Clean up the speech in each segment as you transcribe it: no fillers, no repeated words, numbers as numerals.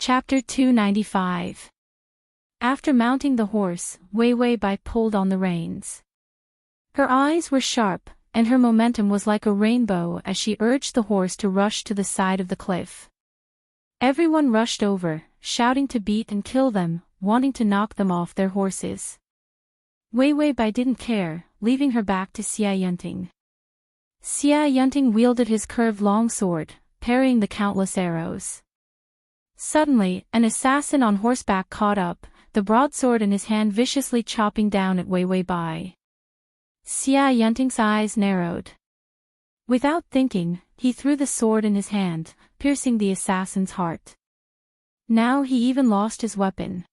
Chapter 295. After mounting the horse, Wei Wei Bai pulled on the reins. Her eyes were sharp, and her momentum was like a rainbow as she urged the horse to rush to the side of the cliff. Everyone rushed over, shouting to beat and kill them, wanting to knock them off their horses. Wei Wei Bai didn't care, leaving her back to Enchanting. Enchanting wielded his curved long sword, parrying the countless arrows. Suddenly, an assassin on horseback caught up, the broadsword in his hand viciously chopping down at Wei Wei Bai. Enchanting's eyes narrowed. Without thinking, he threw the sword in his hand, piercing the assassin's heart. Now he even lost his weapon.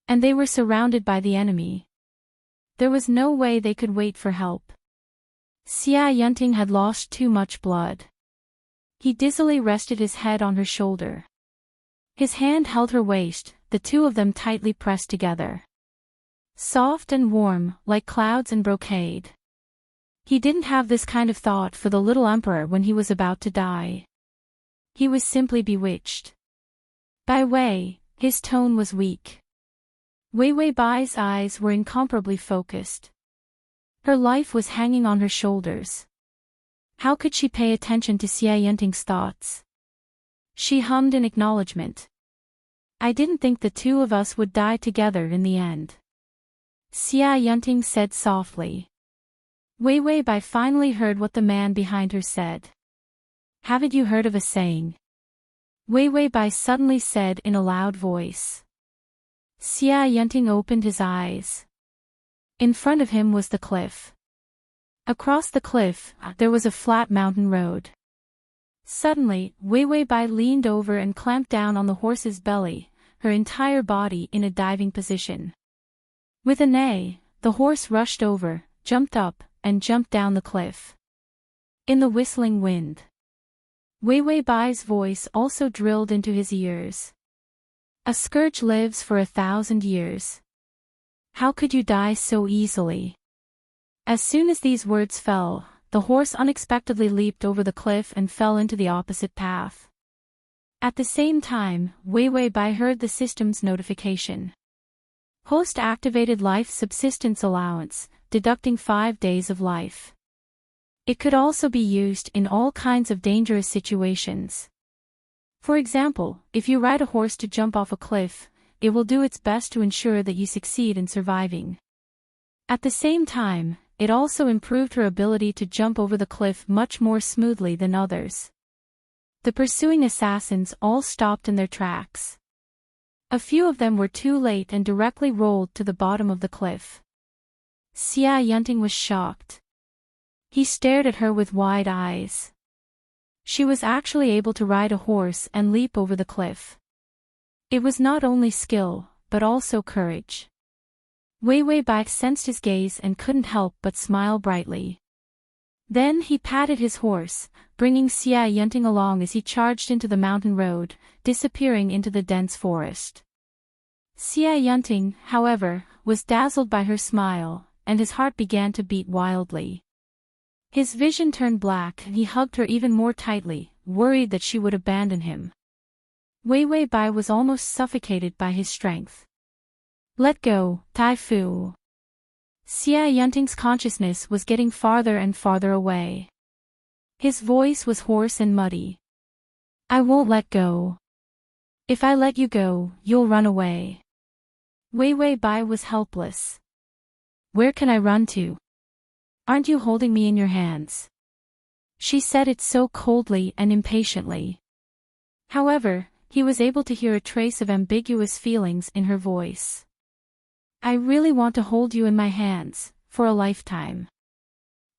And they were surrounded by the enemy. There was no way they could wait for help. Enchanting had lost too much blood. He dizzily rested his head on her shoulder. His hand held her waist, the two of them tightly pressed together. Soft and warm, like clouds and brocade. He didn't have this kind of thought for the little emperor when he was about to die. He was simply bewitched. Bai Wei, his tone was weak. Wei Wei Bai's eyes were incomparably focused. Her life was hanging on her shoulders. How could she pay attention to Enchanting's thoughts? She hummed in acknowledgement. I didn't think the two of us would die together in the end. Enchanting said softly. Wei Wei Bai finally heard what the man behind her said. Haven't you heard of a saying? Wei Wei Bai suddenly said in a loud voice. Enchanting opened his eyes. In front of him was the cliff. Across the cliff, there was a flat mountain road. Suddenly, Wei Wei Bai leaned over and clamped down on the horse's belly, her entire body in a diving position. With a neigh, the horse rushed over, jumped up, and jumped down the cliff. In the whistling wind. Wei Wei Bai's voice also drilled into his ears. A scourge lives for 1,000 years. How could you die so easily? As soon as these words fell, the horse unexpectedly leaped over the cliff and fell into the opposite path. At the same time, Wei Wei Bai heard the system's notification. Host activated life subsistence allowance, deducting 5 days of life. It could also be used in all kinds of dangerous situations. For example, if you ride a horse to jump off a cliff, it will do its best to ensure that you succeed in surviving. At the same time, it also improved her ability to jump over the cliff much more smoothly than others. The pursuing assassins all stopped in their tracks. A few of them were too late and directly rolled to the bottom of the cliff. Enchanting was shocked. He stared at her with wide eyes. She was actually able to ride a horse and leap over the cliff. It was not only skill, but also courage. Wei Wei Bai sensed his gaze and couldn't help but smile brightly. Then he patted his horse, bringing Enchanting along as he charged into the mountain road, disappearing into the dense forest. Enchanting, however, was dazzled by her smile, and his heart began to beat wildly. His vision turned black and he hugged her even more tightly, worried that she would abandon him. Wei Wei Bai was almost suffocated by his strength. Let go, Tai Fu. Enchanting's consciousness was getting farther and farther away. His voice was hoarse and muddy. I won't let go. If I let you go, you'll run away. Wei Wei Bai was helpless. Where can I run to? Aren't you holding me in your hands? She said it so coldly and impatiently. However, he was able to hear a trace of ambiguous feelings in her voice. I really want to hold you in my hands, for a lifetime.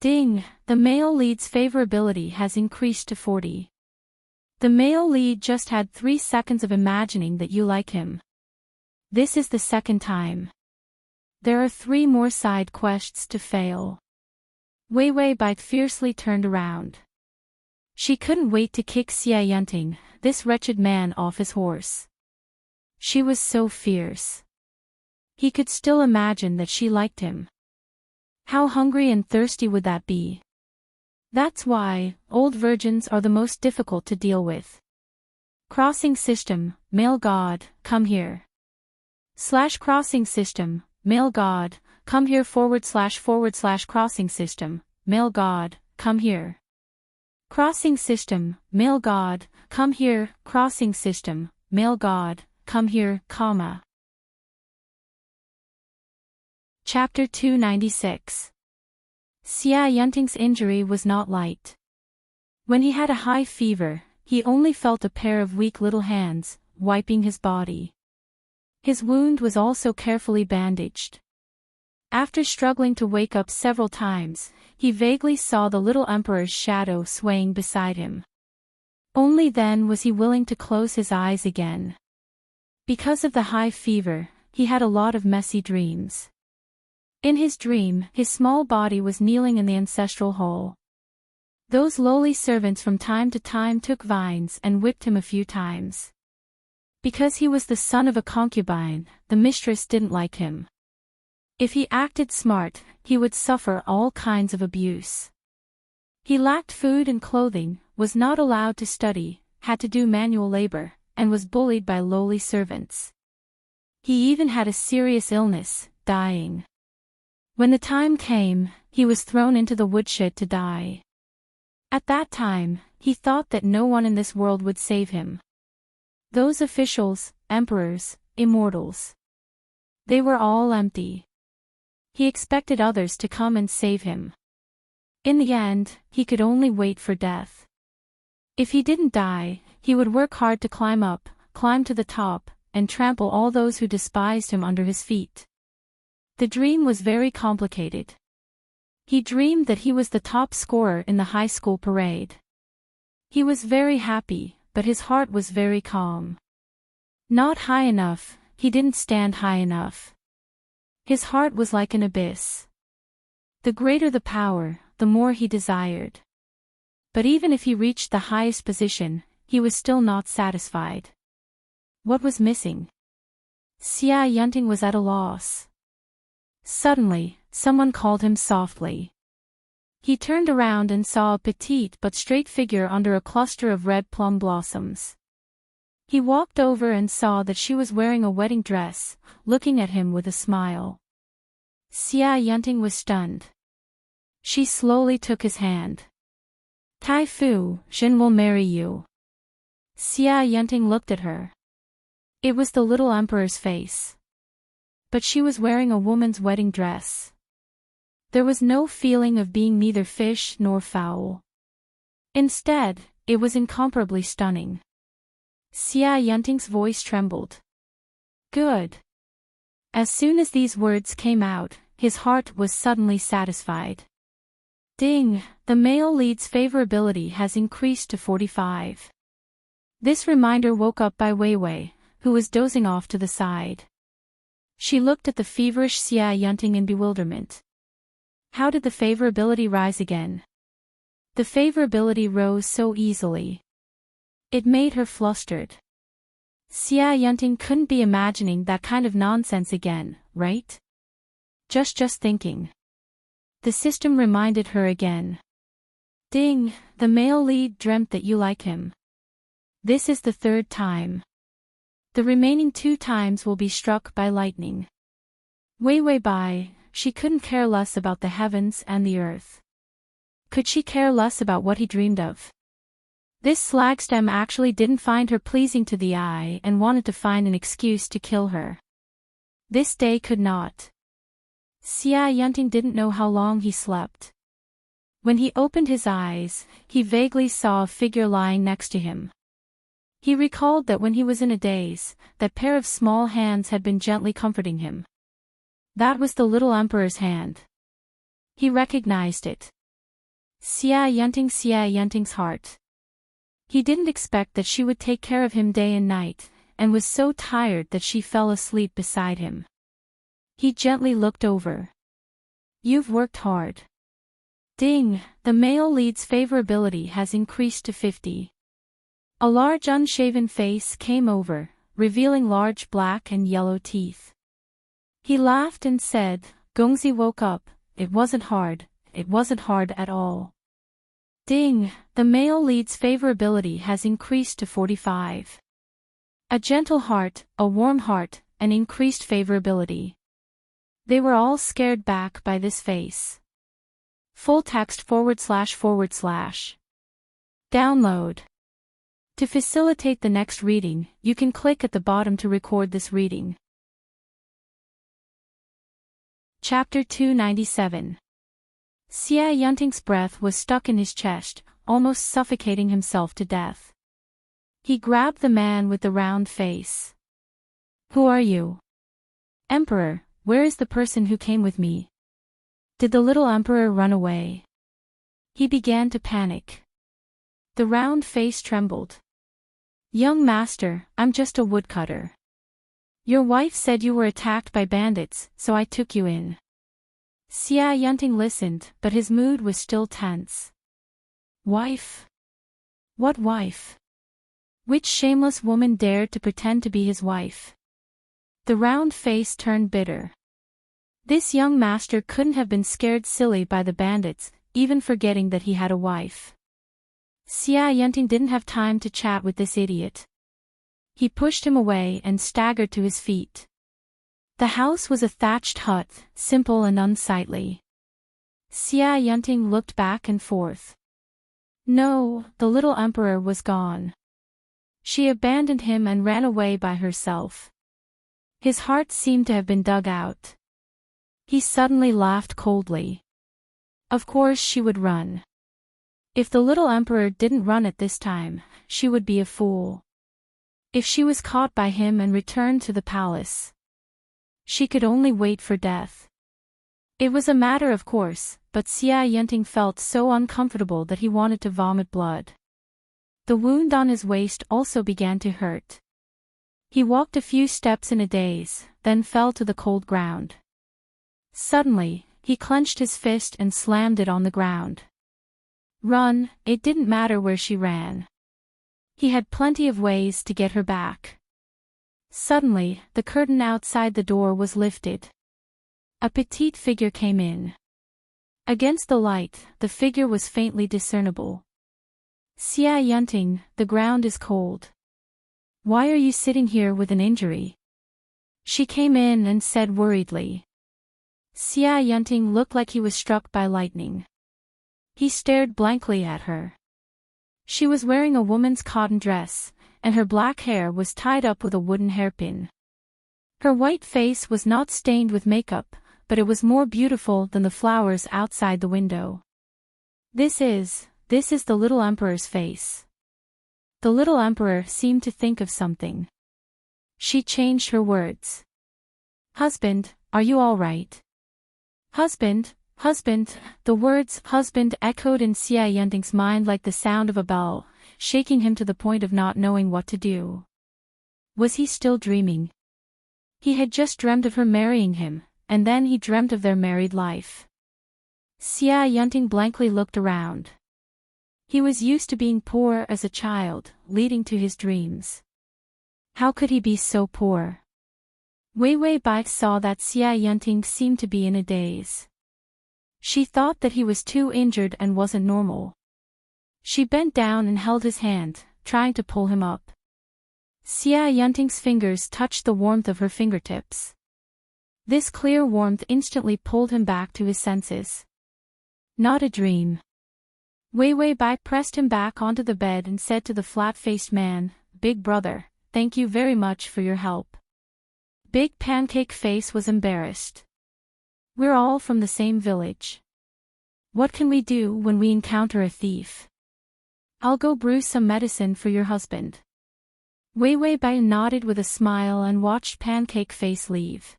Ding, the male lead's favorability has increased to 40. The male lead just had 3 seconds of imagining that you like him. This is the second time. There are 3 more side quests to fail. Wei Wei Bai fiercely turned around. She couldn't wait to kick Enchanting, this wretched man, off his horse. She was so fierce. He could still imagine that she liked him. How hungry and thirsty would that be? That's why old virgins are the most difficult to deal with. Crossing system, male god, come here. / crossing system, male god, come here / crossing system, male god, come here. Crossing system, male god, come here, crossing system, male god, come here, comma. Chapter 296. Xia Yunting's injury was not light. When he had a high fever, he only felt a pair of weak little hands, wiping his body. His wound was also carefully bandaged. After struggling to wake up several times, he vaguely saw the little emperor's shadow swaying beside him. Only then was he willing to close his eyes again. Because of the high fever, he had a lot of messy dreams. In his dream, his small body was kneeling in the ancestral hall. Those lowly servants from time to time took vines and whipped him a few times. Because he was the son of a concubine, the mistress didn't like him. If he acted smart, he would suffer all kinds of abuse. He lacked food and clothing, was not allowed to study, had to do manual labor, and was bullied by lowly servants. He even had a serious illness, dying. When the time came, he was thrown into the woodshed to die. At that time, he thought that no one in this world would save him. Those officials, emperors, immortals. They were all empty. He expected others to come and save him. In the end, he could only wait for death. If he didn't die, he would work hard to climb to the top, and trample all those who despised him under his feet. The dream was very complicated. He dreamed that he was the top scorer in the high school parade. He was very happy, but his heart was very calm. Not high enough, he didn't stand high enough. His heart was like an abyss. The greater the power, the more he desired. But even if he reached the highest position, he was still not satisfied. What was missing? Xia Yunting was at a loss. Suddenly, someone called him softly. He turned around and saw a petite but straight figure under a cluster of red plum blossoms. He walked over and saw that she was wearing a wedding dress, looking at him with a smile. Xia Yunting was stunned. She slowly took his hand. Tai Fu, Jin will marry you. Xia Yunting looked at her. It was the little emperor's face. But she was wearing a woman's wedding dress. There was no feeling of being neither fish nor fowl. Instead, it was incomparably stunning. Xia Yunting's voice trembled. Good. As soon as these words came out, his heart was suddenly satisfied. Ding, the male lead's favorability has increased to 45. This reminder woke up Bai Weiwei, who was dozing off to the side. She looked at the feverish Xia Yunting in bewilderment. How did the favorability rise again? The favorability rose so easily. It made her flustered. Xia Yunting couldn't be imagining that kind of nonsense again, right? Just thinking. The system reminded her again. Ding, the male lead dreamt that you like him. This is the third time. The remaining 2 times will be struck by lightning. Weiwei Bai, she couldn't care less about the heavens and the earth. Could she care less about what he dreamed of? This slagstem actually didn't find her pleasing to the eye and wanted to find an excuse to kill her. This day could not. Xia Yunting didn't know how long he slept. When he opened his eyes, he vaguely saw a figure lying next to him. He recalled that when he was in a daze, that pair of small hands had been gently comforting him. That was the little emperor's hand. He recognized it. Xia Yunting's heart. He didn't expect that she would take care of him day and night, and was so tired that she fell asleep beside him. He gently looked over. You've worked hard. Ding, the male lead's favorability has increased to 50. A large unshaven face came over, revealing large black and yellow teeth. He laughed and said, Gongzi woke up, it wasn't hard at all. Ding, the male lead's favorability has increased to 45. A gentle heart, a warm heart, and increased favorability. They were all scared back by this face. Full text //. Download. To facilitate the next reading, you can click at the bottom to record this reading. Chapter 297. Enchanting's breath was stuck in his chest, almost suffocating himself to death. He grabbed the man with the round face. Who are you? Emperor, where is the person who came with me? Did the little emperor run away? He began to panic. The round face trembled. Young master, I'm just a woodcutter. Your wife said you were attacked by bandits, so I took you in. Enchanting listened, but his mood was still tense. Wife? What wife? Which shameless woman dared to pretend to be his wife? The round face turned bitter. This young master couldn't have been scared silly by the bandits, even forgetting that he had a wife. Enchanting didn't have time to chat with this idiot. He pushed him away and staggered to his feet. The house was a thatched hut, simple and unsightly. Enchanting looked back and forth. No, the little emperor was gone. She abandoned him and ran away by herself. His heart seemed to have been dug out. He suddenly laughed coldly. Of course she would run. If the little emperor didn't run at this time, she would be a fool. If she was caught by him and returned to the palace, she could only wait for death. It was a matter of course, but Enchanting felt so uncomfortable that he wanted to vomit blood. The wound on his waist also began to hurt. He walked a few steps in a daze, then fell to the cold ground. Suddenly, he clenched his fist and slammed it on the ground. Run, it didn't matter where she ran. He had plenty of ways to get her back. Suddenly, the curtain outside the door was lifted. A petite figure came in. Against the light, the figure was faintly discernible. Enchanting, the ground is cold. Why are you sitting here with an injury? She came in and said worriedly. Enchanting looked like he was struck by lightning. He stared blankly at her. She was wearing a woman's cotton dress, and her black hair was tied up with a wooden hairpin. Her white face was not stained with makeup, but it was more beautiful than the flowers outside the window. This is the little emperor's face. The little emperor seemed to think of something. She changed her words. Husband, are you all right? Husband, husband, the words husband echoed in Enchanting's mind like the sound of a bell, shaking him to the point of not knowing what to do. Was he still dreaming? He had just dreamt of her marrying him, and then he dreamt of their married life. Enchanting blankly looked around. He was used to being poor as a child, leading to his dreams. How could he be so poor? Wei Bai saw that Enchanting seemed to be in a daze. She thought that he was too injured and wasn't normal. She bent down and held his hand, trying to pull him up. Enchanting's fingers touched the warmth of her fingertips. This clear warmth instantly pulled him back to his senses. Not a dream. Wei Bai pressed him back onto the bed and said to the flat-faced man, Big brother, thank you very much for your help. Big Pancake Face was embarrassed. We're all from the same village. What can we do when we encounter a thief? I'll go brew some medicine for your husband. Wei Bai nodded with a smile and watched Pancake Face leave.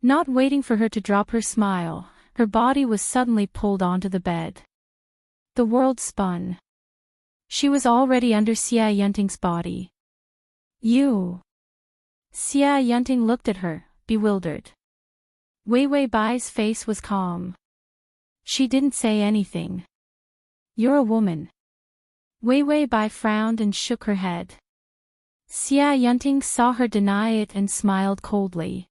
Not waiting for her to drop her smile, her body was suddenly pulled onto the bed. The world spun. She was already under Enchanting's body. You. Enchanting looked at her, bewildered. Wei Bai's face was calm. She didn't say anything. You're a woman. Wei Bai frowned and shook her head. Enchanting saw her deny it and smiled coldly.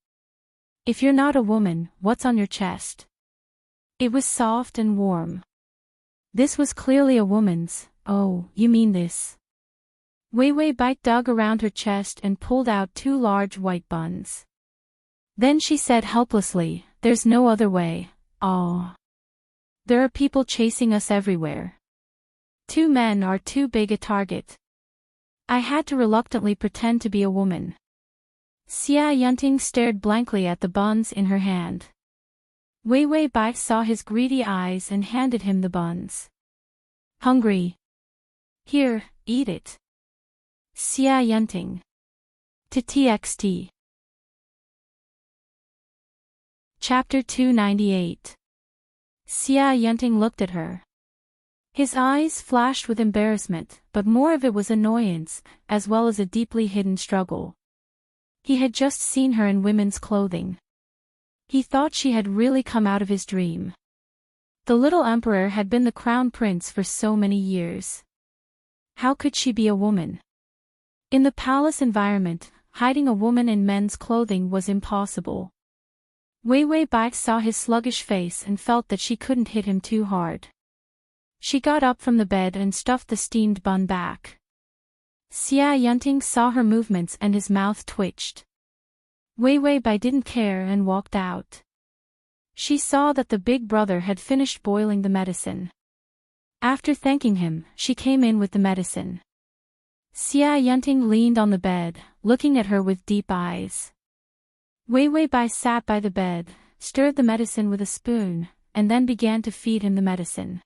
If you're not a woman, what's on your chest? It was soft and warm. This was clearly a woman's. Oh, you mean this? Wei Wei Bai dug around her chest and pulled out 2 large white buns. Then she said helplessly, "There's no other way. Oh. There are people chasing us everywhere. 2 men are too big a target." I had to reluctantly pretend to be a woman. Xia Yunting stared blankly at the buns in her hand. Wei Wei Bai saw his greedy eyes and handed him the buns. "Hungry? Here, eat it." Xia Yunting. TTXT. Chapter 298. Xia Yunting looked at her. His eyes flashed with embarrassment, but more of it was annoyance, as well as a deeply hidden struggle. He had just seen her in women's clothing. He thought she had really come out of his dream. The little emperor had been the crown prince for so many years. How could she be a woman? In the palace environment, hiding a woman in men's clothing was impossible. Wei Wei Bai saw his sluggish face and felt that she couldn't hit him too hard. She got up from the bed and stuffed the steamed bun back. Xia Yunting saw her movements and his mouth twitched. Wei Wei Bai didn't care and walked out. She saw that the big brother had finished boiling the medicine. After thanking him, she came in with the medicine. Xia Yunting leaned on the bed, looking at her with deep eyes. Wei Wei Bai sat by the bed, stirred the medicine with a spoon, and then began to feed him the medicine.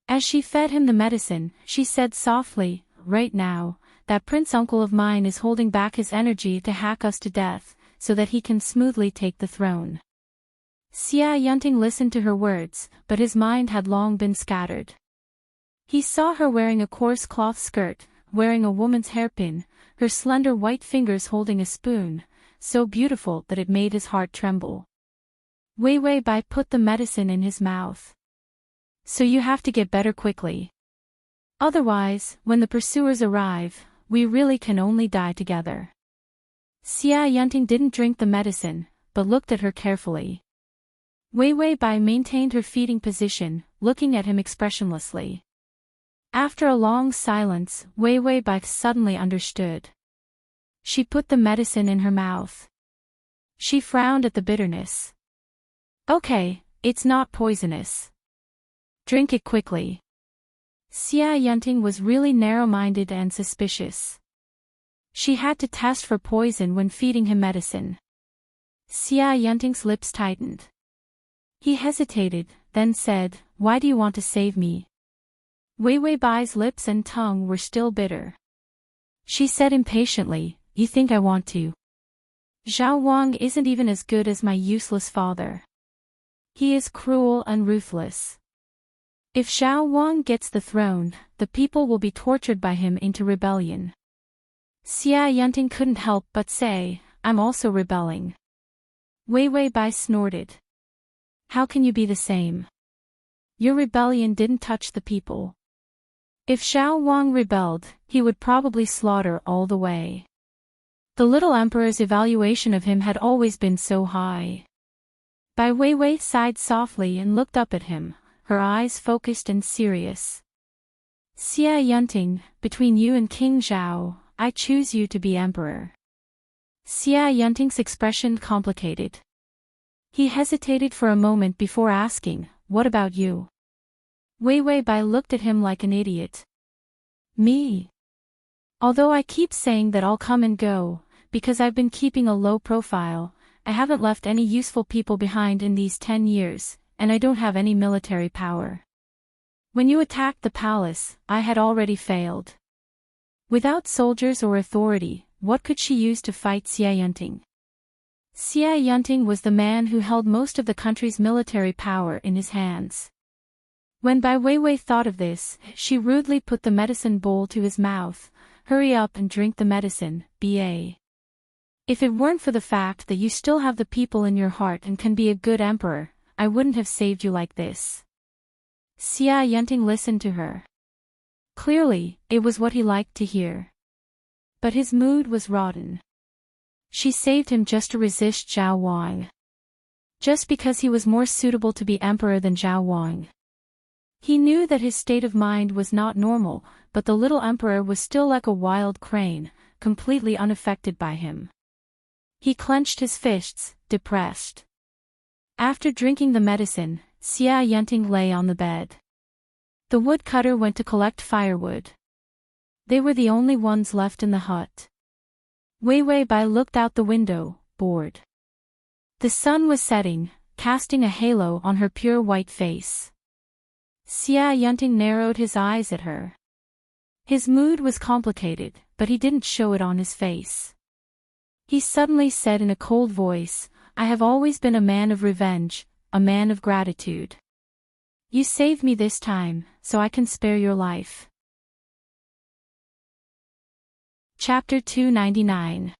As she fed him the medicine, she said softly, "Right now, that prince uncle of mine is holding back his energy to hack us to death, so that he can smoothly take the throne." Xia Yunting listened to her words, but his mind had long been scattered. He saw her wearing a coarse cloth skirt, wearing a woman's hairpin, her slender white fingers holding a spoon, so beautiful that it made his heart tremble. Wei Wei Bai put the medicine in his mouth. "So you have to get better quickly. Otherwise, when the pursuers arrive, we really can only die together." Xia Yunting didn't drink the medicine, but looked at her carefully. Wei Wei Bai maintained her feeding position, looking at him expressionlessly. After a long silence, Wei Wei Bai suddenly understood. She put the medicine in her mouth. She frowned at the bitterness. "Okay, it's not poisonous. Drink it quickly." Xia Yunting was really narrow-minded and suspicious. She had to test for poison when feeding him medicine. Xia Yunting's lips tightened. He hesitated, then said, "Why do you want to save me?" Wei Wei Bai's lips and tongue were still bitter. She said impatiently, "You think I want to? Zhao Wang isn't even as good as my useless father. He is cruel and ruthless. If Zhao Wang gets the throne, the people will be tortured by him into rebellion." Xia Yunting couldn't help but say, "I'm also rebelling." Wei Wei Bai snorted. "How can you be the same? Your rebellion didn't touch the people. If Zhao Wang rebelled, he would probably slaughter all the way." The little emperor's evaluation of him had always been so high. Bai Weiwei sighed softly and looked up at him, her eyes focused and serious. "Xia Yunting, between you and King Zhao, I choose you to be emperor." Xia Yunting's expression complicated. He hesitated for a moment before asking, "What about you?" Wei Wei Bai looked at him like an idiot. "Me? Although I keep saying that I'll come and go, because I've been keeping a low profile, I haven't left any useful people behind in these 10 years, and I don't have any military power. When you attacked the palace, I had already failed. Without soldiers or authority, what could she use to fight Xia Yunting?" Xia Yunting was the man who held most of the country's military power in his hands. When Bai Weiwei thought of this, she rudely put the medicine bowl to his mouth. "Hurry up and drink the medicine, B.A. If it weren't for the fact that you still have the people in your heart and can be a good emperor, I wouldn't have saved you like this." Xia Yunting listened to her. Clearly, it was what he liked to hear. But his mood was rotten. She saved him just to resist Zhao Wang. Just because he was more suitable to be emperor than Zhao Wang. He knew that his state of mind was not normal, but the little emperor was still like a wild crane, completely unaffected by him. He clenched his fists, depressed. After drinking the medicine, Xia Yunting lay on the bed. The woodcutter went to collect firewood. They were the only ones left in the hut. Wei Wei Bai looked out the window, bored. The sun was setting, casting a halo on her pure white face. Xia Yunting narrowed his eyes at her. His mood was complicated, but he didn't show it on his face. He suddenly said in a cold voice, "I have always been a man of revenge, a man of gratitude. You saved me this time, so I can spare your life." Chapter 299.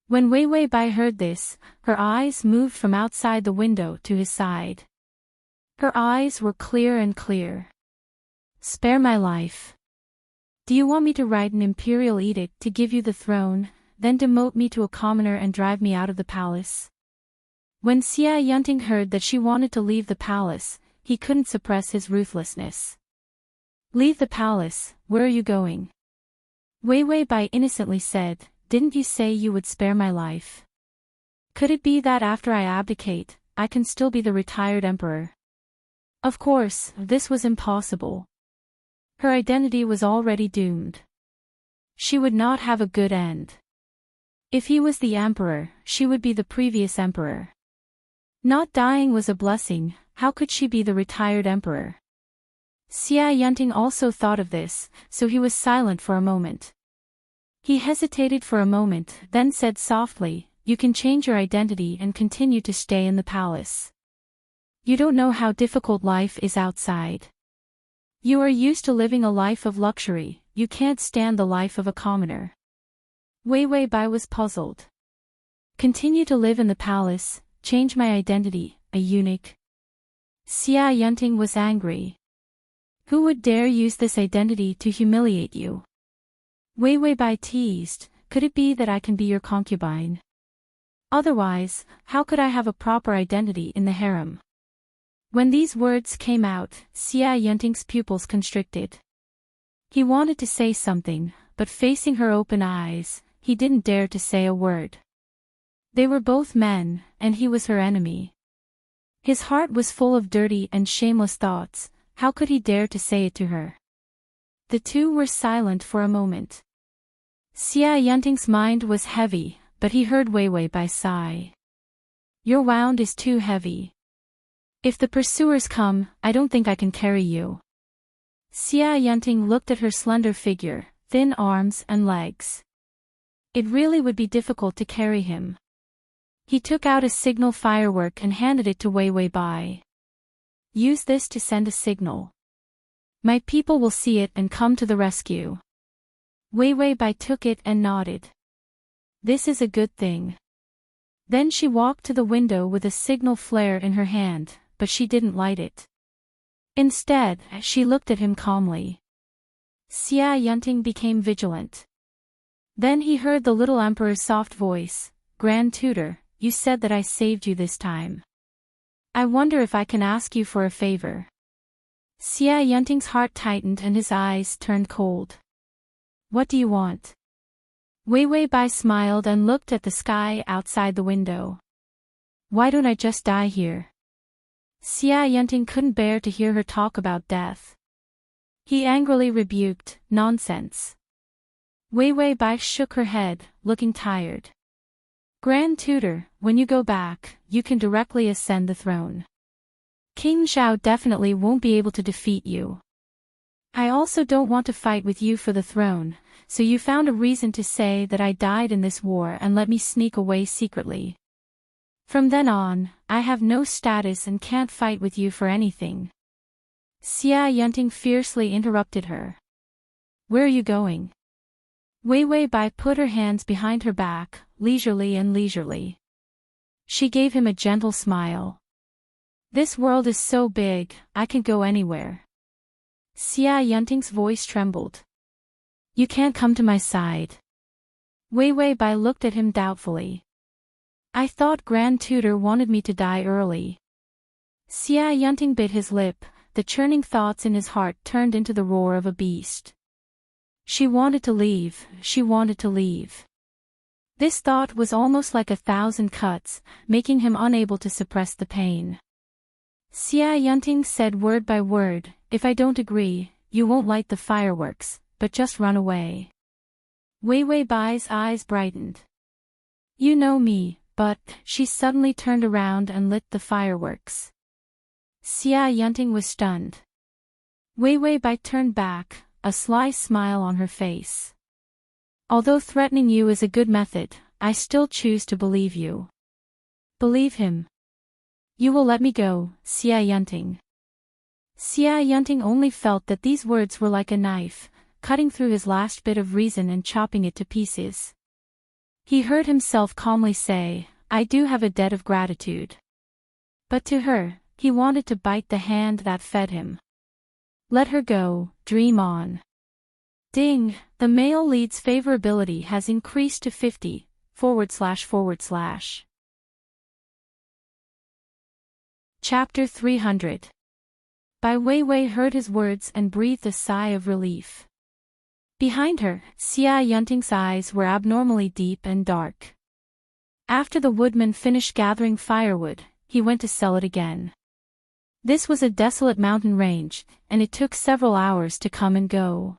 When Wei Wei Bai heard this, her eyes moved from outside the window to his side. Her eyes were clear and clear. "Spare my life. Do you want me to write an imperial edict to give you the throne, then demote me to a commoner and drive me out of the palace?" When Xia Yunting heard that she wanted to leave the palace, he couldn't suppress his ruthlessness. "Leave the palace, where are you going?" Wei Wei Bai innocently said, "Didn't you say you would spare my life? Could it be that after I abdicate, I can still be the retired emperor?" Of course, this was impossible. Her identity was already doomed. She would not have a good end. If he was the emperor, she would be the previous emperor. Not dying was a blessing, how could she be the retired emperor? Xia Yunting also thought of this, so he was silent for a moment. He hesitated for a moment, then said softly, "You can change your identity and continue to stay in the palace. You don't know how difficult life is outside. You are used to living a life of luxury, you can't stand the life of a commoner." Wei Wei Bai was puzzled. Continue to live in the palace, change my identity, a eunuch? Xia Yunting was angry. Who would dare use this identity to humiliate you? Wei Wei Bai teased, "Could it be that I can be your concubine? Otherwise, how could I have a proper identity in the harem?" When these words came out, Xia Yunting's pupils constricted. He wanted to say something, but facing her open eyes, he didn't dare to say a word. They were both men, and he was her enemy. His heart was full of dirty and shameless thoughts, how could he dare to say it to her? The two were silent for a moment. Xia Yunting's mind was heavy, but he heard Wei Wei Bai sigh. "Your wound is too heavy. If the pursuers come, I don't think I can carry you." Xia Yunting looked at her slender figure, thin arms and legs. It really would be difficult to carry him. He took out a signal firework and handed it to Wei Wei Bai. "Use this to send a signal. My people will see it and come to the rescue." Wei Wei Bai took it and nodded. "This is a good thing." Then she walked to the window with a signal flare in her hand, but she didn't light it. Instead, she looked at him calmly. Xia Yunting became vigilant. Then he heard the little emperor's soft voice, "Grand Tutor, you said that I saved you this time. I wonder if I can ask you for a favor." Xia Yunting's heart tightened and his eyes turned cold. "What do you want?" Wei Wei Bai smiled and looked at the sky outside the window. "Why don't I just die here?" Xia Yunting couldn't bear to hear her talk about death. He angrily rebuked, "Nonsense." Wei Wei Bai shook her head, looking tired. "Grand Tutor, when you go back, you can directly ascend the throne. King Zhao definitely won't be able to defeat you. I also don't want to fight with you for the throne, so you found a reason to say that I died in this war and let me sneak away secretly. From then on, I have no status and can't fight with you for anything." Xia Yunting fiercely interrupted her. "Where are you going?" Wei Wei Bai put her hands behind her back, leisurely. She gave him a gentle smile. "This world is so big, I can go anywhere." Xia Yunting's voice trembled. "You can't come to my side." Wei Wei Bai looked at him doubtfully. "I thought Grand Tutor wanted me to die early." Xia Yunting bit his lip, the churning thoughts in his heart turned into the roar of a beast. She wanted to leave, she wanted to leave. This thought was almost like 1,000 cuts, making him unable to suppress the pain. Enchanting said word by word, "If I don't agree, you won't light the fireworks, but just run away." Wei Bai's eyes brightened. "You know me," but she suddenly turned around and lit the fireworks. Enchanting was stunned. Wei Bai turned back, a sly smile on her face. "Although threatening you is a good method, I still choose to believe you." "Believe him. You will let me go, Enchanting." Enchanting only felt that these words were like a knife, cutting through his last bit of reason and chopping it to pieces. He heard himself calmly say, "I do have a debt of gratitude." But to her, he wanted to bite the hand that fed him. Let her go, dream on. Ding, the male lead's favorability has increased to 50//. Chapter 300. Bai Weiwei heard his words and breathed a sigh of relief. Behind her, Enchanting's eyes were abnormally deep and dark. After the woodman finished gathering firewood, he went to sell it again. This was a desolate mountain range, and it took several hours to come and go.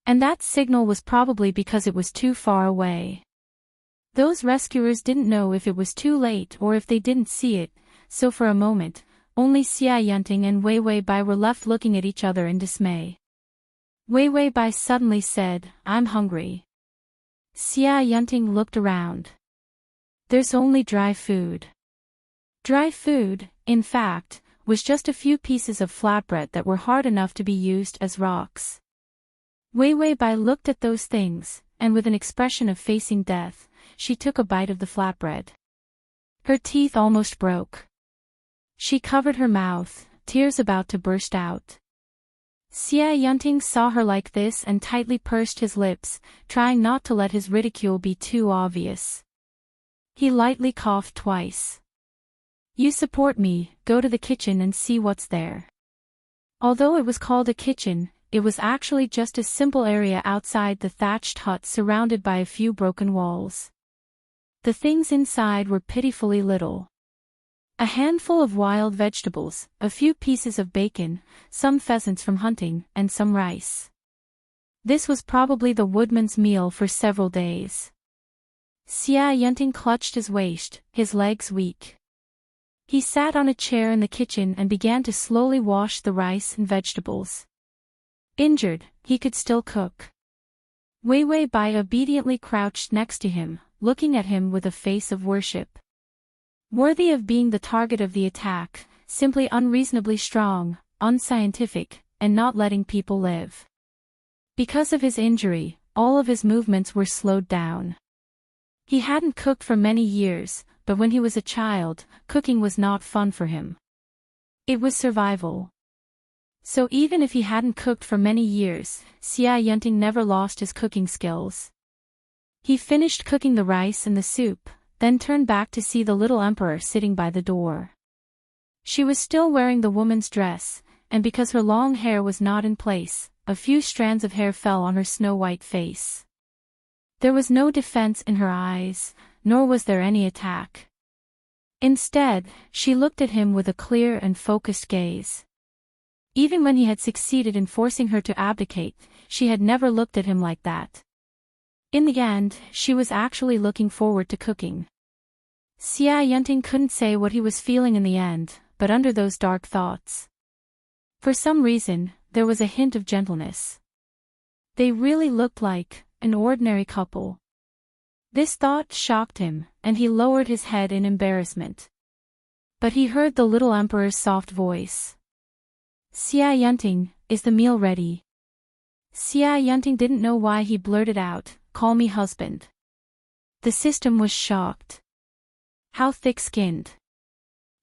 And that signal was probably because it was too far away. Those rescuers didn't know if it was too late or if they didn't see it, so for a moment, only Enchanting and Wei Bai were left looking at each other in dismay. Wei Bai suddenly said, "I'm hungry." Enchanting looked around. "There's only dry food." Dry food, in fact, was just a few pieces of flatbread that were hard enough to be used as rocks. Wei Bai looked at those things, and with an expression of facing death, she took a bite of the flatbread. Her teeth almost broke. She covered her mouth, tears about to burst out. Enchanting saw her like this and tightly pursed his lips, trying not to let his ridicule be too obvious. He lightly coughed twice. "You support me, go to the kitchen and see what's there." Although it was called a kitchen, it was actually just a simple area outside the thatched hut surrounded by a few broken walls. The things inside were pitifully little. A handful of wild vegetables, a few pieces of bacon, some pheasants from hunting, and some rice. This was probably the woodman's meal for several days. Enchanting clutched his waist, his legs weak. He sat on a chair in the kitchen and began to slowly wash the rice and vegetables. Injured, he could still cook. Wei Bai obediently crouched next to him, looking at him with a face of worship. Worthy of being the target of the attack, simply unreasonably strong, unscientific, and not letting people live. Because of his injury, all of his movements were slowed down. He hadn't cooked for many years, but when he was a child, cooking was not fun for him. It was survival. So even if he hadn't cooked for many years, Enchanting never lost his cooking skills. He finished cooking the rice and the soup, then turned back to see the little emperor sitting by the door. She was still wearing the woman's dress, and because her long hair was not in place, a few strands of hair fell on her snow-white face. There was no defense in her eyes, nor was there any attack. Instead, she looked at him with a clear and focused gaze. Even when he had succeeded in forcing her to abdicate, she had never looked at him like that. In the end, she was actually looking forward to cooking. Enchanting couldn't say what he was feeling in the end, but under those dark thoughts, for some reason, there was a hint of gentleness. They really looked like an ordinary couple. This thought shocked him, and he lowered his head in embarrassment. But he heard the little emperor's soft voice. "Enchanting, is the meal ready?" Enchanting didn't know why he blurted out, "Call me husband." The system was shocked. How thick-skinned.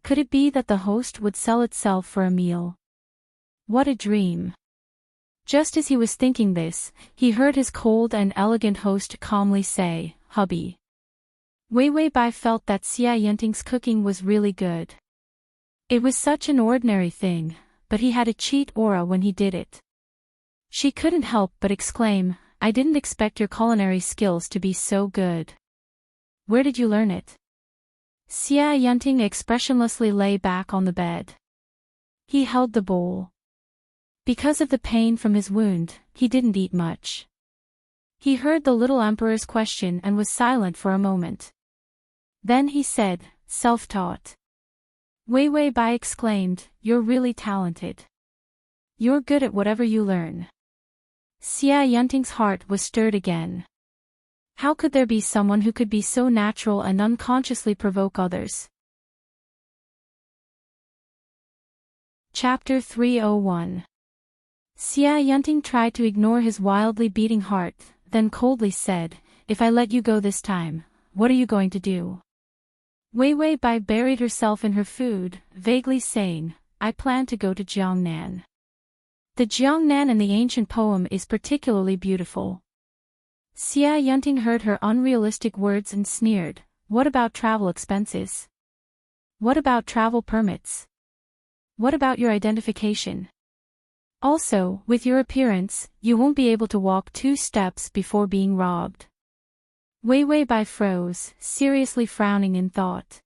Could it be that the host would sell itself for a meal? What a dream. Just as he was thinking this, he heard his cold and elegant host calmly say, "Hubby." Wei Bai felt that Enchanting's cooking was really good. It was such an ordinary thing, but he had a cheat aura when he did it. She couldn't help but exclaim, "I didn't expect your culinary skills to be so good. Where did you learn it?" Enchanting expressionlessly lay back on the bed. He held the bowl. Because of the pain from his wound, he didn't eat much. He heard the little emperor's question and was silent for a moment. Then he said, "Self-taught." Wei Wei Bai exclaimed, "You're really talented. You're good at whatever you learn." Enchanting's heart was stirred again. How could there be someone who could be so natural and unconsciously provoke others? Chapter 301. Enchanting tried to ignore his wildly beating heart, then coldly said, "If I let you go this time, what are you going to do?" Wei Wei Bai buried herself in her food, vaguely saying, "I plan to go to Jiangnan. The Jiangnan in the ancient poem is particularly beautiful." Enchanting heard her unrealistic words and sneered, "What about travel expenses? What about travel permits? What about your identification? Also, with your appearance, you won't be able to walk 2 steps before being robbed." Wei Wei Bai froze, seriously frowning in thought.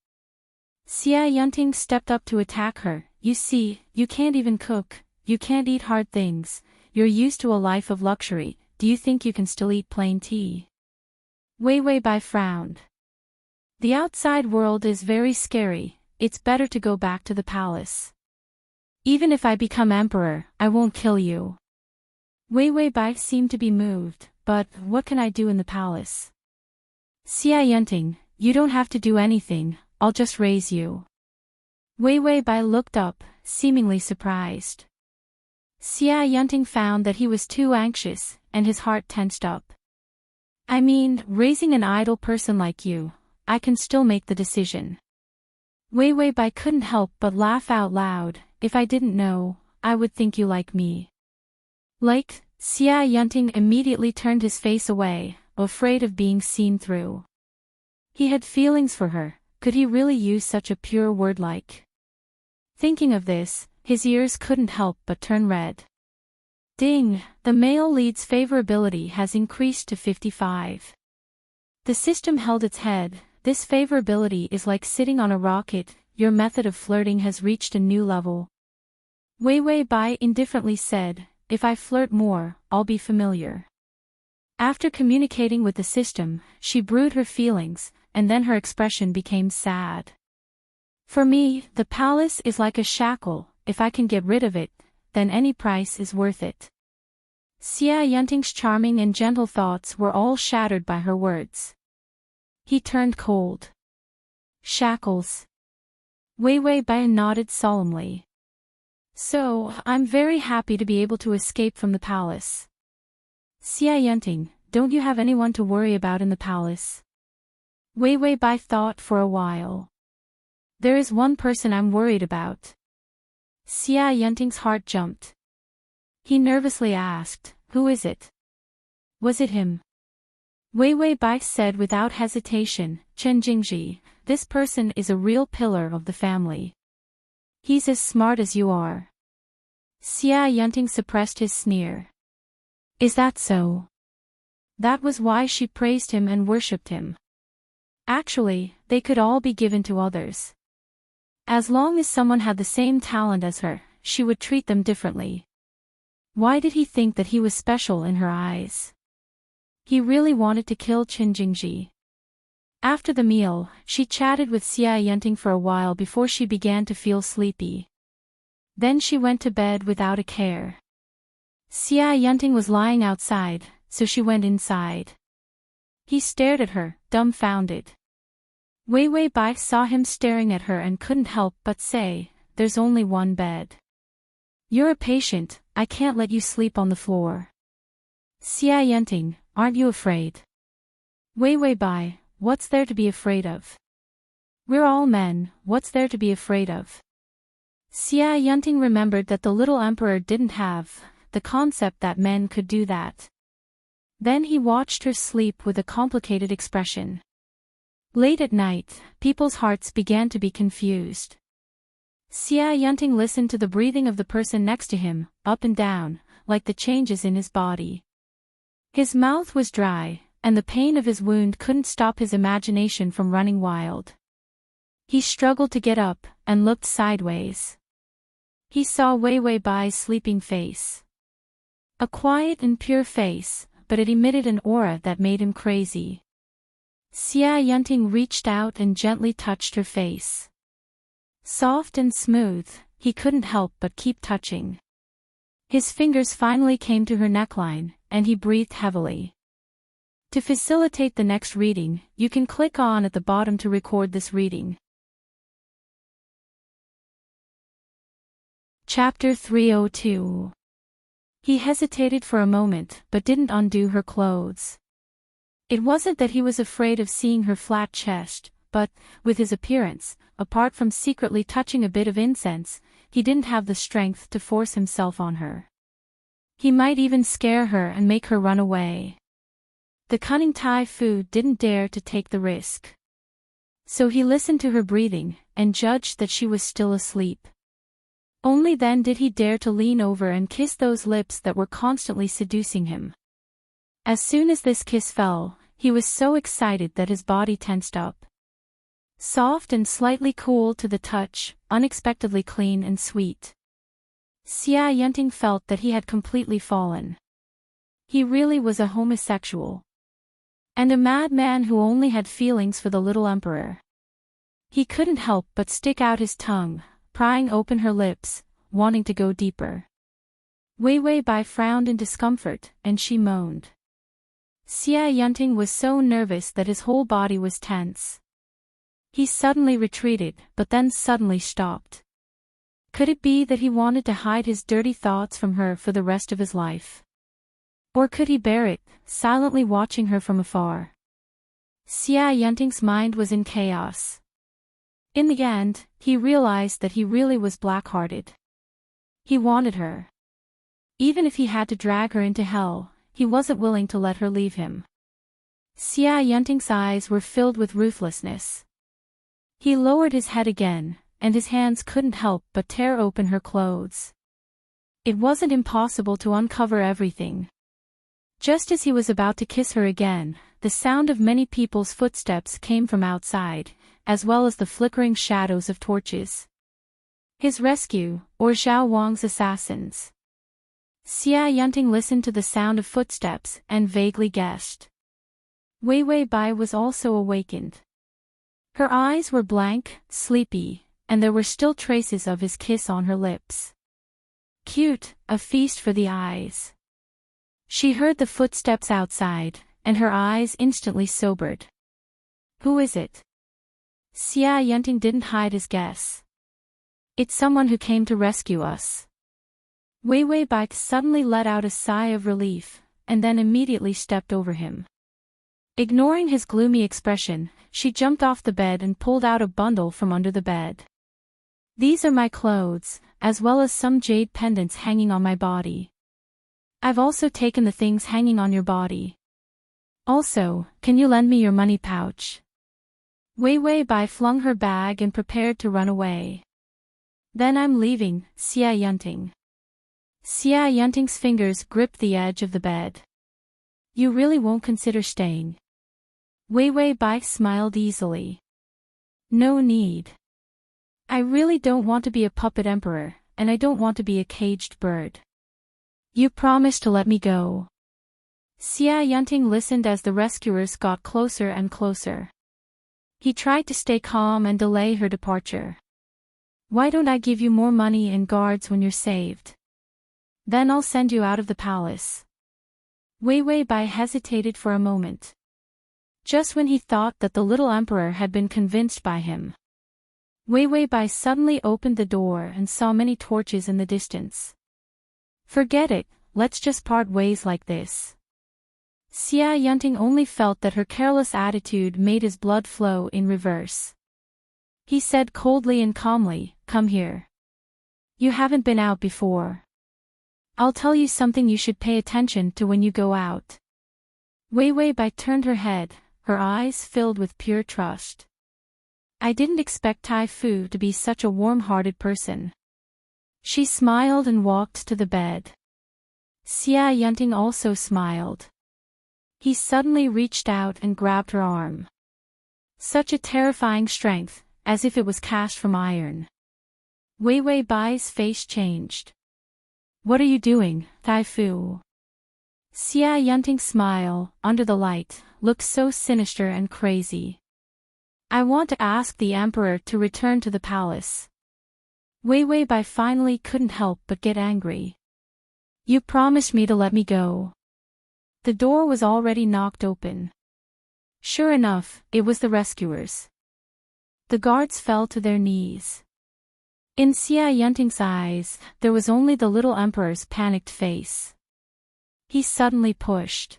Enchanting stepped up to attack her. "You see, you can't even cook, you can't eat hard things, you're used to a life of luxury, do you think you can still eat plain tea?" Wei Wei Bai frowned. "The outside world is very scary, it's better to go back to the palace. Even if I become emperor, I won't kill you." Wei Wei Bai seemed to be moved, "But what can I do in the palace?" "Enchanting, you don't have to do anything, I'll just raise you." Wei Wei Bai looked up, seemingly surprised. Enchanting found that he was too anxious, and his heart tensed up. "I mean, raising an idle person like you, I can still make the decision." Wei Wei Bai couldn't help but laugh out loud. "If I didn't know, I would think you like me." "Like?" Enchanting immediately turned his face away, afraid of being seen through. He had feelings for her, could he really use such a pure word like? Thinking of this, his ears couldn't help but turn red. Ding, the male lead's favorability has increased to 55. The system held its head. "This favorability is like sitting on a rocket, your method of flirting has reached a new level." Wei Wei Bai indifferently said, "If I flirt more, I'll be familiar." After communicating with the system, she brewed her feelings, and then her expression became sad. "For me, the palace is like a shackle, if I can get rid of it, then any price is worth it." Enchanting's charming and gentle thoughts were all shattered by her words. He turned cold. "Shackles?" Wei Wei Bai nodded solemnly. "So, I'm very happy to be able to escape from the palace." "Enchanting, don't you have anyone to worry about in the palace?" Wei Wei Bai thought for a while. "There is one person I'm worried about." Enchanting's heart jumped. He nervously asked, "Who is it?" "Was it him?" Wei Wei Bai said without hesitation, "Chen Jingji, this person is a real pillar of the family. He's as smart as you are." Enchanting suppressed his sneer. "Is that so?" That was why she praised him and worshipped him. Actually, they could all be given to others. As long as someone had the same talent as her, she would treat them differently. Why did he think that he was special in her eyes? He really wanted to kill Chen Jingji. After the meal, she chatted with Enchanting for a while before she began to feel sleepy. Then she went to bed without a care. Enchanting was lying outside, so she went inside. He stared at her, dumbfounded. Wei Wei Bai saw him staring at her and couldn't help but say, "There's only one bed. You're a patient, I can't let you sleep on the floor." "Enchanting, aren't you afraid?" "Wei Wei Bai, what's there to be afraid of? We're all men, what's there to be afraid of?" Enchanting remembered that the little emperor didn't have the concept that men could do that. Then he watched her sleep with a complicated expression. Late at night, people's hearts began to be confused. Xia Yunting listened to the breathing of the person next to him, up and down, like the changes in his body. His mouth was dry, and the pain of his wound couldn't stop his imagination from running wild. He struggled to get up, and looked sideways. He saw Wei Wei Bai's sleeping face. A quiet and pure face, but it emitted an aura that made him crazy. Xia Yunting reached out and gently touched her face. Soft and smooth, he couldn't help but keep touching. His fingers finally came to her neckline, and he breathed heavily. To facilitate the next reading, you can click on at the bottom to record this reading. Chapter 302. He hesitated for a moment but didn't undo her clothes. It wasn't that he was afraid of seeing her flat chest, but, with his appearance, apart from secretly touching a bit of incense, he didn't have the strength to force himself on her. He might even scare her and make her run away. The cunning Tai Fu didn't dare to take the risk. So he listened to her breathing, and judged that she was still asleep. Only then did he dare to lean over and kiss those lips that were constantly seducing him. As soon as this kiss fell, he was so excited that his body tensed up. Soft and slightly cool to the touch, unexpectedly clean and sweet. Xia Yunting felt that he had completely fallen. He really was a homosexual. And a madman who only had feelings for the little emperor. He couldn't help but stick out his tongue, prying open her lips, wanting to go deeper. Wei Wei Bai frowned in discomfort, and she moaned. Xia Yunting was so nervous that his whole body was tense. He suddenly retreated, but then suddenly stopped. Could it be that he wanted to hide his dirty thoughts from her for the rest of his life? Or could he bear it, silently watching her from afar? Xia Yunting's mind was in chaos. In the end, he realized that he really was black-hearted. He wanted her. Even if he had to drag her into hell, he wasn't willing to let her leave him. Xia Yunting's eyes were filled with ruthlessness. He lowered his head again, and his hands couldn't help but tear open her clothes. It wasn't impossible to uncover everything. Just as he was about to kiss her again, the sound of many people's footsteps came from outside, as well as the flickering shadows of torches. His rescue, or Zhao Wang's assassins. Xia Yunting listened to the sound of footsteps and vaguely guessed. Wei Wei Bai was also awakened. Her eyes were blank, sleepy, and there were still traces of his kiss on her lips. Cute, a feast for the eyes. She heard the footsteps outside, and her eyes instantly sobered. Who is it? Xia Yunting didn't hide his guess. It's someone who came to rescue us. Wei Wei Bai suddenly let out a sigh of relief, and then immediately stepped over him. Ignoring his gloomy expression, she jumped off the bed and pulled out a bundle from under the bed. These are my clothes, as well as some jade pendants hanging on my body. I've also taken the things hanging on your body. Also, can you lend me your money pouch? Wei Wei Bai flung her bag and prepared to run away. Then I'm leaving, Xia Yunting. Xia Yunting's fingers gripped the edge of the bed. You really won't consider staying? Wei Wei Bai smiled easily. No need. I really don't want to be a puppet emperor, and I don't want to be a caged bird. You promise to let me go. Xia Yunting listened as the rescuers got closer and closer. He tried to stay calm and delay her departure. Why don't I give you more money and guards when you're saved? Then I'll send you out of the palace. Wei Wei Bai hesitated for a moment. Just when he thought that the little emperor had been convinced by him. Wei Wei Bai suddenly opened the door and saw many torches in the distance. Forget it, let's just part ways like this. Xia Yunting only felt that her careless attitude made his blood flow in reverse. He said coldly and calmly, come here. You haven't been out before. I'll tell you something you should pay attention to when you go out. Wei Wei Bai turned her head, her eyes filled with pure trust. I didn't expect Tai Fu to be such a warm-hearted person. She smiled and walked to the bed. Xia Yunting also smiled. He suddenly reached out and grabbed her arm. Such a terrifying strength, as if it was cast from iron. Wei Wei Bai's face changed. What are you doing, Tai Fu? Xia Yunting's smile, under the light, looked so sinister and crazy. I want to ask the Emperor to return to the palace. Wei Wei Bai finally couldn't help but get angry. You promised me to let me go. The door was already knocked open. Sure enough, it was the rescuers. The guards fell to their knees. In Xia Yunting's eyes, there was only the little Emperor's panicked face. He suddenly pushed.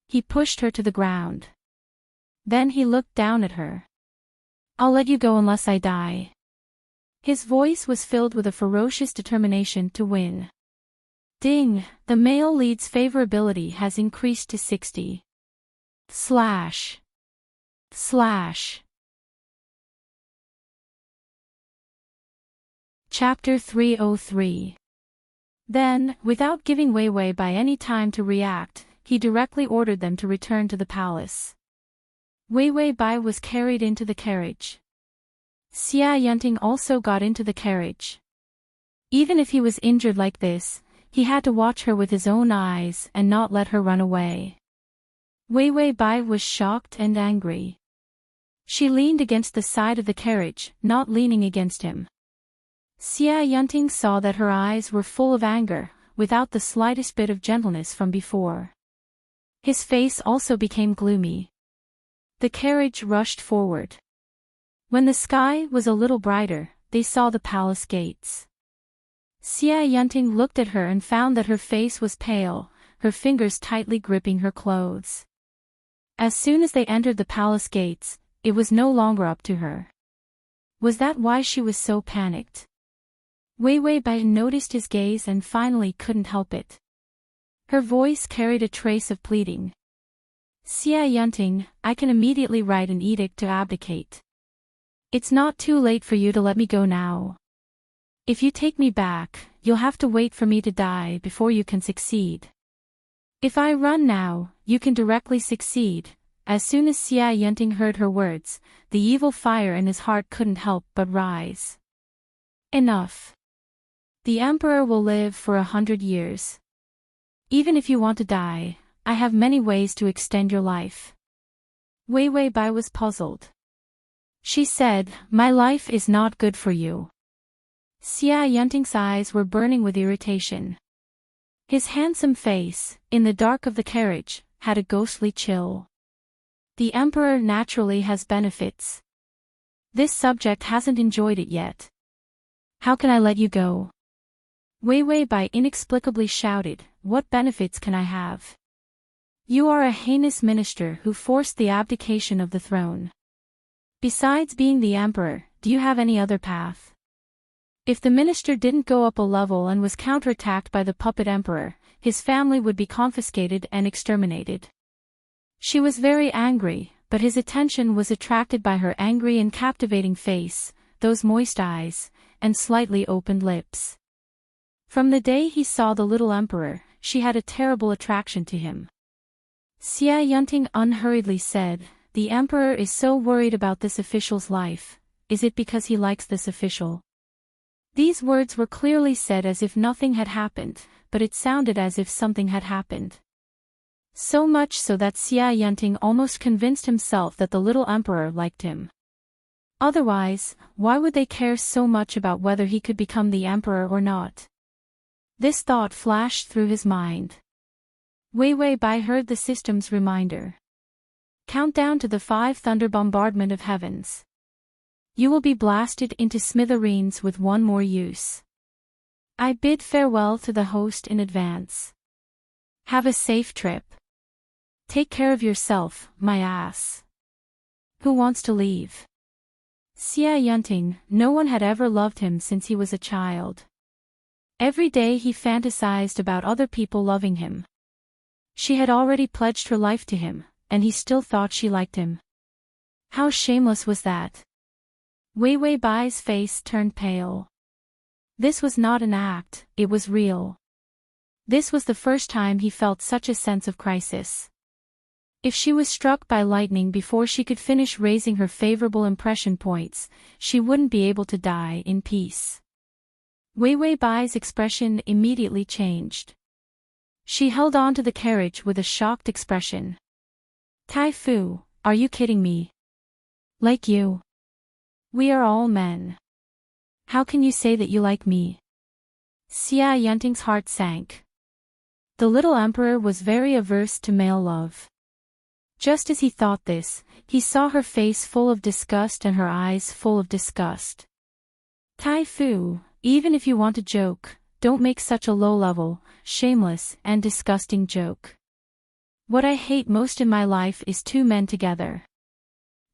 He pushed her to the ground. Then he looked down at her. I'll let you go unless I die. His voice was filled with a ferocious determination to win. Ding, the male lead's favorability has increased to 60. Slash. Chapter 303. Then, without giving Wei Wei Bai any time to react, he directly ordered them to return to the palace. Wei Wei Bai was carried into the carriage. Xia Yunting also got into the carriage. Even if he was injured like this, he had to watch her with his own eyes and not let her run away. Wei Wei Bai was shocked and angry. She leaned against the side of the carriage, not leaning against him. Xia Yunting saw that her eyes were full of anger, without the slightest bit of gentleness from before. His face also became gloomy. The carriage rushed forward. When the sky was a little brighter, they saw the palace gates. Xia Yunting looked at her and found that her face was pale, her fingers tightly gripping her clothes. As soon as they entered the palace gates, it was no longer up to her. Was that why she was so panicked? Wei Wei Bai noticed his gaze and finally couldn't help it. Her voice carried a trace of pleading. Xia Yunting, I can immediately write an edict to abdicate. It's not too late for you to let me go now. If you take me back, you'll have to wait for me to die before you can succeed. If I run now, you can directly succeed. As soon as Xia Yunting heard her words, the evil fire in his heart couldn't help but rise. Enough. The Emperor will live for 100 years. Even if you want to die, I have many ways to extend your life. Wei Wei Bai was puzzled. She said, my life is not good for you. Xia Yunting's eyes were burning with irritation. His handsome face, in the dark of the carriage, had a ghostly chill. The Emperor naturally has benefits. This subject hasn't enjoyed it yet. How can I let you go? Wei Wei Bai inexplicably shouted, what benefits can I have? You are a heinous minister who forced the abdication of the throne. Besides being the Emperor, do you have any other path? If the minister didn't go up a level and was counterattacked by the puppet emperor, his family would be confiscated and exterminated. She was very angry, but his attention was attracted by her angry and captivating face, those moist eyes, and slightly opened lips. From the day he saw the little emperor, she had a terrible attraction to him. Xia Yunting unhurriedly said, the emperor is so worried about this official's life. Is it because he likes this official? These words were clearly said as if nothing had happened, but it sounded as if something had happened. So much so that Xia Yunting almost convinced himself that the little emperor liked him. Otherwise, why would they care so much about whether he could become the emperor or not? This thought flashed through his mind. Wei Wei Bai heard the system's reminder. Countdown to the 5 thunder bombardment of heavens. You will be blasted into smithereens with one more use. I bid farewell to the host in advance. Have a safe trip. Take care of yourself, my ass. Who wants to leave? Xia Yunting, no one had ever loved him since he was a child. Every day he fantasized about other people loving him. She had already pledged her life to him, and he still thought she liked him. How shameless was that? Wei Wei Bai's face turned pale. This was not an act, it was real. This was the first time he felt such a sense of crisis. If she was struck by lightning before she could finish raising her favorable impression points, she wouldn't be able to die in peace. Wei Wei Bai's expression immediately changed. She held on to the carriage with a shocked expression. Tai Fu, are you kidding me? Like you? We are all men. How can you say that you like me? Xia Yunting's heart sank. The little emperor was very averse to male love. Just as he thought this, he saw her face full of disgust and her eyes full of disgust. Tai Fu, even if you want to joke, don't make such a low-level, shameless, and disgusting joke. What I hate most in my life is two men together.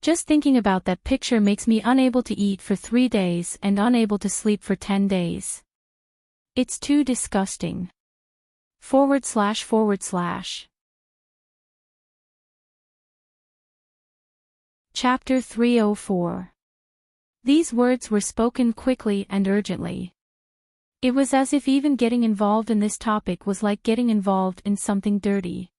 Just thinking about that picture makes me unable to eat for 3 days and unable to sleep for 10 days. It's too disgusting. // Chapter 304. These words were spoken quickly and urgently. It was as if even getting involved in this topic was like getting involved in something dirty.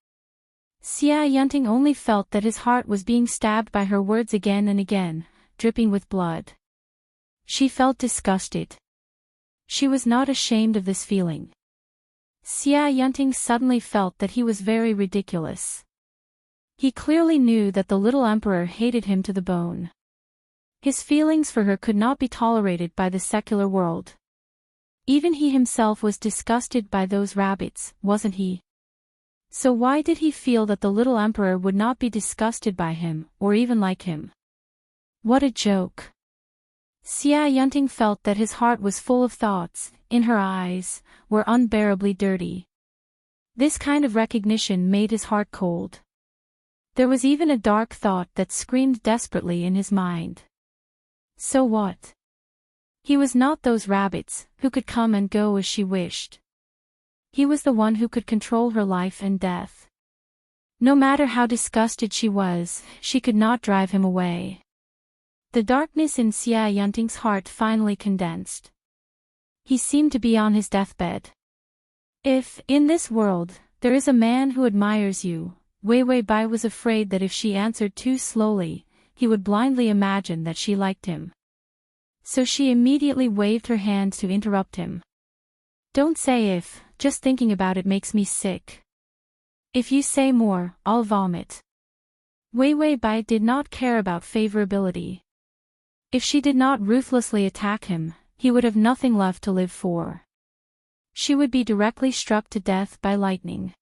Xia Yunting only felt that his heart was being stabbed by her words again and again, dripping with blood. She felt disgusted. She was not ashamed of this feeling. Xia Yunting suddenly felt that he was very ridiculous. He clearly knew that the little emperor hated him to the bone. His feelings for her could not be tolerated by the secular world. Even he himself was disgusted by those rabbits, wasn't he? So why did he feel that the little emperor would not be disgusted by him, or even like him? What a joke. Xia Yunting felt that his heart was full of thoughts, in her eyes, were unbearably dirty. This kind of recognition made his heart cold. There was even a dark thought that screamed desperately in his mind. So what? He was not those rabbits, who could come and go as she wished. He was the one who could control her life and death. No matter how disgusted she was, she could not drive him away. The darkness in Xia Yunting's heart finally condensed. He seemed to be on his deathbed. If, in this world, there is a man who admires you, Wei Wei Bai was afraid that if she answered too slowly, he would blindly imagine that she liked him. So she immediately waved her hand to interrupt him. Don't say if, just thinking about it makes me sick. If you say more, I'll vomit. Wei Wei Bai did not care about favorability. If she did not ruthlessly attack him, he would have nothing left to live for. She would be directly struck to death by lightning.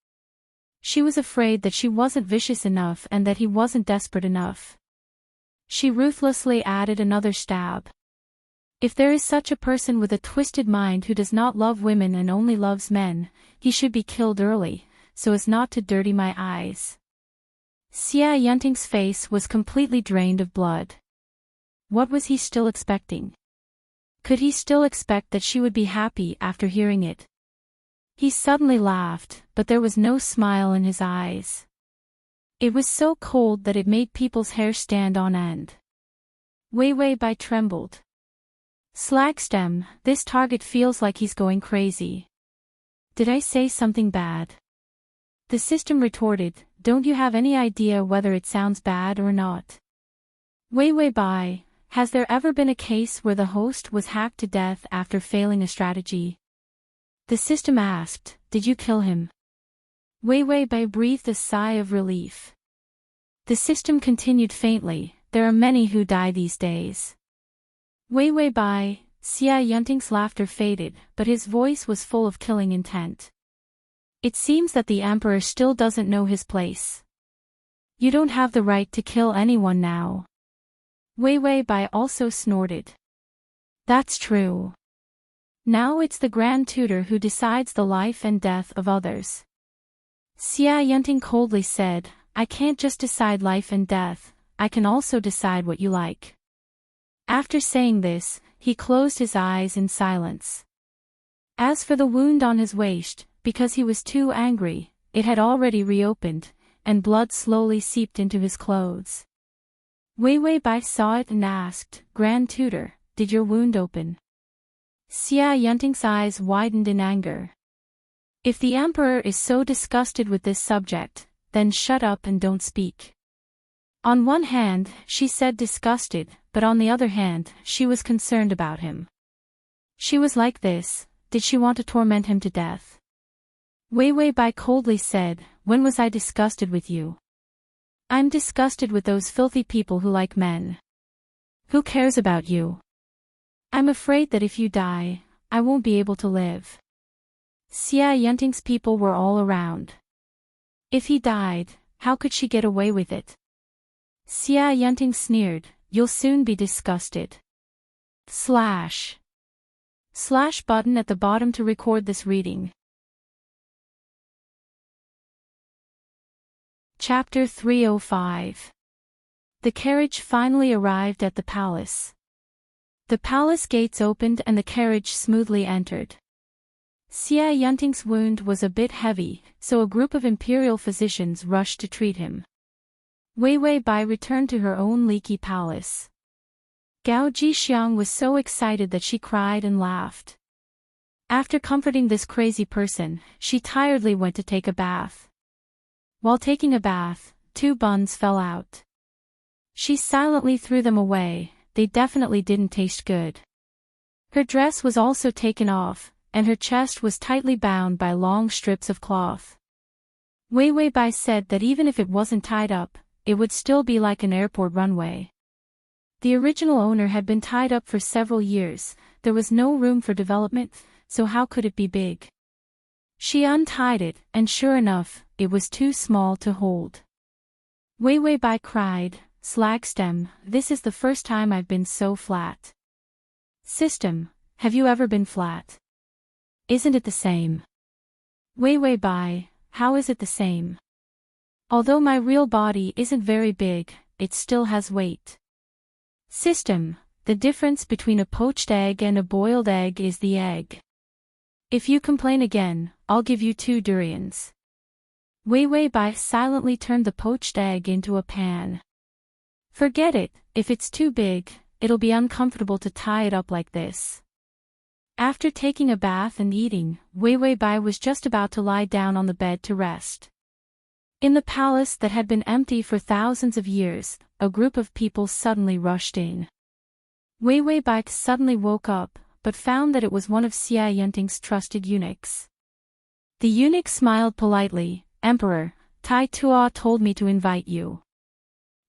She was afraid that she wasn't vicious enough and that he wasn't desperate enough. She ruthlessly added another stab. If there is such a person with a twisted mind who does not love women and only loves men, he should be killed early, so as not to dirty my eyes. Xia Yunting's face was completely drained of blood. What was he still expecting? Could he still expect that she would be happy after hearing it? He suddenly laughed, but there was no smile in his eyes. It was so cold that it made people's hair stand on end. Wei Wei Bai trembled. Slagstem, this target feels like he's going crazy. Did I say something bad? The system retorted, don't you have any idea whether it sounds bad or not? Wei Wei Bai, has there ever been a case where the host was hacked to death after failing a strategy? The system asked, did you kill him? Wei Wei Bai breathed a sigh of relief. The system continued faintly, there are many who die these days. Wei Wei Bai, Xia Yunting's laughter faded, but his voice was full of killing intent. It seems that the emperor still doesn't know his place. You don't have the right to kill anyone now. Wei Wei Bai also snorted. That's true. Now it's the Grand Tutor who decides the life and death of others. Xia Yunting coldly said, I can't just decide life and death, I can also decide what you like. After saying this, he closed his eyes in silence. As for the wound on his waist, because he was too angry, it had already reopened, and blood slowly seeped into his clothes. Wei Wei Bai saw it and asked, Grand Tutor, did your wound open? Xia Yunting's eyes widened in anger. If the emperor is so disgusted with this subject, then shut up and don't speak. On one hand, she said disgusted, but on the other hand, she was concerned about him. She was like this, did she want to torment him to death? Wei Wei Bai coldly said, when was I disgusted with you? I'm disgusted with those filthy people who like men. Who cares about you? I'm afraid that if you die, I won't be able to live. Xia Yunting's people were all around. If he died, how could she get away with it? Xia Yunting sneered, you'll soon be disgusted. Slash button at the bottom to record this reading. Chapter 305. The carriage finally arrived at the palace. The palace gates opened and the carriage smoothly entered. Xia Yunting's wound was a bit heavy, so a group of imperial physicians rushed to treat him. Wei Wei Bai returned to her own leaky palace. Gao Jixiang was so excited that she cried and laughed. After comforting this crazy person, she tiredly went to take a bath. While taking a bath, 2 buns fell out. She silently threw them away, they definitely didn't taste good. Her dress was also taken off, and her chest was tightly bound by long strips of cloth. Wei Wei Bai said that even if it wasn't tied up, it would still be like an airport runway. The original owner had been tied up for several years, there was no room for development, so how could it be big? She untied it, and sure enough, it was too small to hold. Wei Wei Bai cried, Slagstem, this is the first time I've been so flat. System, have you ever been flat? Isn't it the same? Wei Wei Bai, how is it the same? Although my real body isn't very big, it still has weight. System, the difference between a poached egg and a boiled egg is the egg. If you complain again, I'll give you 2 durians. Wei Wei Bai silently turned the poached egg into a pan. Forget it, if it's too big, it'll be uncomfortable to tie it up like this. After taking a bath and eating, Wei Wei Bai was just about to lie down on the bed to rest. In the palace that had been empty for thousands of years, a group of people suddenly rushed in. Wei Wei Bai suddenly woke up, but found that it was one of Xia Yunting's trusted eunuchs. The eunuch smiled politely, Emperor, Tai Tua told me to invite you.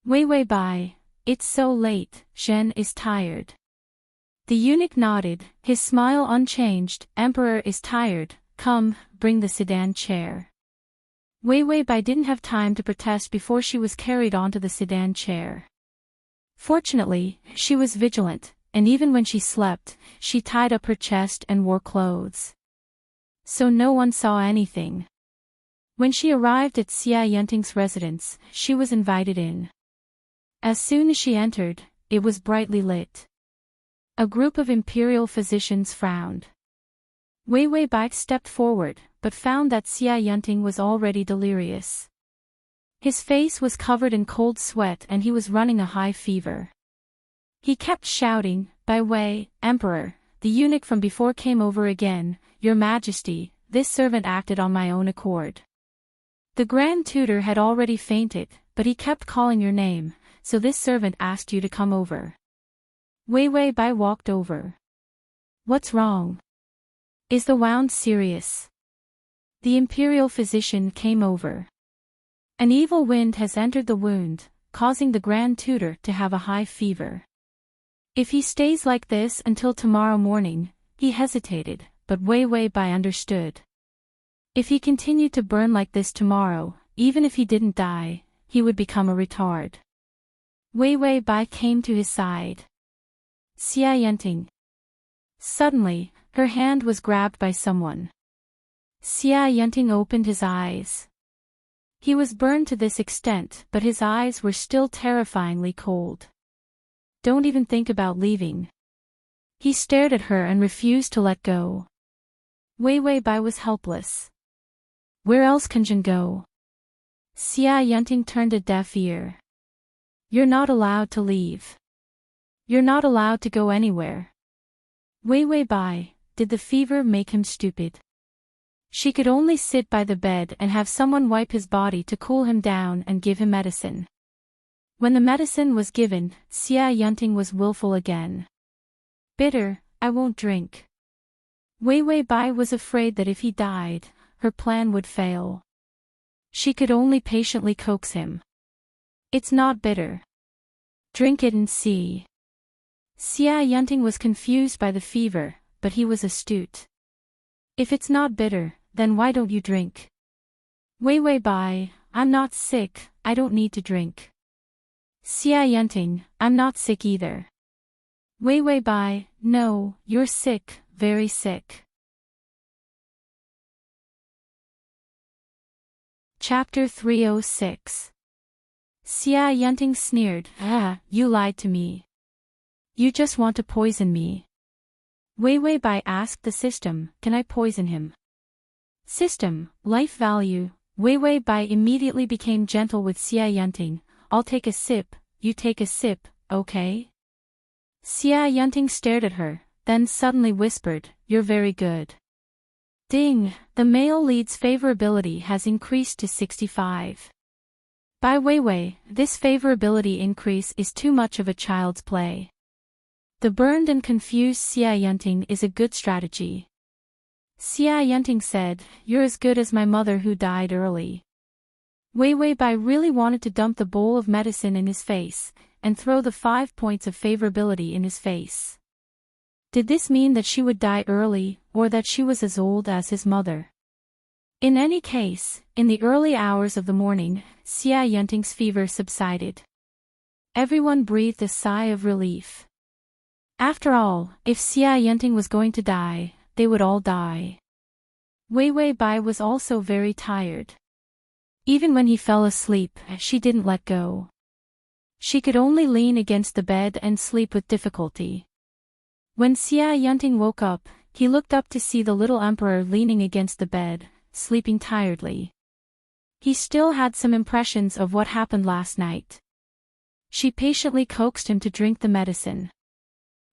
Wei Wei Bai, it's so late, Shen is tired. The eunuch nodded, his smile unchanged, Emperor is tired, come, bring the sedan chair. Wei Wei Bai didn't have time to protest before she was carried onto the sedan chair. Fortunately, she was vigilant, and even when she slept, she tied up her chest and wore clothes. So no one saw anything. When she arrived at Xia Yunting's residence, she was invited in. As soon as she entered, it was brightly lit. A group of imperial physicians frowned. Wei Wei Bai stepped forward, but found that Xia Yunting was already delirious. His face was covered in cold sweat and he was running a high fever. He kept shouting, Bai Wei, Emperor, the eunuch from before came over again, Your Majesty, this servant acted on my own accord. The Grand Tutor had already fainted, but he kept calling your name, so this servant asked you to come over. Wei Wei Bai walked over. What's wrong? Is the wound serious? The imperial physician came over. An evil wind has entered the wound, causing the Grand Tutor to have a high fever. If he stays like this until tomorrow morning, he hesitated, but Wei Wei Bai understood. If he continued to burn like this tomorrow, even if he didn't die, he would become a retard. Wei Wei Bai came to his side. Xia Yunting. Suddenly, her hand was grabbed by someone. Xia Yunting opened his eyes. He was burned to this extent, but his eyes were still terrifyingly cold. Don't even think about leaving. He stared at her and refused to let go. Wei Wei Bai was helpless. Where else can Jin go? Xia Yunting turned a deaf ear. You're not allowed to leave. You're not allowed to go anywhere. Wei Bai, did the fever make him stupid? She could only sit by the bed and have someone wipe his body to cool him down and give him medicine. When the medicine was given, Xia Yunting was willful again. Bitter, I won't drink. Wei Bai was afraid that if he died, her plan would fail. She could only patiently coax him. It's not bitter. Drink it and see. Xia Yunting was confused by the fever, but he was astute. If it's not bitter, then why don't you drink? Wei Bai, I'm not sick, I don't need to drink. Xia Yunting, I'm not sick either. Wei Bai, no, you're sick, very sick. Chapter 306. Xia Yunting sneered, you lied to me. You just want to poison me. Wei Bai asked the system, can I poison him? System, life value. Wei Bai immediately became gentle with Xia Yunting. I'll take a sip, you take a sip, okay? Xia Yunting stared at her, then suddenly whispered, you're very good. Ding, the male lead's favorability has increased to 65. By Wei, this favorability increase is too much of a child's play. The burned and confused Xia Yunting is a good strategy. Xia Yunting said, you're as good as my mother who died early. Wei Bai really wanted to dump the bowl of medicine in his face, and throw the 5 points of favorability in his face. Did this mean that she would die early, or that she was as old as his mother? In any case, in the early hours of the morning, Xia Yunting's fever subsided. Everyone breathed a sigh of relief. After all, if Xia Yunting was going to die, they would all die. Wei Bai was also very tired. Even when he fell asleep, she didn't let go. She could only lean against the bed and sleep with difficulty. When Xia Yunting woke up, he looked up to see the little emperor leaning against the bed, sleeping tiredly. He still had some impressions of what happened last night. She patiently coaxed him to drink the medicine.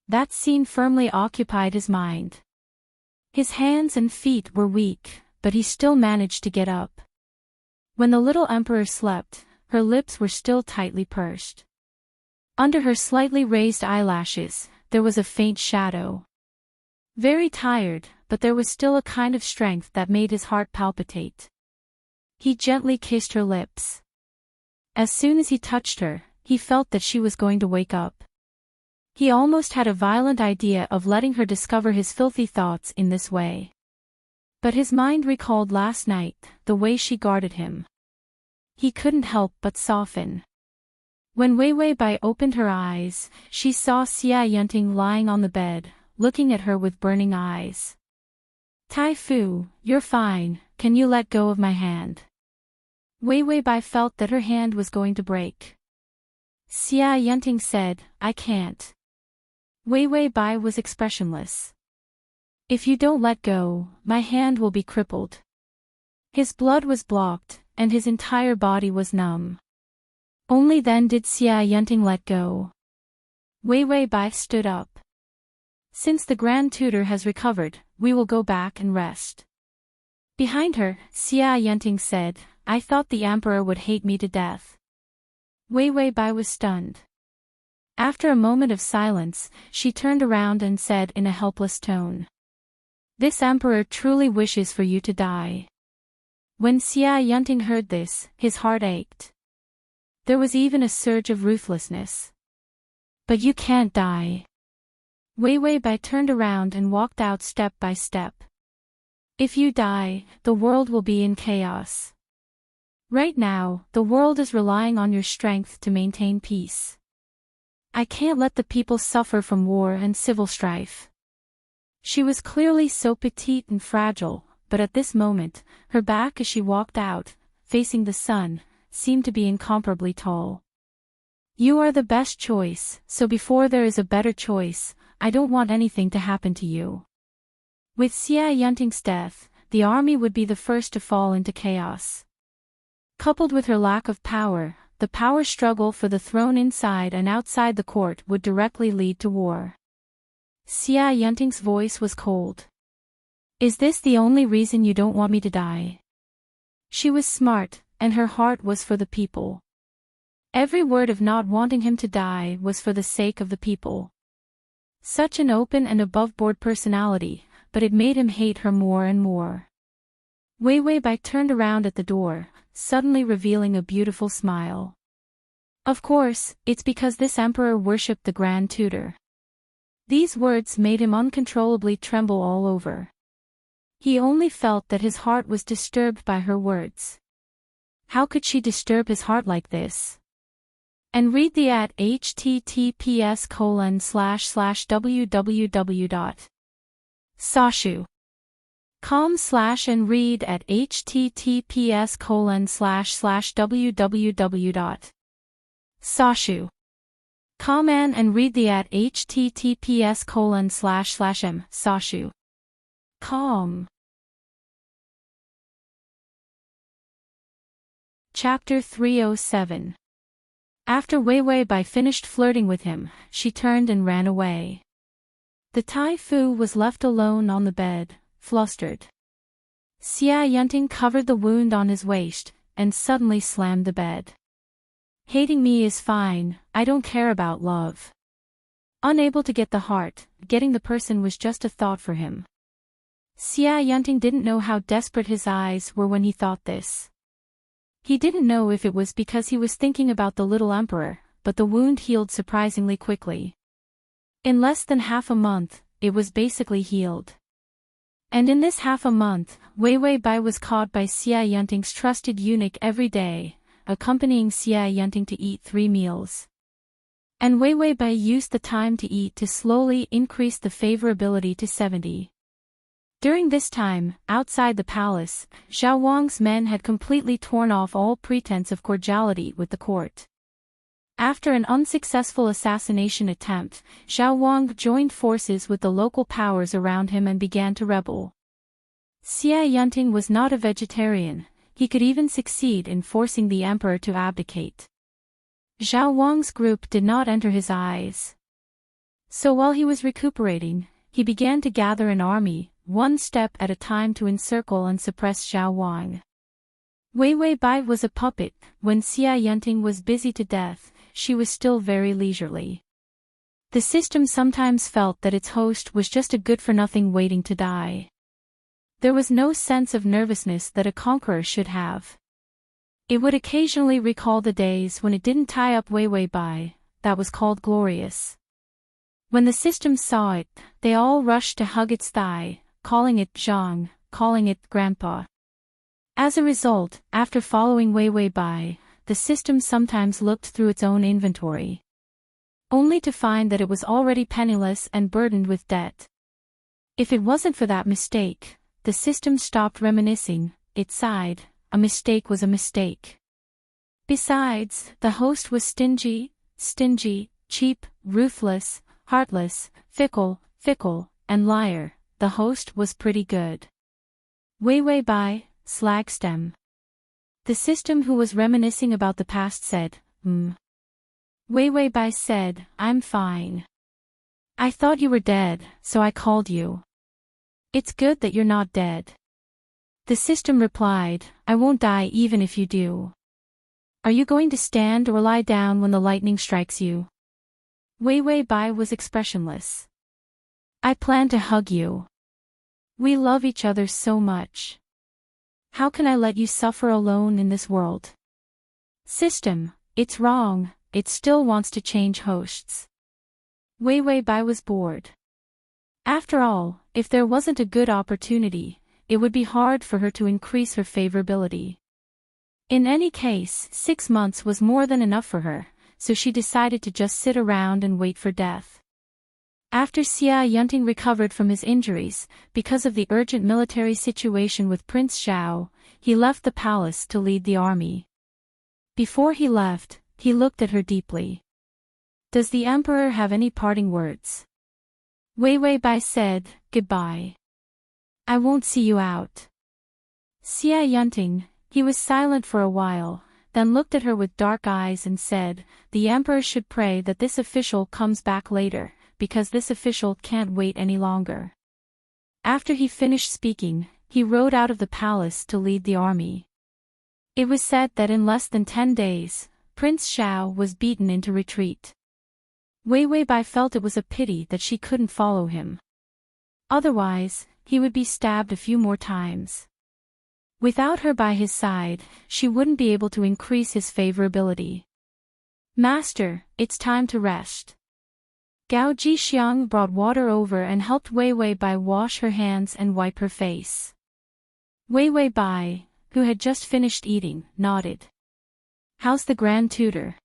That scene firmly occupied his mind. His hands and feet were weak, but he still managed to get up. When the little emperor slept, her lips were still tightly pursed. Under her slightly raised eyelashes, there was a faint shadow. Very tired, but there was still a kind of strength that made his heart palpitate. He gently kissed her lips. As soon as he touched her, he felt that she was going to wake up. He almost had a violent idea of letting her discover his filthy thoughts in this way. But his mind recalled last night, the way she guarded him. He couldn't help but soften. When Wei Bai opened her eyes, she saw Xia Yunting lying on the bed, looking at her with burning eyes. Tai Fu, you're fine, can you let go of my hand? Wei Bai felt that her hand was going to break. Xia Yunting said, I can't. Wei Bai was expressionless. If you don't let go, my hand will be crippled. His blood was blocked, and his entire body was numb. Only then did Xia Yunting let go. Wei Bai stood up. Since the Grand Tutor has recovered, we will go back and rest. Behind her, Xia Yunting said, I thought the Emperor would hate me to death. Wei Bai was stunned. After a moment of silence, she turned around and said in a helpless tone. This Emperor truly wishes for you to die. When Xia Yunting heard this, his heart ached. There was even a surge of ruthlessness. But you can't die. Wei Bai turned around and walked out step by step. If you die, the world will be in chaos. Right now, the world is relying on your strength to maintain peace. I can't let the people suffer from war and civil strife. She was clearly so petite and fragile, but at this moment, her back as she walked out, facing the sun, seemed to be incomparably tall. You are the best choice, so before there is a better choice, I don't want anything to happen to you. With Xia Yunting's death, the army would be the first to fall into chaos. Coupled with her lack of power, the power struggle for the throne inside and outside the court would directly lead to war. Xia Yunting's voice was cold. Is this the only reason you don't want me to die? She was smart, and her heart was for the people. Every word of not wanting him to die was for the sake of the people. Such an open and above-board personality, but it made him hate her more and more. Wei Wei Bai turned around at the door, suddenly revealing a beautiful smile. Of course, it's because this emperor worshipped the Grand Tutor. These words made him uncontrollably tremble all over. He only felt that his heart was disturbed by her words. How could she disturb his heart like this? And read the at https://www.sashu.com/ and read at https://www.sashu.com and read the at https://m.sashu.com. Chapter 307. After Wei Wei Bai finished flirting with him, she turned and ran away. The Tai Fu was left alone on the bed, flustered. Xia Yunting covered the wound on his waist, and suddenly slammed the bed. Hating me is fine, I don't care about love. Unable to get the heart, getting the person was just a thought for him. Xia Yunting didn't know how desperate his eyes were when he thought this. He didn't know if it was because he was thinking about the little emperor, but the wound healed surprisingly quickly. In less than half a month, it was basically healed. And in this half a month, Wei Wei Bai was caught by Xia Yunting's trusted eunuch every day, accompanying Xia Yunting to eat 3 meals. And Wei Wei Bai used the time to eat to slowly increase the favorability to 70. During this time, outside the palace, Zhao Wang's men had completely torn off all pretense of cordiality with the court. After an unsuccessful assassination attempt, Zhao Wang joined forces with the local powers around him and began to rebel. Xia Yunting was not a vegetarian, he could even succeed in forcing the emperor to abdicate. Zhao Wang's group did not enter his eyes. So while he was recuperating, he began to gather an army, one step at a time to encircle and suppress Zhao Wang. Wei Wei Bai was a puppet. When Xia Yunting was busy to death, she was still very leisurely. The system sometimes felt that its host was just a good-for-nothing waiting to die. There was no sense of nervousness that a conqueror should have. It would occasionally recall the days when it didn't tie up Wei Wei Bai, that was called glorious. When the system saw it, they all rushed to hug its thigh, calling it Zhang, calling it Grandpa. As a result, after following Wei Wei Bai, the system sometimes looked through its own inventory, only to find that it was already penniless and burdened with debt. If it wasn't for that mistake, the system stopped reminiscing, it sighed, a mistake was a mistake. Besides, the host was stingy, cheap, ruthless, heartless, fickle, and liar. The host was pretty good. Wei Wei Bai, slag stem. The system who was reminiscing about the past said, Wei Wei Bai said, I'm fine. I thought you were dead, so I called you. It's good that you're not dead. The system replied, I won't die even if you do. Are you going to stand or lie down when the lightning strikes you? Wei Wei Bai was expressionless. I plan to hug you. We love each other so much. How can I let you suffer alone in this world? System, it's wrong, it still wants to change hosts. Wei Wei Bai was bored. After all, if there wasn't a good opportunity, it would be hard for her to increase her favorability. In any case, 6 months was more than enough for her, so she decided to just sit around and wait for death. After Xia Yunting recovered from his injuries, because of the urgent military situation with Prince Xiao, he left the palace to lead the army. Before he left, he looked at her deeply. Does the emperor have any parting words? Wei Wei Bai said, goodbye. I won't see you out. Xia Yunting, he was silent for a while, then looked at her with dark eyes and said, "The Emperor should pray that this official comes back later, because this official can't wait any longer." After he finished speaking, he rode out of the palace to lead the army. It was said that in less than 10 days, Prince Xiao was beaten into retreat. Wei Weibai felt it was a pity that she couldn't follow him. Otherwise, he would be stabbed a few more times. Without her by his side, she wouldn't be able to increase his favorability. "Master, it's time to rest." Gao Jixiang brought water over and helped Wei Weibai wash her hands and wipe her face. Wei Weibai, who had just finished eating, nodded. "How's the Grand Tutor?"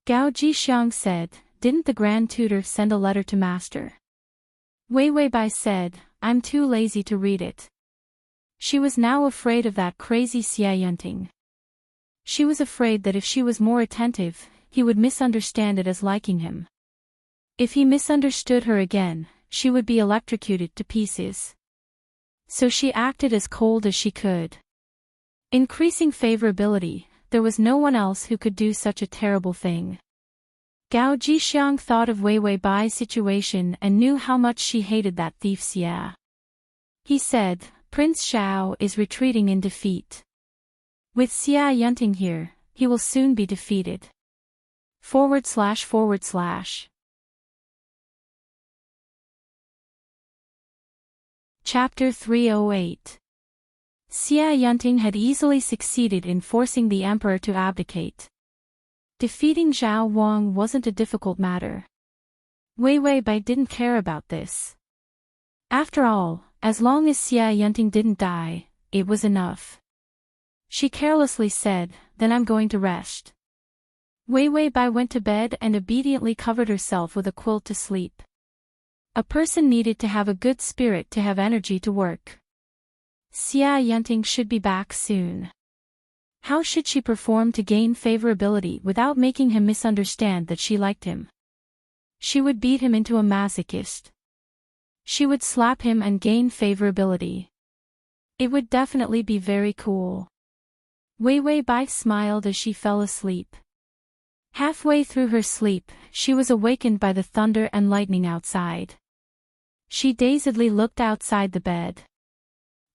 Gao Jixiang said, "Didn't the Grand Tutor send a letter to Master?" Wei Weibai said, "I'm too lazy to read it." She was now afraid of that crazy Enchanting. She was afraid that if she was more attentive, he would misunderstand it as liking him. If he misunderstood her again, she would be electrocuted to pieces. So she acted as cold as she could. Increasing favorability, there was no one else who could do such a terrible thing. Gao Jixiang thought of Wei Weibai's situation and knew how much she hated that thief Xia. He said, "Prince Xiao is retreating in defeat. With Enchanting here, he will soon be defeated." // Chapter 308. Enchanting had easily succeeded in forcing the emperor to abdicate. Defeating Zhao Wang wasn't a difficult matter. Wei Weibai didn't care about this. After all, as long as Enchanting didn't die, it was enough. She carelessly said, "Then I'm going to rest." Wei Weibai went to bed and obediently covered herself with a quilt to sleep. A person needed to have a good spirit to have energy to work. Enchanting should be back soon. How should she perform to gain favorability without making him misunderstand that she liked him? She would beat him into a masochist. She would slap him and gain favorability. It would definitely be very cool. Wei Weibai smiled as she fell asleep. Halfway through her sleep, she was awakened by the thunder and lightning outside. She dazedly looked outside the bed.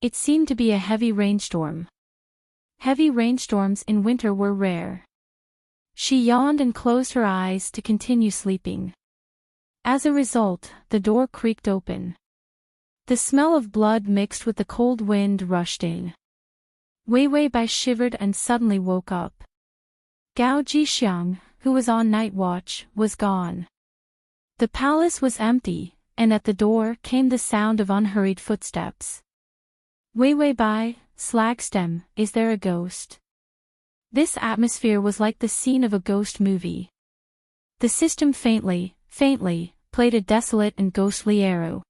It seemed to be a heavy rainstorm. Heavy rainstorms in winter were rare. She yawned and closed her eyes to continue sleeping. As a result, the door creaked open. The smell of blood mixed with the cold wind rushed in. Wei Weibai shivered and suddenly woke up. Gao Jixiang, who was on night watch, was gone. The palace was empty, and at the door came the sound of unhurried footsteps. "Wei Weibai, Slagstem, is there a ghost?" This atmosphere was like the scene of a ghost movie. The system faintly played a desolate and ghostly arrow.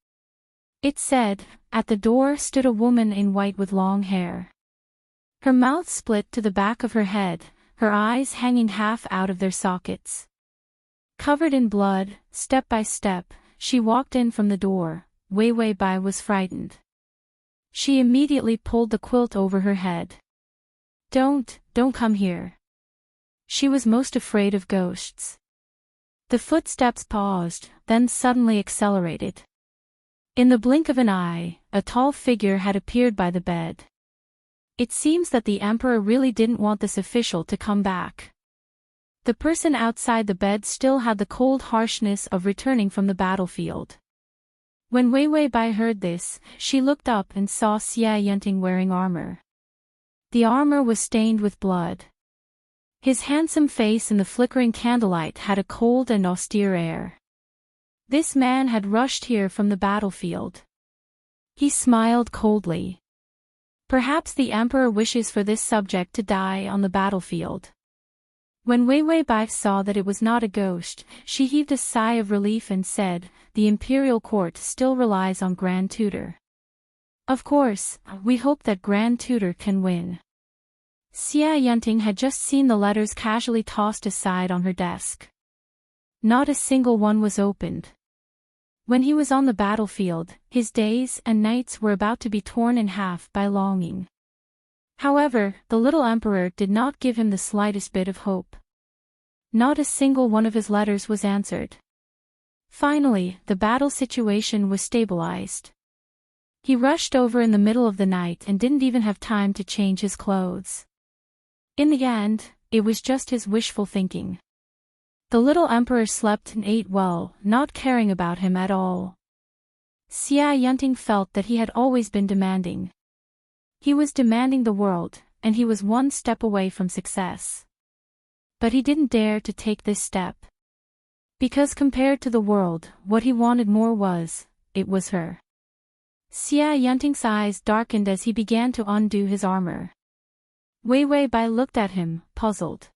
It said, at the door stood a woman in white with long hair. Her mouth split to the back of her head, her eyes hanging half out of their sockets. Covered in blood, step by step, she walked in from the door. Wei Weibai was frightened. She immediately pulled the quilt over her head. Don't come here." She was most afraid of ghosts. The footsteps paused, then suddenly accelerated. In the blink of an eye, a tall figure had appeared by the bed. It seems that the emperor really didn't want this official to come back. The person outside the bed still had the cold harshness of returning from the battlefield. When Wei Weibai heard this, she looked up and saw Enchanting wearing armor. The armor was stained with blood. His handsome face in the flickering candlelight had a cold and austere air. This man had rushed here from the battlefield. He smiled coldly. Perhaps the emperor wishes for this subject to die on the battlefield. When Wei Weibai saw that it was not a ghost, she heaved a sigh of relief and said, "The imperial court still relies on Grand Tutor. Of course, we hope that Grand Tutor can win." Enchanting had just seen the letters casually tossed aside on her desk. Not a single one was opened. When he was on the battlefield, his days and nights were about to be torn in half by longing. However, the little emperor did not give him the slightest bit of hope. Not a single one of his letters was answered. Finally, the battle situation was stabilized. He rushed over in the middle of the night and didn't even have time to change his clothes. In the end, it was just his wishful thinking. The little emperor slept and ate well, not caring about him at all. Enchanting felt that he had always been demanding. He was demanding the world, and he was one step away from success. But he didn't dare to take this step. Because compared to the world, what he wanted more was, it was her. Enchanting's eyes darkened as he began to undo his armor. Wei Bai looked at him, puzzled.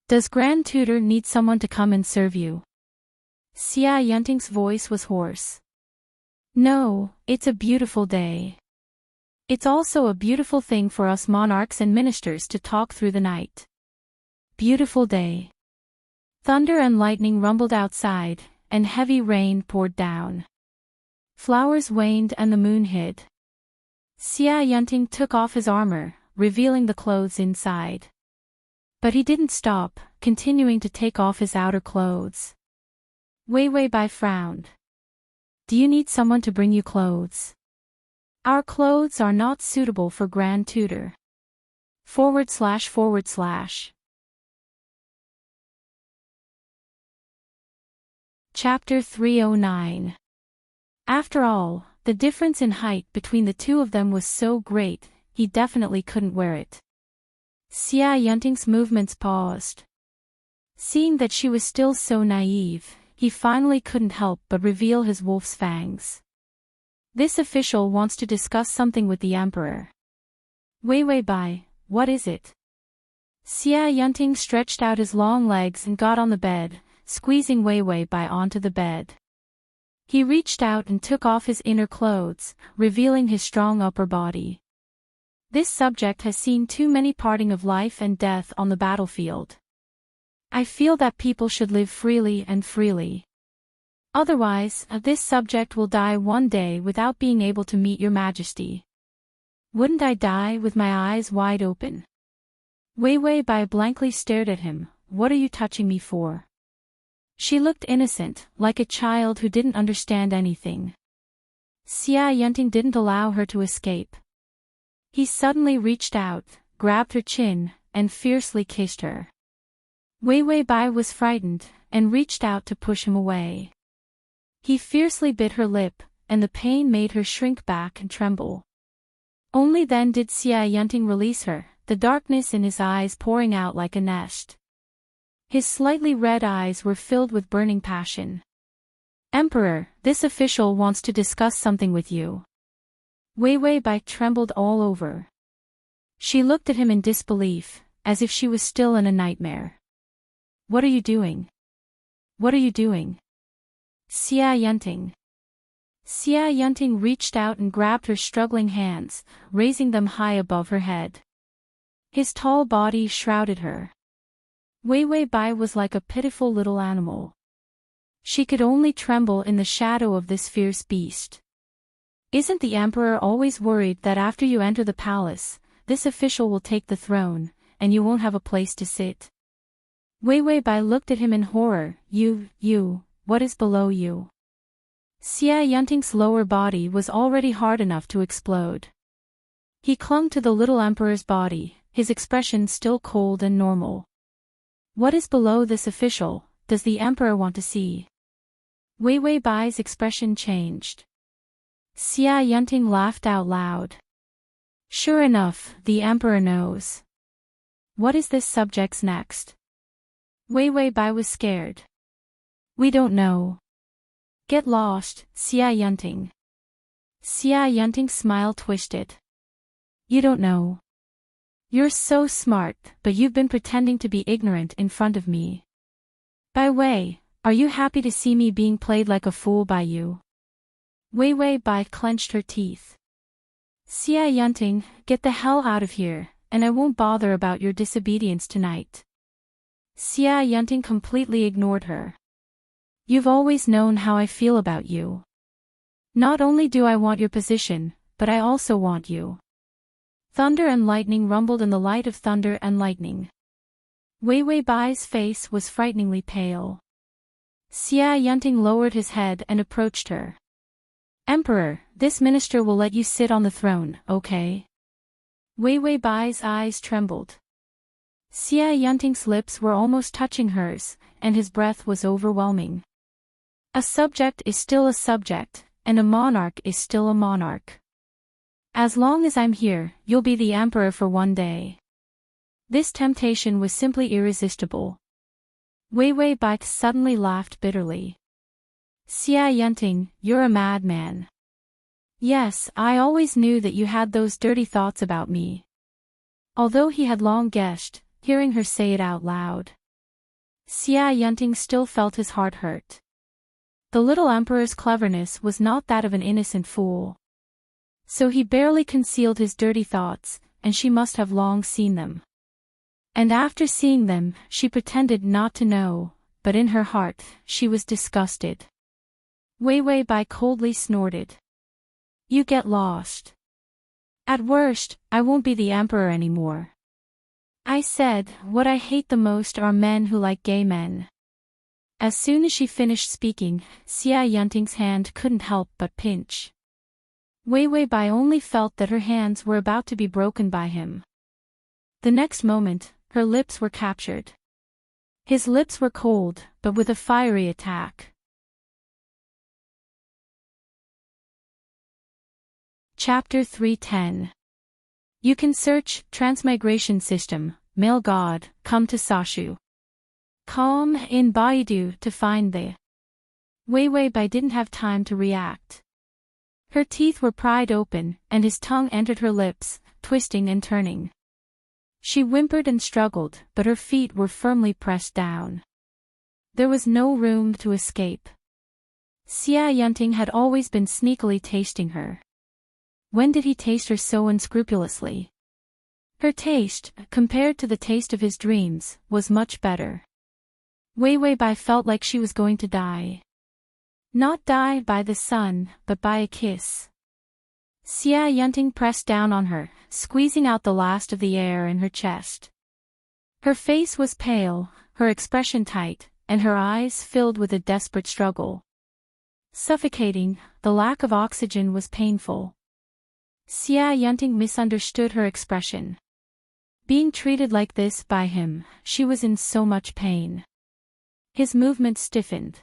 Does Grand Tutor need someone to come and serve you? Enchanting's voice was hoarse. No, it's a beautiful day. It's also a beautiful thing for us monarchs and ministers to talk through the night. Beautiful day. Thunder and lightning rumbled outside, and heavy rain poured down. Flowers waned and the moon hid. Enchanting took off his armor, revealing the clothes inside. But he didn't stop, continuing to take off his outer clothes. Wei Bai frowned. Do you need someone to bring you clothes? Our clothes are not suitable for Grand Tutor. // Chapter 309. After all, the difference in height between the two of them was so great, he definitely couldn't wear it. Enchanting's movements paused. Seeing that she was still so naive, he finally couldn't help but reveal his wolf's fangs. This official wants to discuss something with the emperor. Wei Bai, what is it? Enchanting stretched out his long legs and got on the bed, squeezing Wei Bai onto the bed. He reached out and took off his inner clothes, revealing his strong upper body. This subject has seen too many parting of life and death on the battlefield. I feel that people should live freely and freely. Otherwise, this subject will die one day without being able to meet your majesty. Wouldn't I die with my eyes wide open? Wei Bai blankly stared at him. What are you touching me for? She looked innocent, like a child who didn't understand anything. Enchanting didn't allow her to escape. He suddenly reached out, grabbed her chin, and fiercely kissed her. Wei Bai was frightened, and reached out to push him away. He fiercely bit her lip, and the pain made her shrink back and tremble. Only then did Enchanting release her, the darkness in his eyes pouring out like a nest. His slightly red eyes were filled with burning passion. Emperor, this official wants to discuss something with you. Wei Bai trembled all over. She looked at him in disbelief, as if she was still in a nightmare. What are you doing? What are you doing? Enchanting reached out and grabbed her struggling hands, raising them high above her head. His tall body shrouded her. Wei Bai was like a pitiful little animal. She could only tremble in the shadow of this fierce beast. Isn't the emperor always worried that after you enter the palace, this official will take the throne, and you won't have a place to sit? Wei Bai looked at him in horror. What is below you? Enchanting's lower body was already hard enough to explode. He clung to the little emperor's body, his expression still cold and normal. What is below this official, does the emperor want to see? Wei Bai's expression changed. Enchanting laughed out loud. Sure enough, the emperor knows. What is this subject's next? Wei Bai was scared. We don't know. Get lost, Enchanting. Enchanting's smile twisted. You don't know. You're so smart, but you've been pretending to be ignorant in front of me. By way, are you happy to see me being played like a fool by you? Wei Bai clenched her teeth. Enchanting, get the hell out of here, and I won't bother about your disobedience tonight. Enchanting completely ignored her. You've always known how I feel about you. Not only do I want your position, but I also want you. Thunder and lightning rumbled in the light of thunder and lightning. Wei Wei Bai's face was frighteningly pale. Xia Yunting lowered his head and approached her. Emperor, this minister will let you sit on the throne, okay? Wei Wei Bai's eyes trembled. Xia Yunting's lips were almost touching hers, and his breath was overwhelming. A subject is still a subject, and a monarch is still a monarch. As long as I'm here, you'll be the emperor for one day. This temptation was simply irresistible. Wei Wei Bai suddenly laughed bitterly. Xia Yunting, you're a madman. Yes, I always knew that you had those dirty thoughts about me. Although he had long guessed, hearing her say it out loud. Xia Yunting still felt his heart hurt. The little emperor's cleverness was not that of an innocent fool. So he barely concealed his dirty thoughts, and she must have long seen them. And after seeing them, she pretended not to know, but in her heart, she was disgusted. Wei Wei Bai coldly snorted. You get lost. At worst, I won't be the emperor anymore. I said, what I hate the most are men who like gay men. As soon as she finished speaking, Xia Yunting's hand couldn't help but pinch. Wei Wei Bai only felt that her hands were about to be broken by him. The next moment, her lips were captured. His lips were cold, but with a fiery attack. Chapter 310. You can search Transmigration System, Male God, come to Sashu. Com in Baidu to find the. Wei Wei Bai didn't have time to react. Her teeth were pried open, and his tongue entered her lips, twisting and turning. She whimpered and struggled, but her feet were firmly pressed down. There was no room to escape. Xia Yunting had always been sneakily tasting her. When did he taste her so unscrupulously? Her taste, compared to the taste of his dreams, was much better. Wei Wei Bai felt like she was going to die. Not die by the sun, but by a kiss. Xia Yunting pressed down on her, squeezing out the last of the air in her chest. Her face was pale, her expression tight, and her eyes filled with a desperate struggle. Suffocating, the lack of oxygen was painful. Xia Yunting misunderstood her expression. Being treated like this by him, she was in so much pain. His movements stiffened.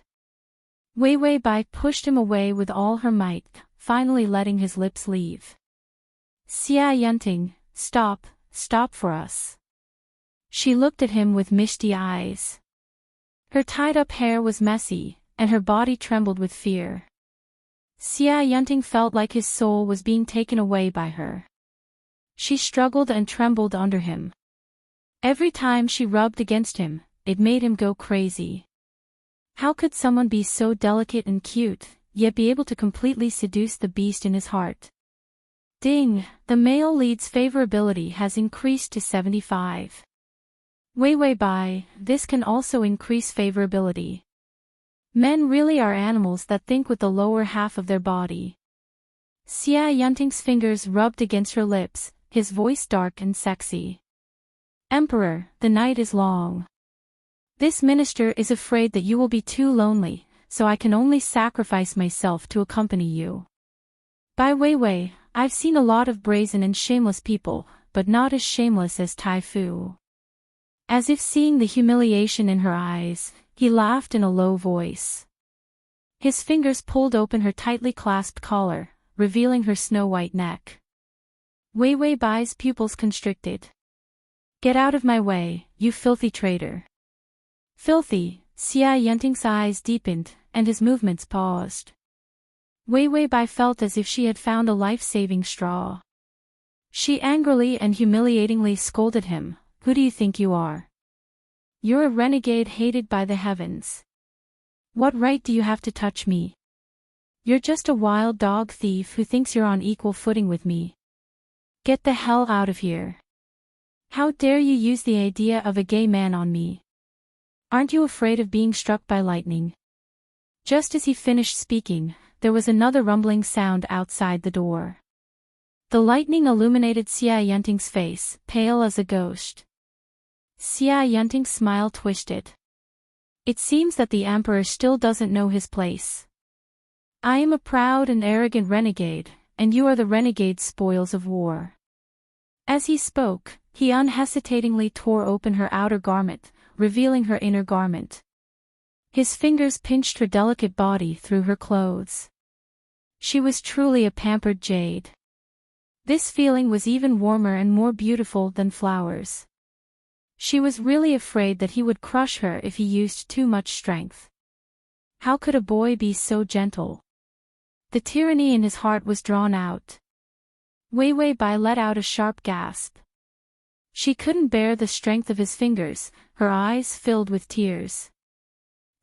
Wei Wei Bai pushed him away with all her might, finally letting his lips leave. Xia Yunting, stop for us. She looked at him with misty eyes. Her tied-up hair was messy, and her body trembled with fear. Xia Yunting felt like his soul was being taken away by her. She struggled and trembled under him. Every time she rubbed against him, it made him go crazy. How could someone be so delicate and cute, yet be able to completely seduce the beast in his heart? Ding, the male lead's favorability has increased to 75. Wei Wei Bai, this can also increase favorability. Men really are animals that think with the lower half of their body. Xia Yunting's fingers rubbed against her lips, his voice dark and sexy. Emperor, the night is long. This minister is afraid that you will be too lonely, so I can only sacrifice myself to accompany you. Bai Wei Wei, I've seen a lot of brazen and shameless people, but not as shameless as Tai Fu. As if seeing the humiliation in her eyes, he laughed in a low voice. His fingers pulled open her tightly clasped collar, revealing her snow-white neck. Wei Wei Bai's pupils constricted. Get out of my way, you filthy traitor. Filthy, Xia Yunting's eyes deepened, and his movements paused. Wei Wei Bai felt as if she had found a life-saving straw. She angrily and humiliatingly scolded him, who do you think you are? You're a renegade hated by the heavens. What right do you have to touch me? You're just a wild dog thief who thinks you're on equal footing with me. Get the hell out of here. How dare you use the idea of a gay man on me? Aren't you afraid of being struck by lightning? Just as he finished speaking, there was another rumbling sound outside the door. The lightning illuminated Xia Yanting's face, pale as a ghost. Xia Yanting's smile twisted. It seems that the Emperor still doesn't know his place. I am a proud and arrogant renegade, and you are the renegade's spoils of war. As he spoke, he unhesitatingly tore open her outer garment, revealing her inner garment. His fingers pinched her delicate body through her clothes. She was truly a pampered jade. This feeling was even warmer and more beautiful than flowers. She was really afraid that he would crush her if he used too much strength. How could a boy be so gentle? The tyranny in his heart was drawn out. Wei Wei Bai let out a sharp gasp. She couldn't bear the strength of his fingers, her eyes filled with tears.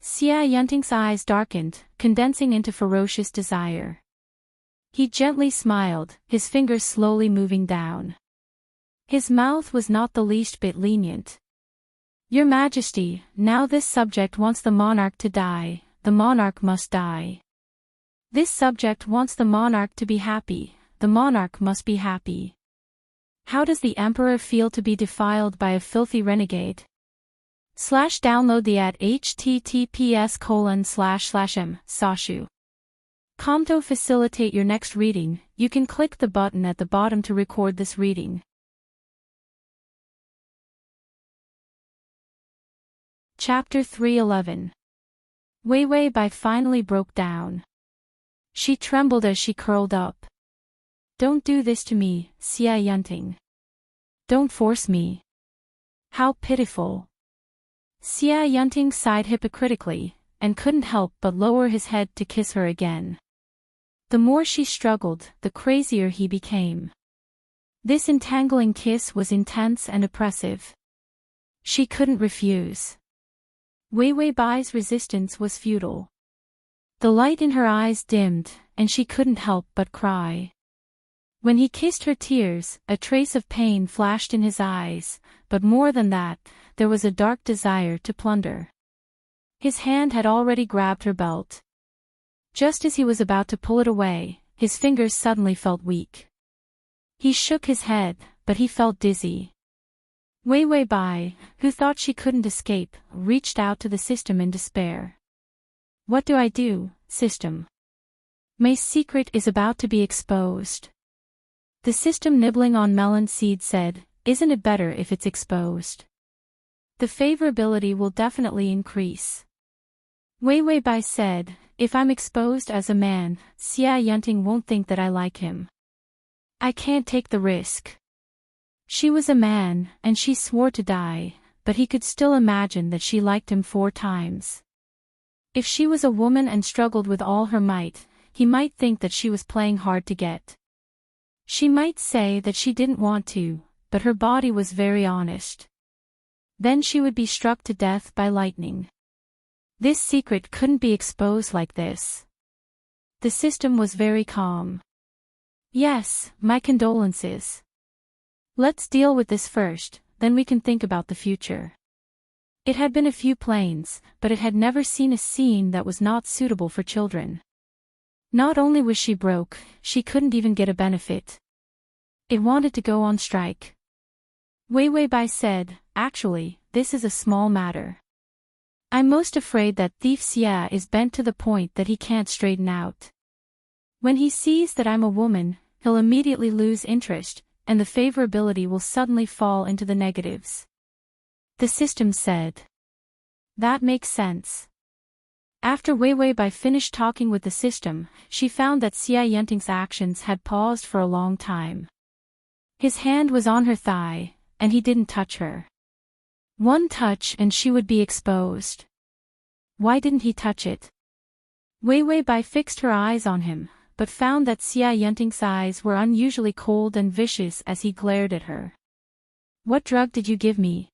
Xia Yanting's eyes darkened, condensing into ferocious desire. He gently smiled, his fingers slowly moving down. His mouth was not the least bit lenient. Your Majesty, now this subject wants the monarch to die, the monarch must die. This subject wants the monarch to be happy, the monarch must be happy. How does the Emperor feel to be defiled by a filthy renegade? Download the at https://m, Sashu. Com to facilitate your next reading, you can click the button at the bottom to record this reading. Chapter 311. Wei Wei Bai finally broke down. She trembled as she curled up. Don't do this to me, Xia Yanting. Don't force me. How pitiful. Xia Yanting sighed hypocritically, and couldn't help but lower his head to kiss her again. The more she struggled, the crazier he became. This entangling kiss was intense and oppressive. She couldn't refuse. Wei Wei Bai's resistance was futile. The light in her eyes dimmed, and she couldn't help but cry. When he kissed her, tears, a trace of pain flashed in his eyes, but more than that, there was a dark desire to plunder. His hand had already grabbed her belt. Just as he was about to pull it away, his fingers suddenly felt weak. He shook his head, but he felt dizzy. Wei Wei Bai, who thought she couldn't escape, reached out to the system in despair. What do I do, system? My secret is about to be exposed. The system, nibbling on melon seed, said, isn't it better if it's exposed? The favorability will definitely increase. Wei Wei Bai said, if I'm exposed as a man, Xia Yanting won't think that I like him. I can't take the risk. She was a man, and she swore to die, but he could still imagine that she liked him 4 times. If she was a woman and struggled with all her might, he might think that she was playing hard to get. She might say that she didn't want to, but her body was very honest. Then she would be struck to death by lightning. This secret couldn't be exposed like this. The system was very calm. Yes, my condolences. Let's deal with this first, then we can think about the future. It had been a few planes, but it had never seen a scene that was not suitable for children. Not only was she broke, she couldn't even get a benefit. It wanted to go on strike. Wei Wei Bai said, actually, this is a small matter. I'm most afraid that thief Xia is bent to the point that he can't straighten out. When he sees that I'm a woman, he'll immediately lose interest, and the favorability will suddenly fall into the negatives. The system said. That makes sense. After Wei Wei Bai finished talking with the system, she found that Xia Yanting's actions had paused for a long time. His hand was on her thigh, and he didn't touch her. One touch and she would be exposed. Why didn't he touch it? Wei Wei Bai fixed her eyes on him, but found that Xia Yanting's eyes were unusually cold and vicious as he glared at her. What drug did you give me?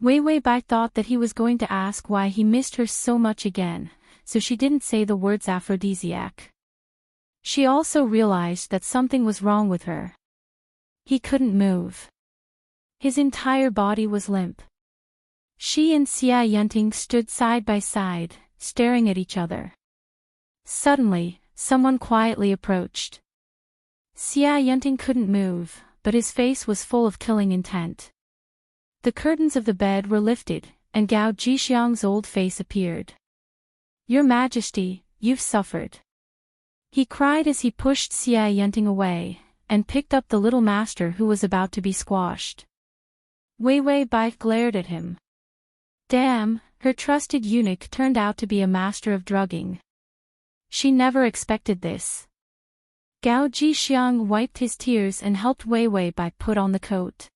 Wei Wei Bai thought that he was going to ask why he missed her so much again, so she didn't say the words aphrodisiac. She also realized that something was wrong with her. He couldn't move. His entire body was limp. She and Xia Yanting stood side by side, staring at each other. Suddenly, someone quietly approached. Xia Yunting couldn't move, but his face was full of killing intent. The curtains of the bed were lifted, and Gao Jixiang's old face appeared. "Your Majesty, you've suffered," he cried as he pushed Xia Yunting away, and picked up the little master who was about to be squashed. Wei Wei Bai glared at him. Damn, her trusted eunuch turned out to be a master of drugging. She never expected this. Gao Jixiang wiped his tears and helped Wei Wei Bai put on the coat.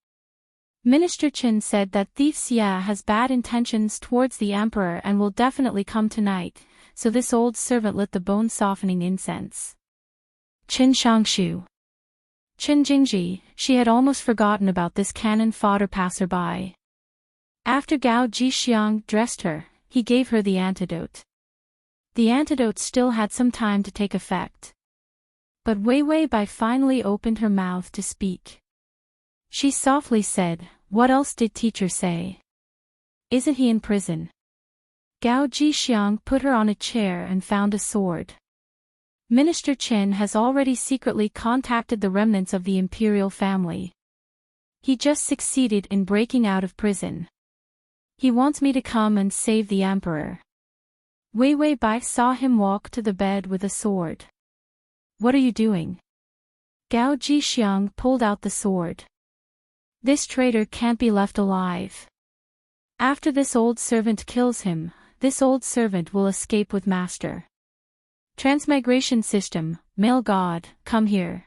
Minister Qin said that thief Xia has bad intentions towards the emperor and will definitely come tonight, so this old servant lit the bone-softening incense. Qin Shangshu. Qin Jingji, she had almost forgotten about this cannon fodder passerby. After Gao Jixiang dressed her, he gave her the antidote. The antidote still had some time to take effect. But Wei Wei Bai finally opened her mouth to speak. She softly said, "What else did teacher say? Isn't he in prison?" Gao Jixiang put her on a chair and found a sword. Minister Qin has already secretly contacted the remnants of the imperial family. He just succeeded in breaking out of prison. He wants me to come and save the emperor. Wei Wei Bai saw him walk to the bed with a sword. "What are you doing?" Gao Jixiang pulled out the sword. "This traitor can't be left alive. After this old servant kills him, this old servant will escape with master. Transmigration system, male god, come here.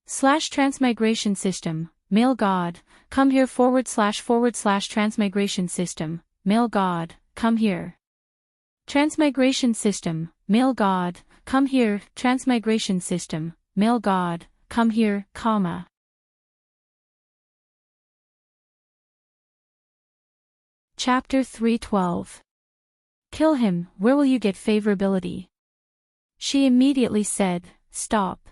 Transmigration system, male god, come here / transmigration system, male god, come here. Transmigration system, male god, come here, transmigration system, male god, come here, comma." Chapter 312. Kill him, where will you get favorability? She immediately said, "Stop."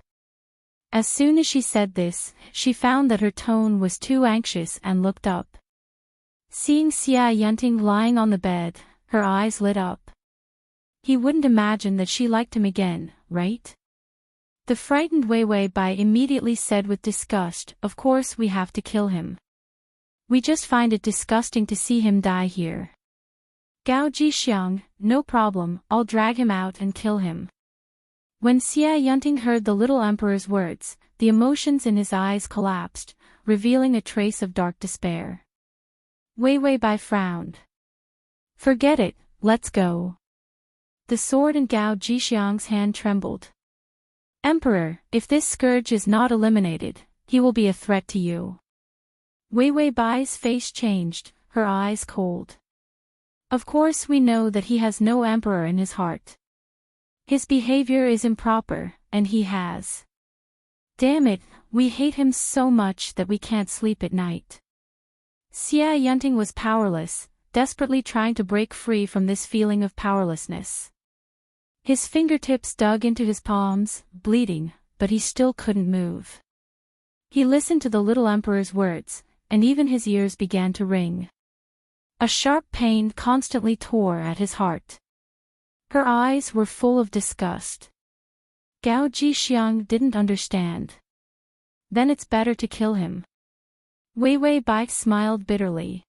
As soon as she said this, she found that her tone was too anxious and looked up. Seeing Xia Yunting lying on the bed, her eyes lit up. He wouldn't imagine that she liked him again, right? The frightened Wei Wei Bai immediately said with disgust, "Of course we have to kill him. We just find it disgusting to see him die here." Gao Jixiang, "No problem, I'll drag him out and kill him." When Xia Yunting heard the little emperor's words, the emotions in his eyes collapsed, revealing a trace of dark despair. Wei Wei Bai frowned. "Forget it, let's go." The sword in Gao Jixiang's hand trembled. "Emperor, if this scourge is not eliminated, he will be a threat to you." Wei Wei Bai's face changed, her eyes cold. "Of course we know that he has no emperor in his heart. His behavior is improper, and he has. Damn it, we hate him so much that we can't sleep at night." Xia Yunting was powerless, desperately trying to break free from this feeling of powerlessness. His fingertips dug into his palms, bleeding, but he still couldn't move. He listened to the little emperor's words, and even his ears began to ring. A sharp pain constantly tore at his heart. Her eyes were full of disgust. Gao Jixiang didn't understand. "Then it's better to kill him." Wei Wei Bai smiled bitterly.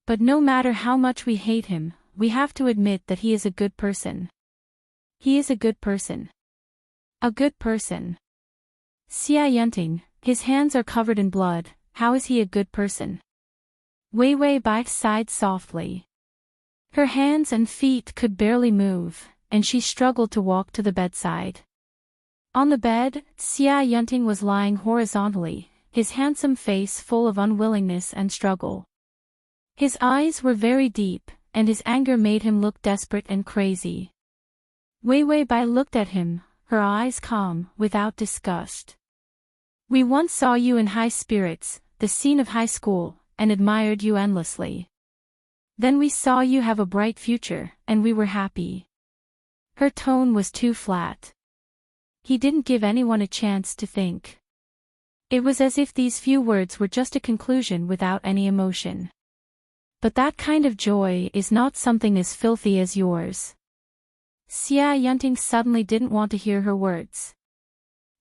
"But no matter how much we hate him, we have to admit that he is a good person. He is a good person. A good person." Xia Yunting, his hands are covered in blood, how is he a good person? Wei Wei Bai sighed softly. Her hands and feet could barely move, and she struggled to walk to the bedside. On the bed, Xia Yunting was lying horizontally, his handsome face full of unwillingness and struggle. His eyes were very deep, and his anger made him look desperate and crazy. Wei Wei Bai looked at him, her eyes calm, without disgust. "We once saw you in high spirits, the scene of high school, and admired you endlessly. Then we saw you have a bright future, and we were happy." Her tone was too flat. He didn't give anyone a chance to think. It was as if these few words were just a conclusion without any emotion. "But that kind of joy is not something as filthy as yours." Xia Yunting suddenly didn't want to hear her words.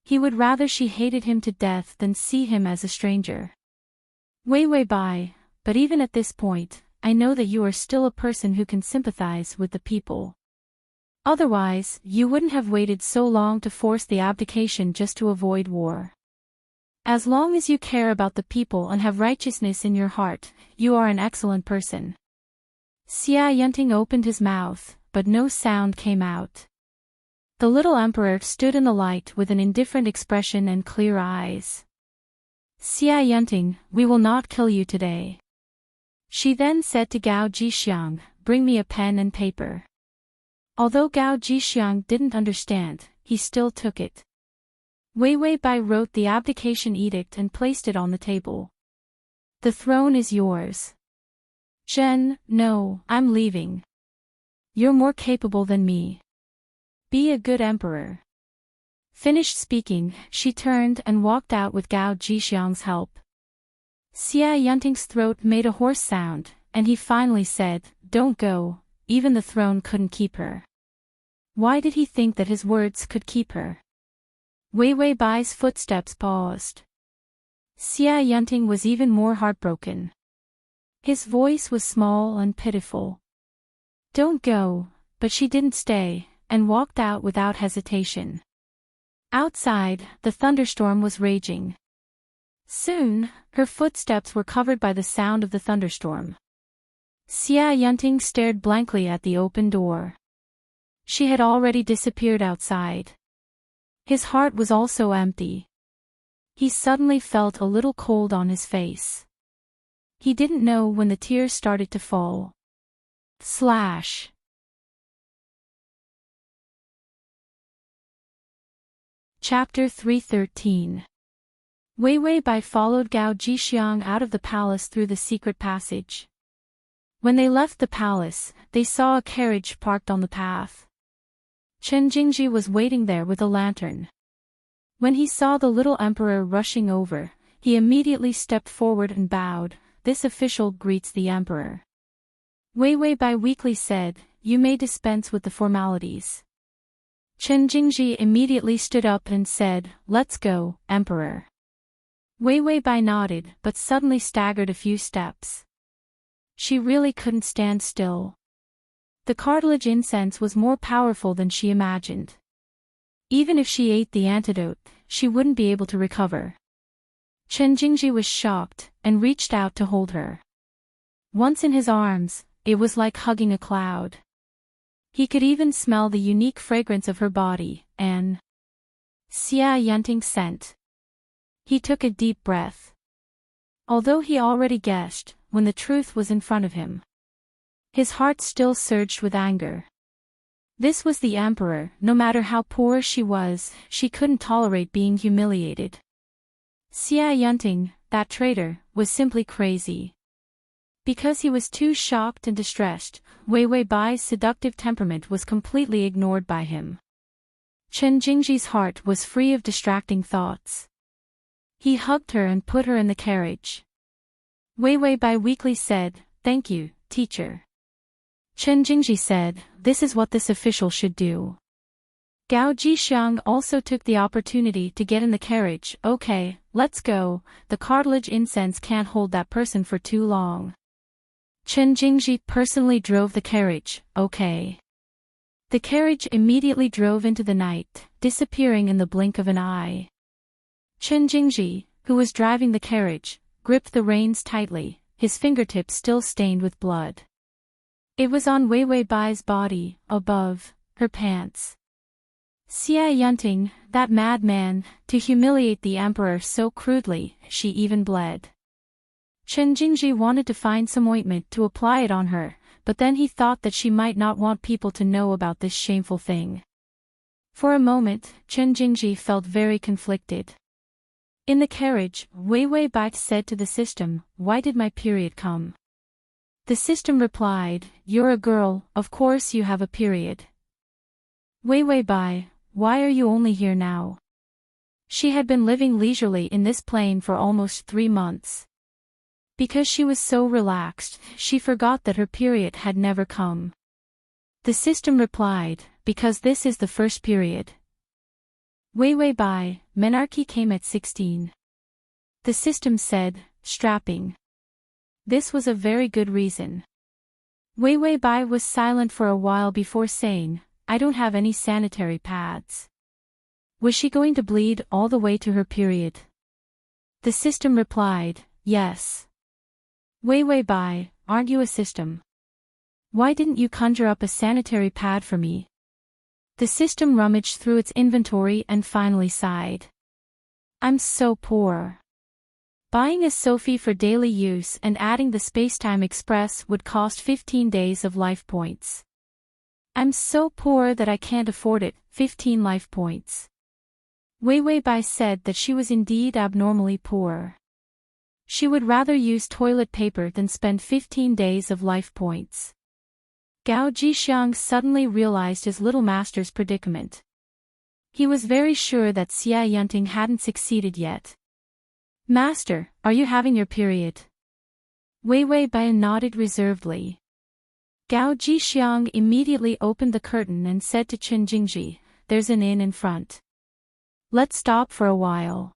He would rather she hated him to death than see him as a stranger. Wei Bai, but even at this point, I know that you are still a person who can sympathize with the people. Otherwise, you wouldn't have waited so long to force the abdication just to avoid war. As long as you care about the people and have righteousness in your heart, you are an excellent person. Xia Yunting opened his mouth, but no sound came out. The little emperor stood in the light with an indifferent expression and clear eyes. Xia Yunting, we will not kill you today. She then said to Gao Jixiang, bring me a pen and paper. Although Gao Jixiang didn't understand, he still took it. Wei Bai wrote the abdication edict and placed it on the table. The throne is yours. Zhen, no, I'm leaving. You're more capable than me. Be a good emperor. Finished speaking, she turned and walked out with Gao Jixiang's help. Xia Yunting's throat made a hoarse sound, and he finally said, don't go, even the throne couldn't keep her. Why did he think that his words could keep her? Wei Bai's footsteps paused. Xia Yunting was even more heartbroken. His voice was small and pitiful. Don't go, but she didn't stay, and walked out without hesitation. Outside, the thunderstorm was raging. Soon, her footsteps were covered by the sound of the thunderstorm. Xia Yunting stared blankly at the open door. She had already disappeared outside. His heart was also empty. He suddenly felt a little cold on his face. He didn't know when the tears started to fall. Slash. Chapter 313. Wei Bai followed Gao Jixiang out of the palace through the secret passage. When they left the palace, they saw a carriage parked on the path. Chen Jingji was waiting there with a lantern. When he saw the little emperor rushing over, he immediately stepped forward and bowed. This official greets the emperor. Wei Bai weakly said, you may dispense with the formalities. Chen Jingji immediately stood up and said, let's go, emperor. Wei Bai nodded but suddenly staggered a few steps. She really couldn't stand still. The cartilage incense was more powerful than she imagined. Even if she ate the antidote, she wouldn't be able to recover. Chen Jingji was shocked, and reached out to hold her. Once in his arms, it was like hugging a cloud. He could even smell the unique fragrance of her body, an Xia Yunting scent. He took a deep breath. Although he already guessed, when the truth was in front of him, his heart still surged with anger. This was the emperor. No matter how poor she was, she couldn't tolerate being humiliated. Xia Yunting, that traitor, was simply crazy. Because he was too shocked and distressed, Wei Bai's seductive temperament was completely ignored by him. Chen Jingji's heart was free of distracting thoughts. He hugged her and put her in the carriage. Wei Bai weakly said, thank you, teacher. Chen Jingji said, this is what this official should do. Gao Jixiang also took the opportunity to get in the carriage. Okay, let's go, the cartilage incense can't hold that person for too long. Chen Jingji personally drove the carriage. Okay. The carriage immediately drove into the night, disappearing in the blink of an eye. Chen Jingji, who was driving the carriage, gripped the reins tightly, his fingertips still stained with blood. It was on Wei Bai's body, above her pants. Xia Yunting, that madman, to humiliate the emperor so crudely, she even bled. Chen Jingji wanted to find some ointment to apply it on her, but then he thought that she might not want people to know about this shameful thing. For a moment, Chen Jingji felt very conflicted. In the carriage, Wei Bai said to the system, why did my period come? The system replied, you're a girl, of course you have a period. Wei Bai, why are you only here now? She had been living leisurely in this plane for almost 3 months. Because she was so relaxed, she forgot that her period had never come. The system replied, because this is the first period. Wei Bai, menarche came at 16. The system said, strapping. This was a very good reason. Wei Bai was silent for a while before saying, I don't have any sanitary pads. Was she going to bleed all the way to her period? The system replied, yes. Wei Bai, aren't you a system? Why didn't you conjure up a sanitary pad for me? The system rummaged through its inventory and finally sighed. I'm so poor. Buying a Sophie for daily use and adding the Spacetime Express would cost 15 days of life points. I'm so poor that I can't afford it, 15 life points. Wei Bai said that she was indeed abnormally poor. She would rather use toilet paper than spend 15 days of life points. Gao Jixiang suddenly realized his little master's predicament. He was very sure that Xia Yunting hadn't succeeded yet. Master, are you having your period? Wei Bai nodded reservedly. Gao Jixiang immediately opened the curtain and said to Chen Jingji, there's an inn in front. Let's stop for a while.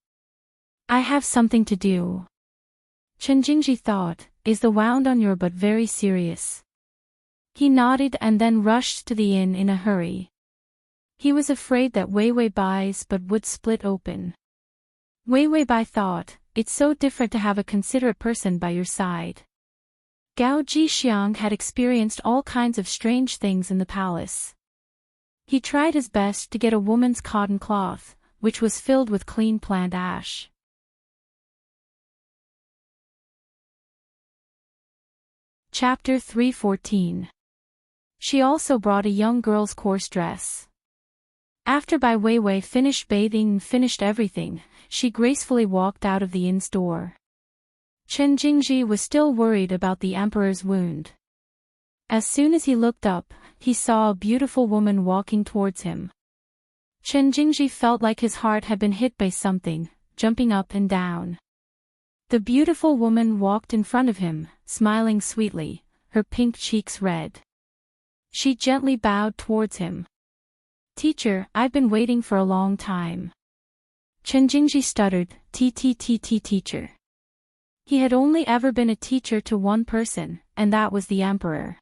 I have something to do. Chen Jingji thought, is the wound on your butt very serious? He nodded and then rushed to the inn in a hurry. He was afraid that Wei Bai's butt would split open. Wei Bai thought, it's so different to have a considerate person by your side. Gao Jixiang had experienced all kinds of strange things in the palace. He tried his best to get a woman's cotton cloth, which was filled with clean plant ash. Chapter 314. She also brought a young girl's coarse dress. After Bai Wei finished bathing and finished everything, she gracefully walked out of the inn's door. Chen Jingji was still worried about the emperor's wound. As soon as he looked up, he saw a beautiful woman walking towards him. Chen Jingji felt like his heart had been hit by something, jumping up and down. The beautiful woman walked in front of him, smiling sweetly, her pink cheeks red. She gently bowed towards him. Teacher, I've been waiting for a long time. Chen Jingji stuttered, teacher. He had only ever been a teacher to one person, and that was the emperor.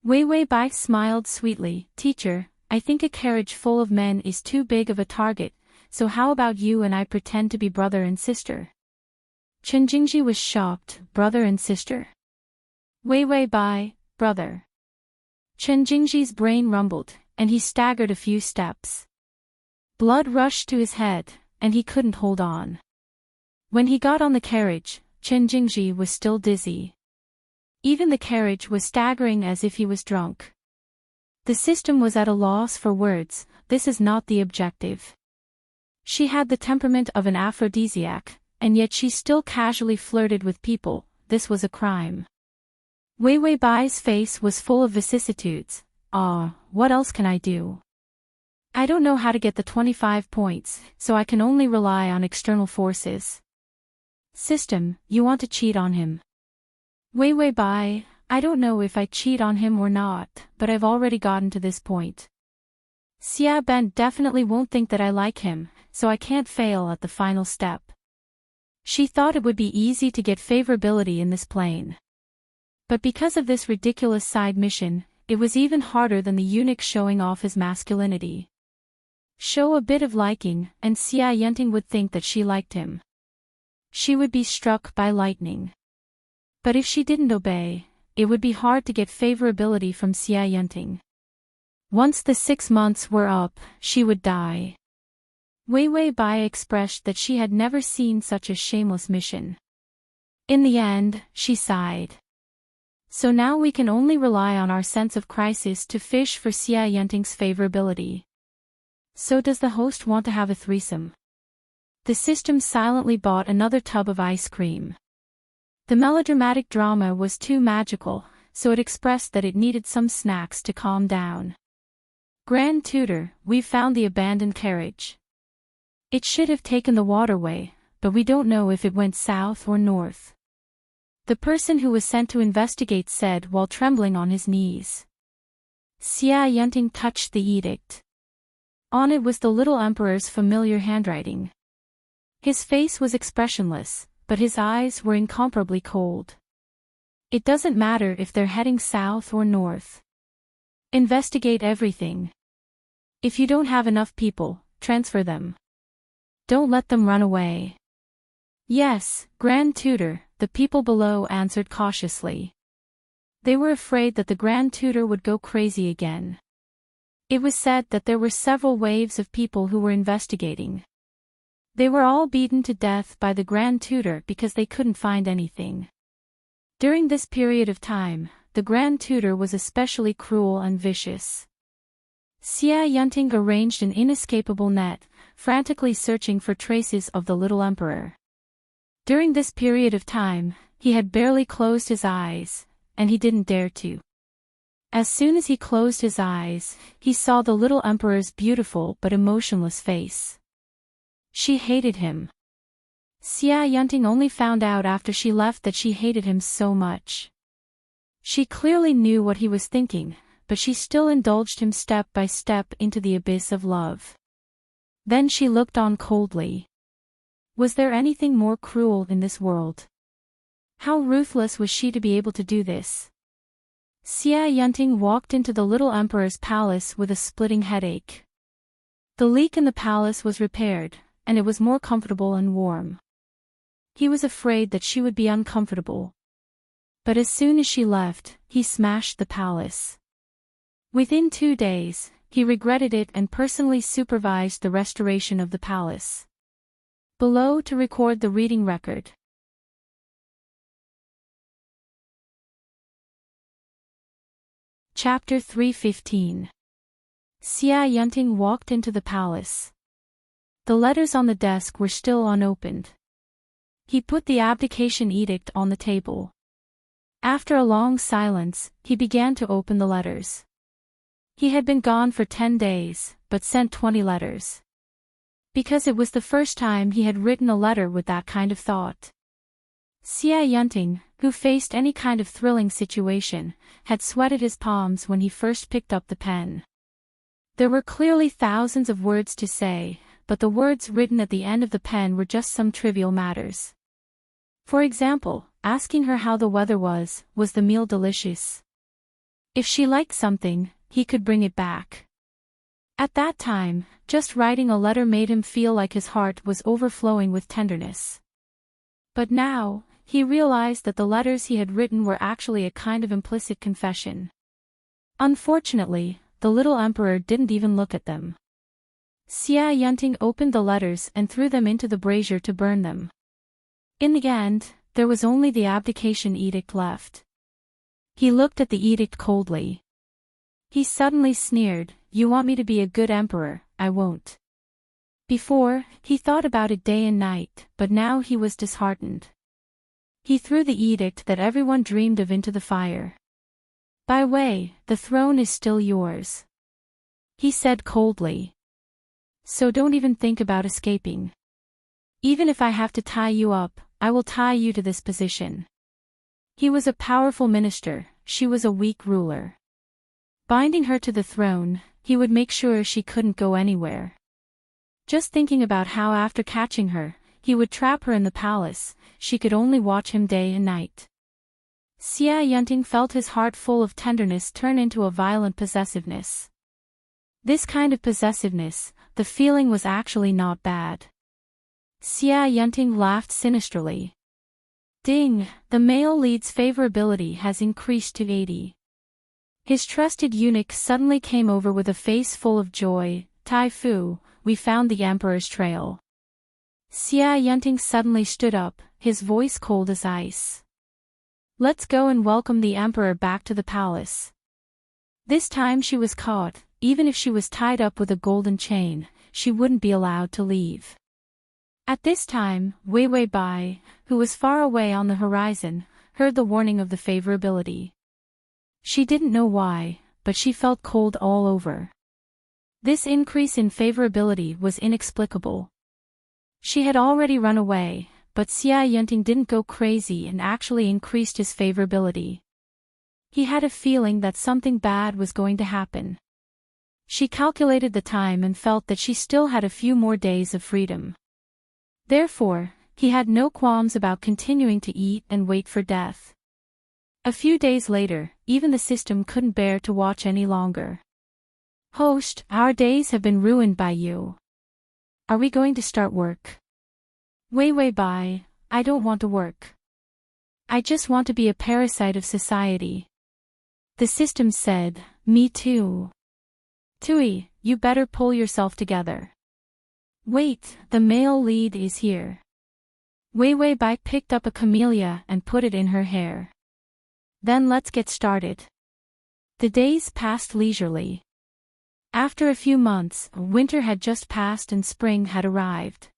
Wei Bai smiled sweetly, teacher, I think a carriage full of men is too big of a target, so how about you and I pretend to be brother and sister? Chen Jingji was shocked, brother and sister? Wei Bai, brother. Chen Jingji's brain rumbled, and he staggered a few steps. Blood rushed to his head, and he couldn't hold on. When he got on the carriage, Chen Jingji was still dizzy. Even the carriage was staggering as if he was drunk. The system was at a loss for words, this is not the objective. She had the temperament of an aphrodisiac, and yet she still casually flirted with people, this was a crime. Wei Bai's face was full of vicissitudes. What else can I do? I don't know how to get the 25 points, so I can only rely on external forces. System, you want to cheat on him. Wei Bai, I don't know if I cheat on him or not, but I've already gotten to this point. Xia Ben definitely won't think that I like him, so I can't fail at the final step. She thought it would be easy to get favorability in this plane. But because of this ridiculous side mission, it was even harder than the eunuch showing off his masculinity. Show a bit of liking, and Xia Yunting would think that she liked him. She would be struck by lightning. But if she didn't obey, it would be hard to get favorability from Xia Yunting. Once the 6 months were up, she would die. Wei Bai expressed that she had never seen such a shameless mission. In the end, she sighed. So now we can only rely on our sense of crisis to fish for Xia Yunting's favorability. So does the host want to have a threesome? The system silently bought another tub of ice cream. The melodramatic drama was too magical, so it expressed that it needed some snacks to calm down. Grand Tutor, we've found the abandoned carriage. It should have taken the waterway, but we don't know if it went south or north. The person who was sent to investigate said while trembling on his knees. Xia Yunting touched the edict. On it was the little emperor's familiar handwriting. His face was expressionless, but his eyes were incomparably cold. It doesn't matter if they're heading south or north. Investigate everything. If you don't have enough people, transfer them. Don't let them run away. Yes, Grand Tutor, the people below answered cautiously. They were afraid that the Grand Tutor would go crazy again. It was said that there were several waves of people who were investigating. They were all beaten to death by the Grand Tutor because they couldn't find anything. During this period of time, the Grand Tutor was especially cruel and vicious. Enchanting arranged an inescapable net, frantically searching for traces of the little emperor. During this period of time, he had barely closed his eyes, and he didn't dare to. As soon as he closed his eyes, he saw the little emperor's beautiful but emotionless face. She hated him. Enchanting only found out after she left that she hated him so much. She clearly knew what he was thinking, but she still indulged him step by step into the abyss of love. Then she looked on coldly. Was there anything more cruel in this world? How ruthless was she to be able to do this? Enchanting walked into the little emperor's palace with a splitting headache. The leak in the palace was repaired, and it was more comfortable and warm. He was afraid that she would be uncomfortable. But as soon as she left, he smashed the palace. Within 2 days, he regretted it and personally supervised the restoration of the palace. Below to record the reading record. Chapter 315. Enchanting walked into the palace. The letters on the desk were still unopened. He put the abdication edict on the table. After a long silence, he began to open the letters. He had been gone for 10 days, but sent 20 letters. Because it was the first time he had written a letter with that kind of thought. Enchanting, who faced any kind of thrilling situation, had sweated his palms when he first picked up the pen. There were clearly thousands of words to say, but the words written at the end of the pen were just some trivial matters. For example, asking her how the weather was the meal delicious? If she liked something, he could bring it back. At that time, just writing a letter made him feel like his heart was overflowing with tenderness. But now, he realized that the letters he had written were actually a kind of implicit confession. Unfortunately, the little emperor didn't even look at them. Enchanting opened the letters and threw them into the brazier to burn them. In the end, there was only the abdication edict left. He looked at the edict coldly. He suddenly sneered, "You want me to be a good emperor, I won't." Before, he thought about it day and night, but now he was disheartened. He threw the edict that everyone dreamed of into the fire. "By way, the throne is still yours," he said coldly. "So don't even think about escaping. Even if I have to tie you up, I will tie you to this position." He was a powerful minister, she was a weak ruler. Binding her to the throne, he would make sure she couldn't go anywhere. Just thinking about how after catching her, he would trap her in the palace, she could only watch him day and night. Enchanting felt his heart full of tenderness turn into a violent possessiveness. This kind of possessiveness, the feeling was actually not bad. Enchanting laughed sinisterly. Ding, the male lead's favorability has increased to 80. His trusted eunuch suddenly came over with a face full of joy. "Tai Fu, we found the emperor's trail." Enchanting suddenly stood up, his voice cold as ice. "Let's go and welcome the emperor back to the palace." This time she was caught, even if she was tied up with a golden chain, she wouldn't be allowed to leave. At this time, Wei Bai, who was far away on the horizon, heard the warning of the favorability. She didn't know why, but she felt cold all over. This increase in favorability was inexplicable. She had already run away, but Enchanting didn't go crazy and actually increased his favorability. He had a feeling that something bad was going to happen. She calculated the time and felt that she still had a few more days of freedom. Therefore, he had no qualms about continuing to eat and wait for death. A few days later, even the system couldn't bear to watch any longer. "Host, our days have been ruined by you. Are we going to start work?" "Wei Bai, I don't want to work. I just want to be a parasite of society." The system said, "Me too. Tui, you better pull yourself together. Wait, the male lead is here." Wei Bai picked up a camellia and put it in her hair. "Then let's get started." The days passed leisurely. After a few months, winter had just passed and spring had arrived.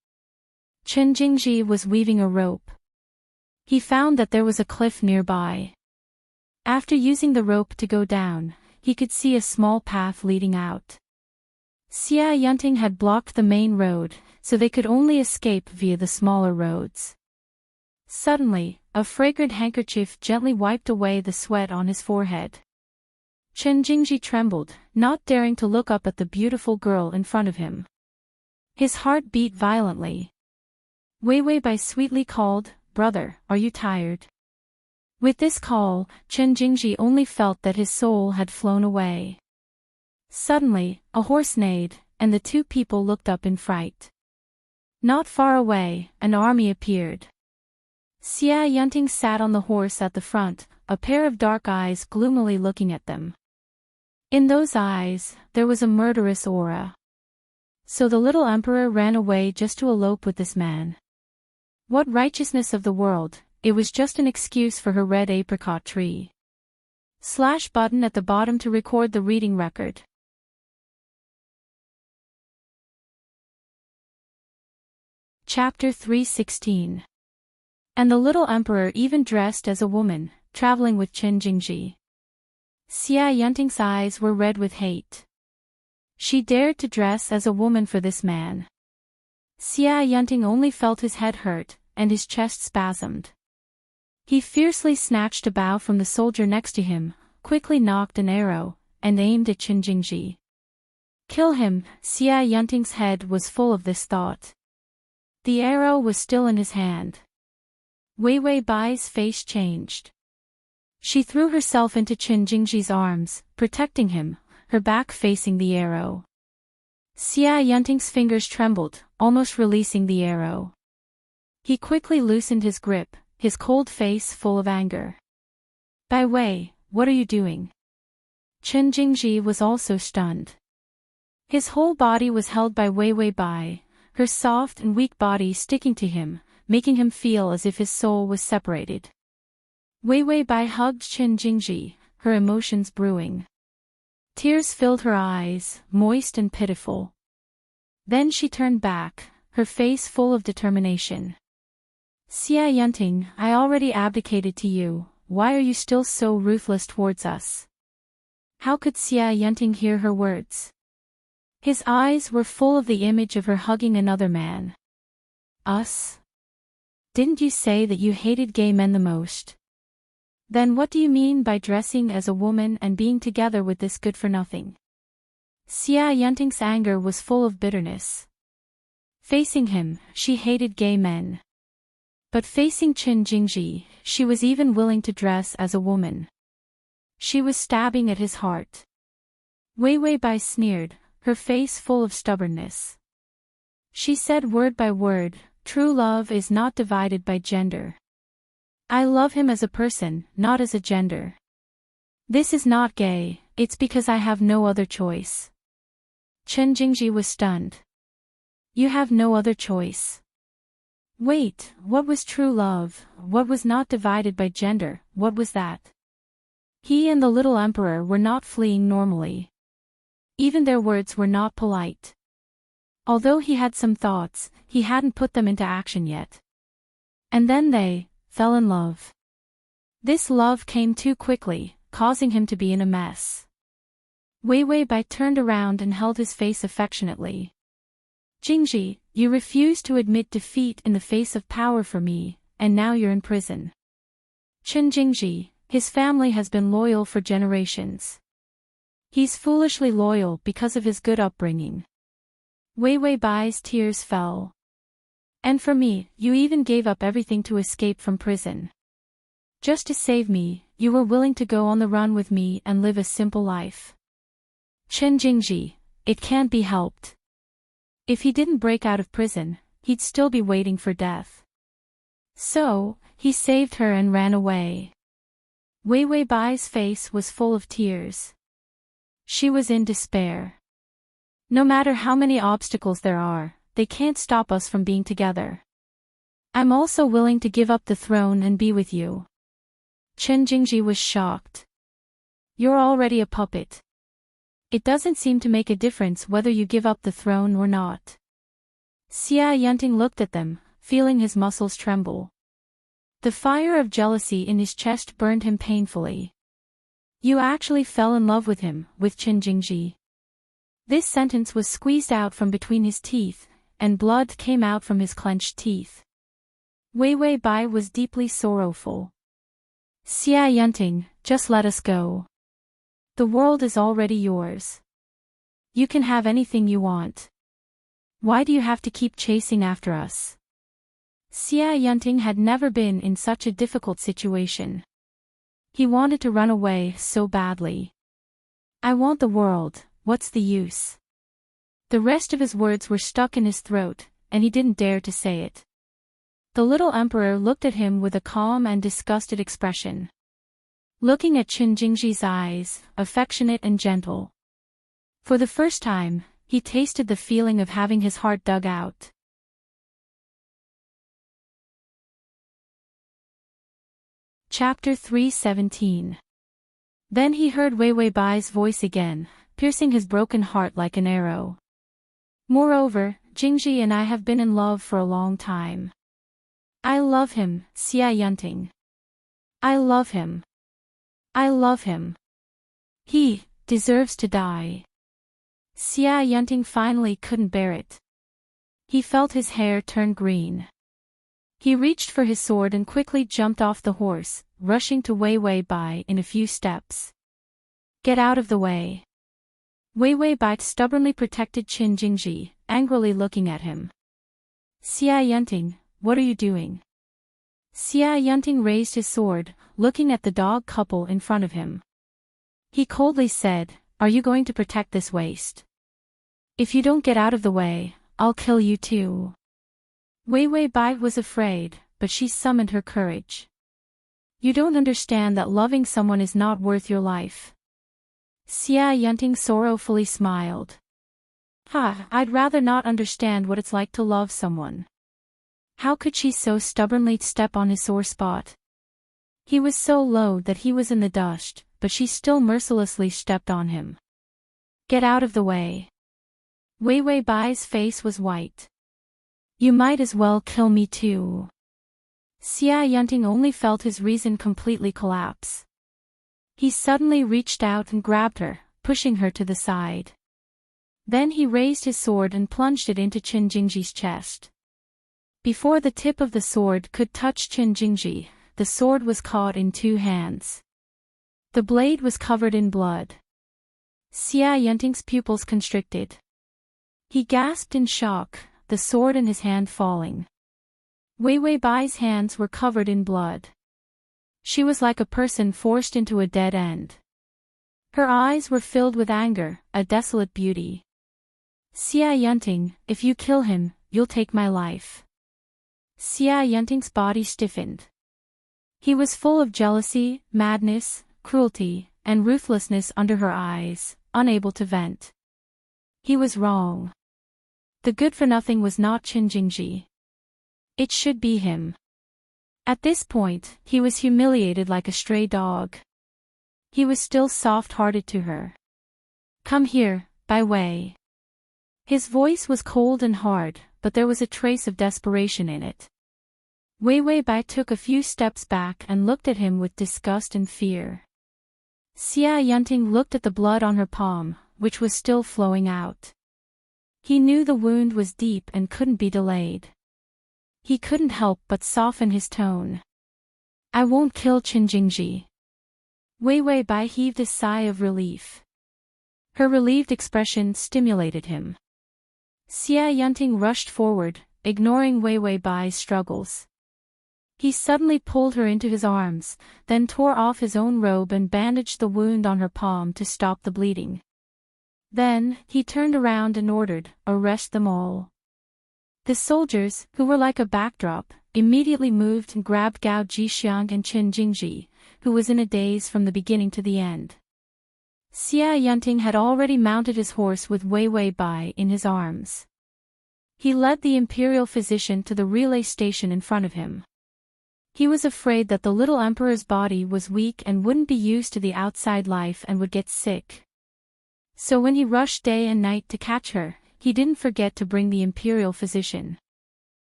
Chen Jingji was weaving a rope. He found that there was a cliff nearby. After using the rope to go down, he could see a small path leading out. Xia Yunting had blocked the main road, so they could only escape via the smaller roads. Suddenly, a fragrant handkerchief gently wiped away the sweat on his forehead. Chen Jingji trembled, not daring to look up at the beautiful girl in front of him. His heart beat violently. Wei Bai sweetly called, "Brother, are you tired?" With this call, Chen Jingji only felt that his soul had flown away. Suddenly, a horse neighed, and the two people looked up in fright. Not far away, an army appeared. Xia Yunting sat on the horse at the front, a pair of dark eyes gloomily looking at them. In those eyes, there was a murderous aura. So the little emperor ran away just to elope with this man. What righteousness of the world, it was just an excuse for her red apricot tree. / button at the bottom to record the reading record. Chapter 316. And the little emperor even dressed as a woman, traveling with Chen Jingji. Xia Yunting's eyes were red with hate. She dared to dress as a woman for this man. Xia Yunting only felt his head hurt, and his chest spasmed. He fiercely snatched a bow from the soldier next to him, quickly knocked an arrow, and aimed at Chen Jingji. Kill him. Xia Yunting's head was full of this thought. The arrow was still in his hand. Wei Bai's face changed. She threw herself into Chen Jingji's arms, protecting him, her back facing the arrow. Xia Yunting's fingers trembled, almost releasing the arrow. He quickly loosened his grip, his cold face full of anger. "Bai Wei, what are you doing?" Chen Jingji was also stunned. His whole body was held by Wei Bai, her soft and weak body sticking to him, making him feel as if his soul was separated. Wei Bai hugged Chen Jingji, her emotions brewing. Tears filled her eyes, moist and pitiful. Then she turned back, her face full of determination. "Xia Yunting, I already abdicated to you, why are you still so ruthless towards us?" How could Xia Yunting hear her words? His eyes were full of the image of her hugging another man. "Us? Didn't you say that you hated gay men the most? Then what do you mean by dressing as a woman and being together with this good-for-nothing?" Xia Yunting's anger was full of bitterness. Facing him, she hated gay men. But facing Chen Jingji, she was even willing to dress as a woman. She was stabbing at his heart. Wei Bai sneered, her face full of stubbornness. She said word by word, "True love is not divided by gender. I love him as a person, not as a gender. This is not gay, it's because I have no other choice." Chen Jingji was stunned. "You have no other choice? Wait, what was true love? What was not divided by gender? What was that?" He and the little emperor were not fleeing normally. Even their words were not polite. Although he had some thoughts, he hadn't put them into action yet. And then they fell in love. This love came too quickly, causing him to be in a mess. Wei Bai turned around and held his face affectionately. "Jingji, you refused to admit defeat in the face of power for me, and now you're in prison. Chen Jingji, his family has been loyal for generations. He's foolishly loyal because of his good upbringing. Wei Wei Bai's tears fell. And for me, you even gave up everything to escape from prison. Just to save me, you were willing to go on the run with me and live a simple life. Chen Jingji, it can't be helped. If he didn't break out of prison, he'd still be waiting for death. So, he saved her and ran away. Wei Wei Bai's face was full of tears. She was in despair. No matter how many obstacles there are, they can't stop us from being together. I'm also willing to give up the throne and be with you. Chen Jingji was shocked. You're already a puppet. It doesn't seem to make a difference whether you give up the throne or not. Xia Yunting looked at them, feeling his muscles tremble. The fire of jealousy in his chest burned him painfully. You actually fell in love with him, with Chen Jingji. This sentence was squeezed out from between his teeth, and blood came out from his clenched teeth. Wei Wei Bai was deeply sorrowful. Xia Yunting, just let us go. The world is already yours. You can have anything you want. Why do you have to keep chasing after us? Xia Yunting had never been in such a difficult situation. He wanted to run away so badly. I want the world, what's the use? The rest of his words were stuck in his throat, and he didn't dare to say it. The little emperor looked at him with a calm and disgusted expression. Looking at Chen Jingji's eyes, affectionate and gentle. For the first time, he tasted the feeling of having his heart dug out. Chapter 317. Then he heard Wei Wei Bai's voice again, piercing his broken heart like an arrow. Moreover, Jingji and I have been in love for a long time. I love him, Xia Yunting. I love him. I love him. He deserves to die. Xia Yunting finally couldn't bear it. He felt his hair turn green. He reached for his sword and quickly jumped off the horse, rushing to Wei Wei Bai in a few steps. Get out of the way. Wei Wei Bai stubbornly protected Chen Jingji, angrily looking at him. Xia Yunting, what are you doing? Xia Yunting raised his sword, looking at the dog couple in front of him. He coldly said, are you going to protect this waste? If you don't get out of the way, I'll kill you too. Wei Wei Bai was afraid, but she summoned her courage. You don't understand that loving someone is not worth your life. Xia Yunting sorrowfully smiled. I'd rather not understand what it's like to love someone. How could she so stubbornly step on his sore spot? He was so low that he was in the dust, but she still mercilessly stepped on him. Get out of the way. Wei Wei Bai's face was white. You might as well kill me too. Xia Yunting only felt his reason completely collapse. He suddenly reached out and grabbed her, pushing her to the side. Then he raised his sword and plunged it into Chen Jingji's chest. Before the tip of the sword could touch Chen Jingji, the sword was caught in two hands. The blade was covered in blood. Xia Yunting's pupils constricted. He gasped in shock, the sword in his hand falling. Wei Wei Bai's hands were covered in blood. She was like a person forced into a dead end. Her eyes were filled with anger, a desolate beauty. Xia Yunting, if you kill him, you'll take my life. Xia Yunting's body stiffened. He was full of jealousy, madness, cruelty, and ruthlessness under her eyes, unable to vent. He was wrong. The good-for-nothing was not Chen Jingji. It should be him. At this point, he was humiliated like a stray dog. He was still soft-hearted to her. Come here, Bai Wei. His voice was cold and hard, but there was a trace of desperation in it. Wei Wei Bai took a few steps back and looked at him with disgust and fear. Xia Yunting looked at the blood on her palm, which was still flowing out. He knew the wound was deep and couldn't be delayed. He couldn't help but soften his tone. I won't kill Chen Jingji. Wei Wei Bai heaved a sigh of relief. Her relieved expression stimulated him. Xia Yunting rushed forward, ignoring Wei Wei Bai's struggles. He suddenly pulled her into his arms, then tore off his own robe and bandaged the wound on her palm to stop the bleeding. Then, he turned around and ordered, "Arrest them all." The soldiers, who were like a backdrop, immediately moved and grabbed Gao Jixiang and Chen Jingji, who was in a daze from the beginning to the end. Xia Yunting had already mounted his horse with Wei Wei Bai in his arms. He led the imperial physician to the relay station in front of him. He was afraid that the little emperor's body was weak and wouldn't be used to the outside life and would get sick. So when he rushed day and night to catch her, he didn't forget to bring the imperial physician.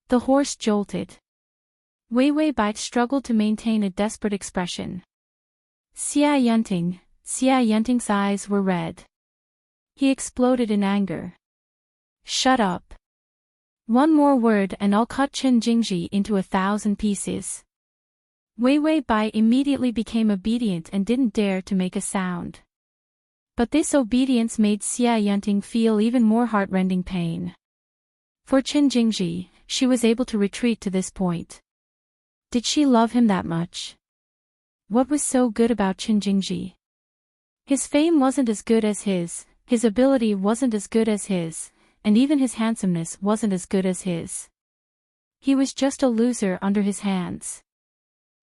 The horse jolted. Wei Wei Bai struggled to maintain a desperate expression. Xia Yunting's eyes were red. He exploded in anger. "Shut up. One more word and I'll cut Chen Jingji into 1,000 pieces." Wei Wei Bai immediately became obedient and didn't dare to make a sound. But this obedience made Xia Yunting feel even more heartrending pain. For Chen Jingji, she was able to retreat to this point. Did she love him that much? What was so good about Chen Jingji? His fame wasn't as good as his ability wasn't as good as his, and even his handsomeness wasn't as good as his. He was just a loser under his hands.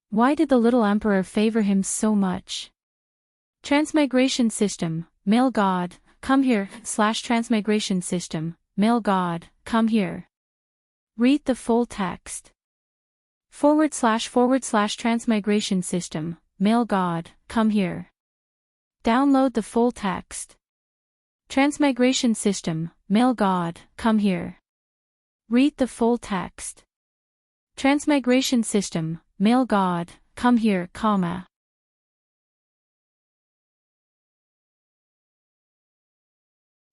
Why did the little emperor favor him so much? Transmigration system, male god, come here, /transmigration system, male god, come here. Read the full text. / transmigration system, male god, come here. Download the full text. Transmigration system, male god, come here. Read the full text. Transmigration system, male god, come here, comma.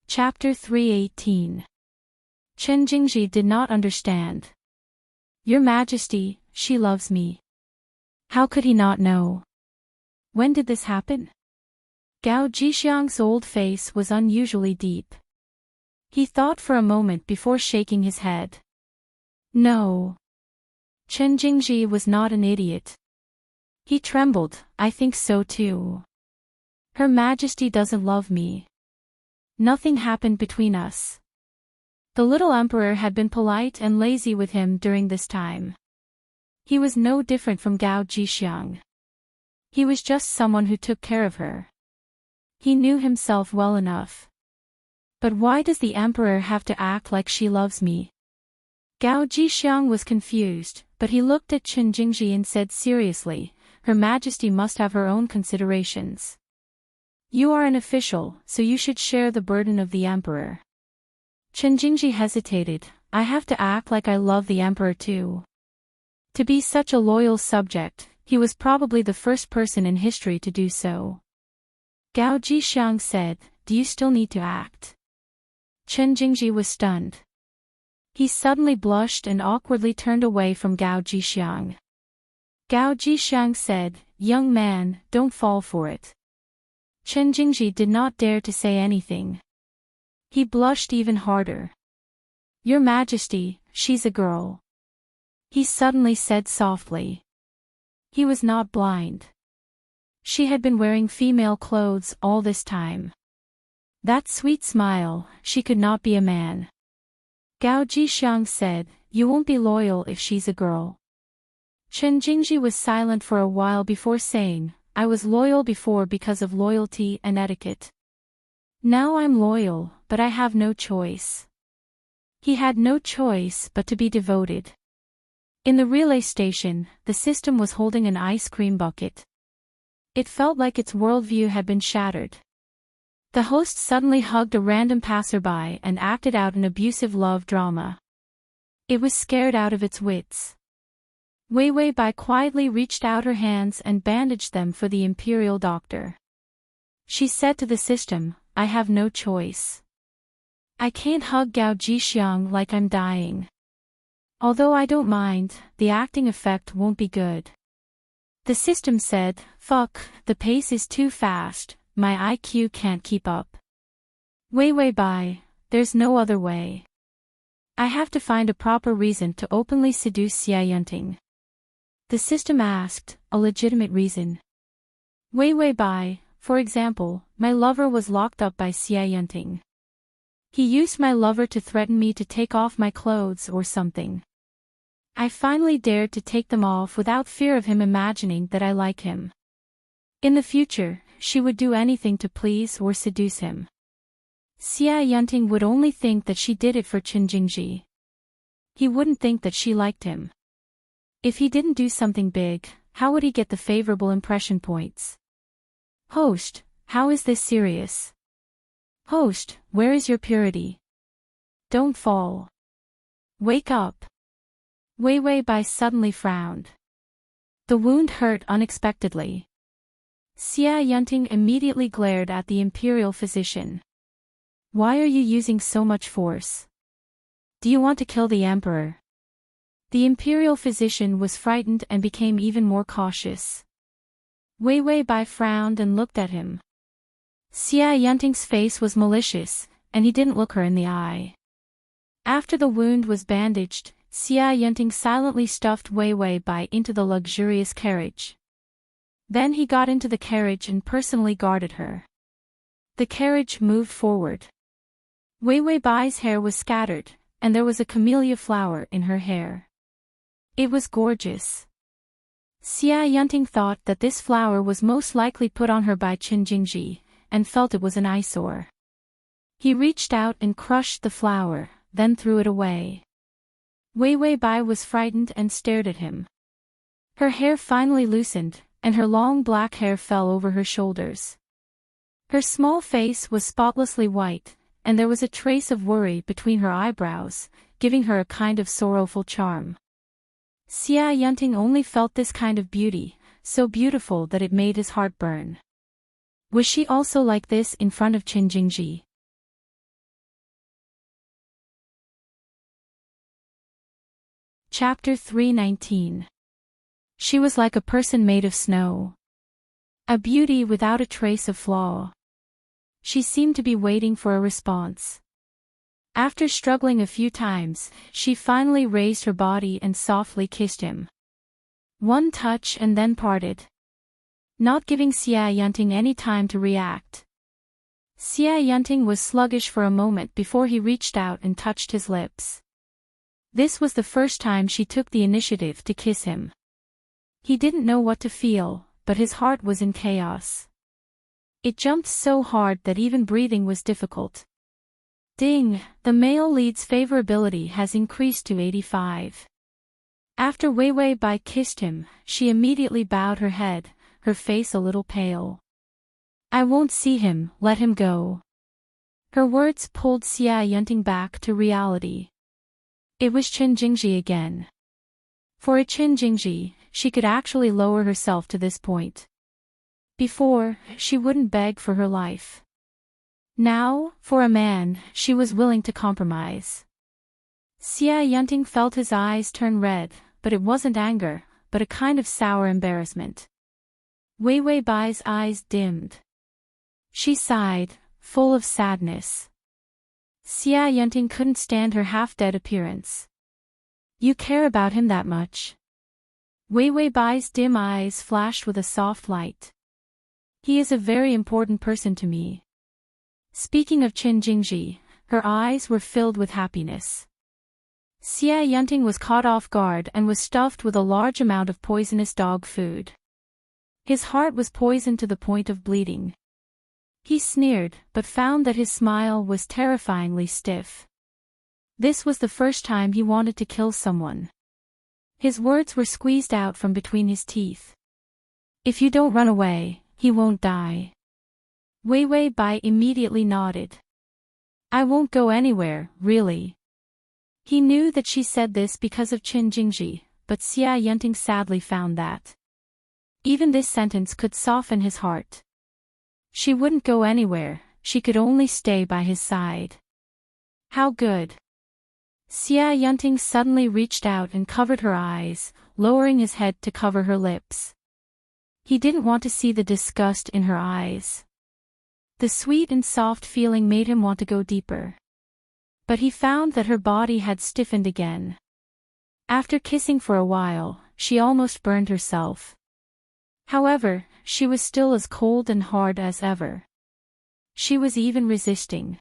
Chapter 318. Chen Jingji did not understand. Your Majesty, she loves me. How could he not know? When did this happen? Gao Jixiang's old face was unusually deep. He thought for a moment before shaking his head. No. Chen Jingji was not an idiot. He trembled, I think so too. Her Majesty doesn't love me. Nothing happened between us. The little emperor had been polite and lazy with him during this time. He was no different from Gao Jixiang. He was just someone who took care of her. He knew himself well enough. But why does the emperor have to act like she loves me? Gao Jixiang was confused, but he looked at Chen Jingji and said seriously, Her Majesty must have her own considerations. You are an official, so you should share the burden of the emperor. Chen Jingji hesitated, I have to act like I love the emperor too. To be such a loyal subject, he was probably the first person in history to do so. Gao Jixiang said, Do you still need to act? Chen Jingji was stunned. He suddenly blushed and awkwardly turned away from Gao Jixiang. Gao Jixiang said, Young man, don't fall for it. Chen Jingji did not dare to say anything. He blushed even harder. Your Majesty, she's a girl. He suddenly said softly. He was not blind. She had been wearing female clothes all this time. That sweet smile, she could not be a man. Gao Jixiang said, You won't be loyal if she's a girl. Chen Jingji was silent for a while before saying, I was loyal before because of loyalty and etiquette. Now I'm loyal, but I have no choice. He had no choice but to be devoted. In the relay station, the system was holding an ice cream bucket. It felt like its worldview had been shattered. The host suddenly hugged a random passerby and acted out an abusive love drama. It was scared out of its wits. Wei Wei Bai quietly reached out her hands and bandaged them for the imperial doctor. She said to the system, I have no choice. I can't hug Gao Jixiang like I'm dying. Although I don't mind, the acting effect won't be good. The system said, Fuck, the pace is too fast, my IQ can't keep up. Wei Wei Bai, there's no other way. I have to find a proper reason to openly seduce Xia Yunting. The system asked, a legitimate reason. Wei Wei Bai, for example, my lover was locked up by Xia Yunting. He used my lover to threaten me to take off my clothes or something. I finally dared to take them off without fear of him imagining that I like him. In the future, she would do anything to please or seduce him. Xia Yunting would only think that she did it for Qin Jingji. He wouldn't think that she liked him. If he didn't do something big, how would he get the favorable impression points? Host, how is this serious? Host, where is your purity? Don't fall. Wake up. Wei Wei Bai suddenly frowned. The wound hurt unexpectedly. Xia Yunting immediately glared at the imperial physician. Why are you using so much force? Do you want to kill the emperor? The imperial physician was frightened and became even more cautious. Wei Wei Bai frowned and looked at him. Xia Yunting's face was malicious, and he didn't look her in the eye. After the wound was bandaged, Xia Yunting silently stuffed Wei Wei Bai into the luxurious carriage. Then he got into the carriage and personally guarded her. The carriage moved forward. Wei Wei Bai's hair was scattered, and there was a camellia flower in her hair. It was gorgeous. Xia Yunting thought that this flower was most likely put on her by Qin Jingji, and felt it was an eyesore. He reached out and crushed the flower, then threw it away. Wei Wei Bai was frightened and stared at him. Her hair finally loosened, and her long black hair fell over her shoulders. Her small face was spotlessly white, and there was a trace of worry between her eyebrows, giving her a kind of sorrowful charm. Xia Yunting only felt this kind of beauty, so beautiful that it made his heart burn. Was she also like this in front of Qin Jingji? Chapter 319. She was like a person made of snow. A beauty without a trace of flaw. She seemed to be waiting for a response. After struggling a few times, she finally raised her body and softly kissed him. One touch and then parted. Not giving Xia Yunting any time to react. Xia Yunting was sluggish for a moment before he reached out and touched his lips. This was the first time she took the initiative to kiss him. He didn't know what to feel, but his heart was in chaos. It jumped so hard that even breathing was difficult. Ding, the male lead's favorability has increased to 85. After Wei Wei Bai kissed him, she immediately bowed her head, her face a little pale. I won't see him, let him go. Her words pulled Xia Yunting back to reality. It was Qin Jingji again. For a Qin Jingji, she could actually lower herself to this point. Before, she wouldn't beg for her life. Now, for a man, she was willing to compromise. Xia Yunting felt his eyes turn red, but it wasn't anger, but a kind of sour embarrassment. Wei Wei Bai's eyes dimmed. She sighed, full of sadness. Xia Yunting couldn't stand her half-dead appearance. You care about him that much? Wei Wei Bai's dim eyes flashed with a soft light. He is a very important person to me. Speaking of Qin Jingji, her eyes were filled with happiness. Xia Yunting was caught off guard and was stuffed with a large amount of poisonous dog food. His heart was poisoned to the point of bleeding. He sneered, but found that his smile was terrifyingly stiff. This was the first time he wanted to kill someone. His words were squeezed out from between his teeth. If you don't run away, he won't die. Wei Wei Bai immediately nodded. I won't go anywhere, really. He knew that she said this because of Qin Jingji, but Xia Yunting sadly found that even this sentence could soften his heart. She wouldn't go anywhere, she could only stay by his side. How good. Xia Yunting suddenly reached out and covered her eyes, lowering his head to cover her lips. He didn't want to see the disgust in her eyes. The sweet and soft feeling made him want to go deeper. But he found that her body had stiffened again. After kissing for a while, she almost burned herself. However, she was still as cold and hard as ever. She was even resisting.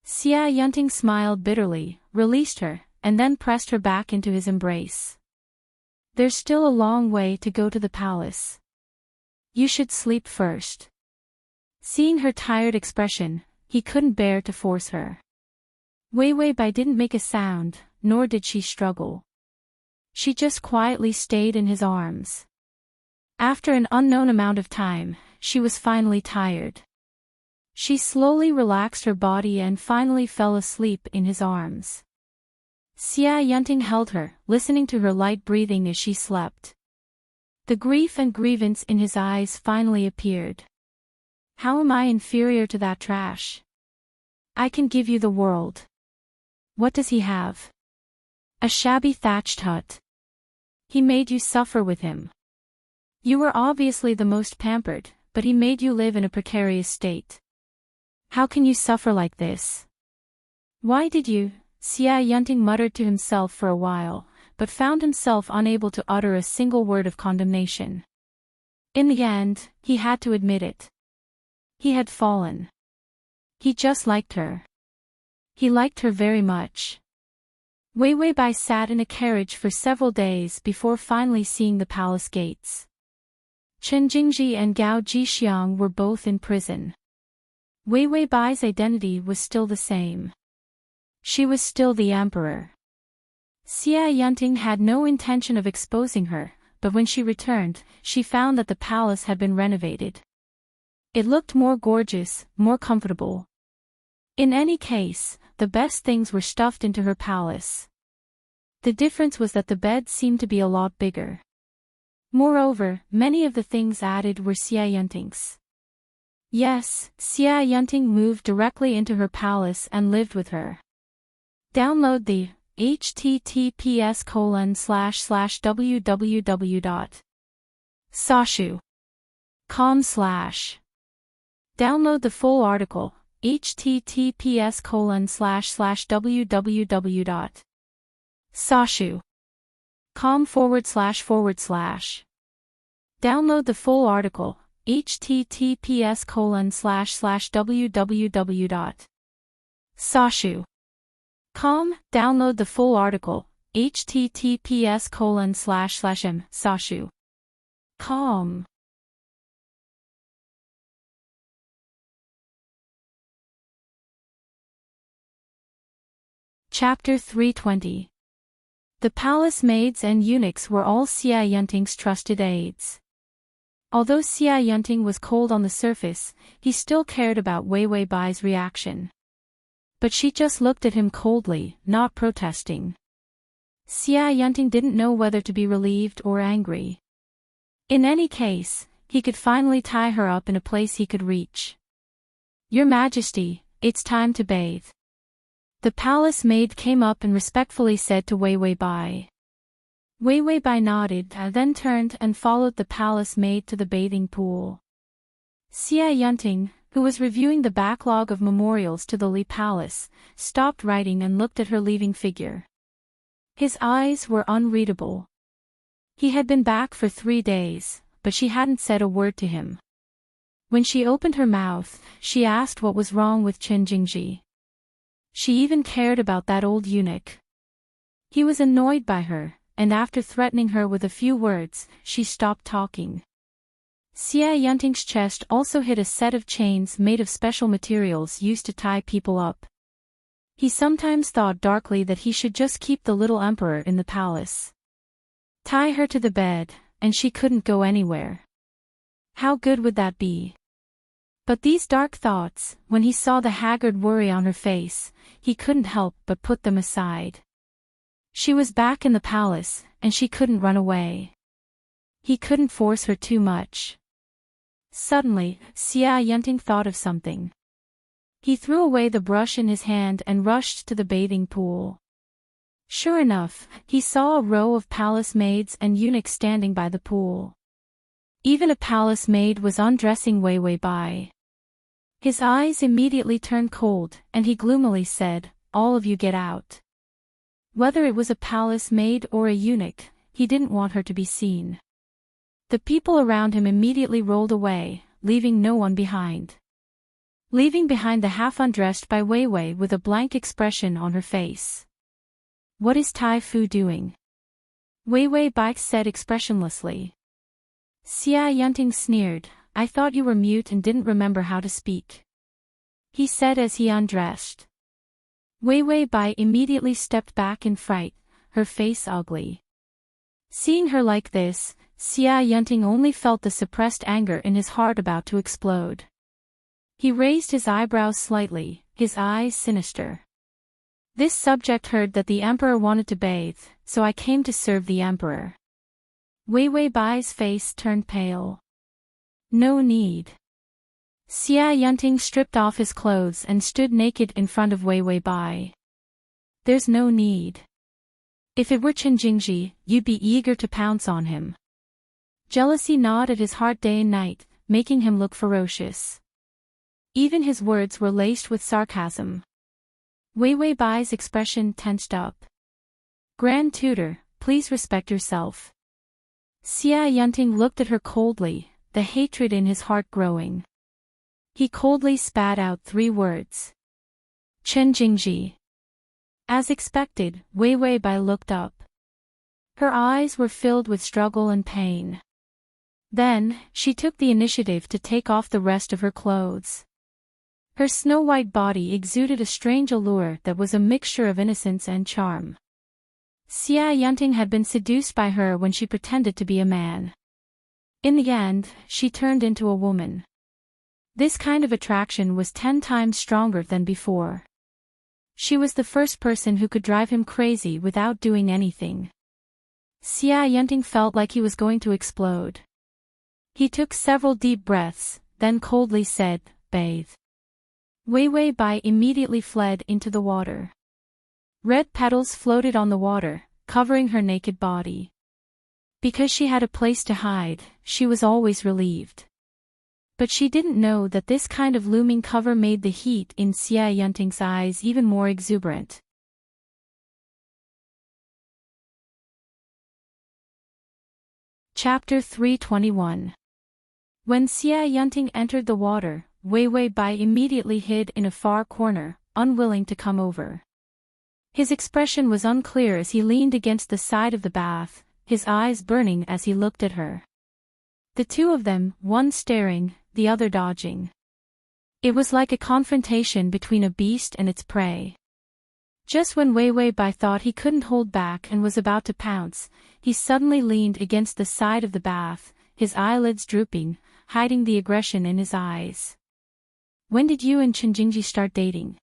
Xia Yunting smiled bitterly, released her, and then pressed her back into his embrace. There's still a long way to go to the palace. You should sleep first. Seeing her tired expression, he couldn't bear to force her. Wei Wei Bai didn't make a sound, nor did she struggle. She just quietly stayed in his arms. After an unknown amount of time, she was finally tired. She slowly relaxed her body and finally fell asleep in his arms. Xia Yunting held her, listening to her light breathing as she slept. The grief and grievance in his eyes finally appeared. How am I inferior to that trash? I can give you the world. What does he have? A shabby thatched hut. He made you suffer with him. You were obviously the most pampered, but he made you live in a precarious state. How can you suffer like this? Why did you? Xia Yunting muttered to himself for a while, but found himself unable to utter a single word of condemnation. In the end, he had to admit it. He had fallen. He just liked her. He liked her very much. Wei Wei Bai sat in a carriage for several days before finally seeing the palace gates. Chen Jingji and Gao Jixiang were both in prison. Wei Wei Bai's identity was still the same. She was still the emperor. Xia Yunting had no intention of exposing her, but when she returned, she found that the palace had been renovated. It looked more gorgeous, more comfortable. In any case, the best things were stuffed into her palace. The difference was that the beds seemed to be a lot bigger. Moreover, many of the things added were Xia Yunting's. Yes, Xia Yunting moved directly into her palace and lived with her. Download the https://www.sashu.com/ Download the full article, https://www.sashu.com// Download the full article, https://www.sashu.com. Download the full article, https://m/sashu.com. Chapter 320. The palace maids and eunuchs were all Xia Yunting's trusted aides. Although Xia Yunting was cold on the surface, he still cared about Wei Wei Bai's reaction. But she just looked at him coldly, not protesting. Xia Yunting didn't know whether to be relieved or angry. In any case, he could finally tie her up in a place he could reach. Your Majesty, it's time to bathe. The palace maid came up and respectfully said to Wei Wei Bai. Wei Wei Bai nodded, then turned and followed the palace maid to the bathing pool. Xia Yunting, who was reviewing the backlog of memorials to the Li Palace, stopped writing and looked at her leaving figure. His eyes were unreadable. He had been back for 3 days, but she hadn't said a word to him. When she opened her mouth, she asked what was wrong with Chen Jingji. She even cared about that old eunuch. He was annoyed by her, and after threatening her with a few words, she stopped talking. Xia Yunting's chest also hid a set of chains made of special materials used to tie people up. He sometimes thought darkly that he should just keep the little emperor in the palace. Tie her to the bed, and she couldn't go anywhere. How good would that be? But these dark thoughts, when he saw the haggard worry on her face, he couldn't help but put them aside. She was back in the palace, and she couldn't run away. He couldn't force her too much. Suddenly, Xia Yunting thought of something. He threw away the brush in his hand and rushed to the bathing pool. Sure enough, he saw a row of palace maids and eunuchs standing by the pool. Even a palace maid was undressing Wei Wei Bai. His eyes immediately turned cold, and he gloomily said, "All of you get out." Whether it was a palace maid or a eunuch, he didn't want her to be seen. The people around him immediately rolled away, leaving no one behind. Leaving behind the half-undressed Bai Weiwei with a blank expression on her face. "What is Tai Fu doing?" Weiwei Bai said expressionlessly. Xia Yunting sneered, "I thought you were mute and didn't remember how to speak," he said as he undressed. Weiwei Bai immediately stepped back in fright, her face ugly. Seeing her like this, Xia Yunting only felt the suppressed anger in his heart about to explode. He raised his eyebrows slightly, his eyes sinister. "This subject heard that the emperor wanted to bathe, so I came to serve the emperor." Weiwei Bai's face turned pale. "No need." Xia Yunting stripped off his clothes and stood naked in front of Weiwei Bai. "There's no need. If it were Chen Jingji, you'd be eager to pounce on him." Jealousy gnawed at his heart day and night, making him look ferocious. Even his words were laced with sarcasm. Weiwei Bai's expression tensed up. "Grand Tutor, please respect yourself." Xia Yunting looked at her coldly, the hatred in his heart growing. He coldly spat out 3 words. "Chen Jingji." As expected, Weiwei Bai looked up. Her eyes were filled with struggle and pain. Then, she took the initiative to take off the rest of her clothes. Her snow-white body exuded a strange allure that was a mixture of innocence and charm. Xia Yunting had been seduced by her when she pretended to be a man. In the end, she turned into a woman. This kind of attraction was 10 times stronger than before. She was the first person who could drive him crazy without doing anything. Xia Yunting felt like he was going to explode. He took several deep breaths, then coldly said, "Bathe." Weiwei Bai immediately fled into the water. Red petals floated on the water, covering her naked body. Because she had a place to hide, she was always relieved. But she didn't know that this kind of looming cover made the heat in Xia Yunting's eyes even more exuberant. Chapter 321. When Xia Yunting entered the water, Weiwei Bai immediately hid in a far corner, unwilling to come over. His expression was unclear as he leaned against the side of the bath, his eyes burning as he looked at her. The two of them, one staring, the other dodging. It was like a confrontation between a beast and its prey. Just when Weiwei Bai thought he couldn't hold back and was about to pounce, he suddenly leaned against the side of the bath, his eyelids drooping, hiding the aggression in his eyes. "When did you and Chen Jingji start dating?"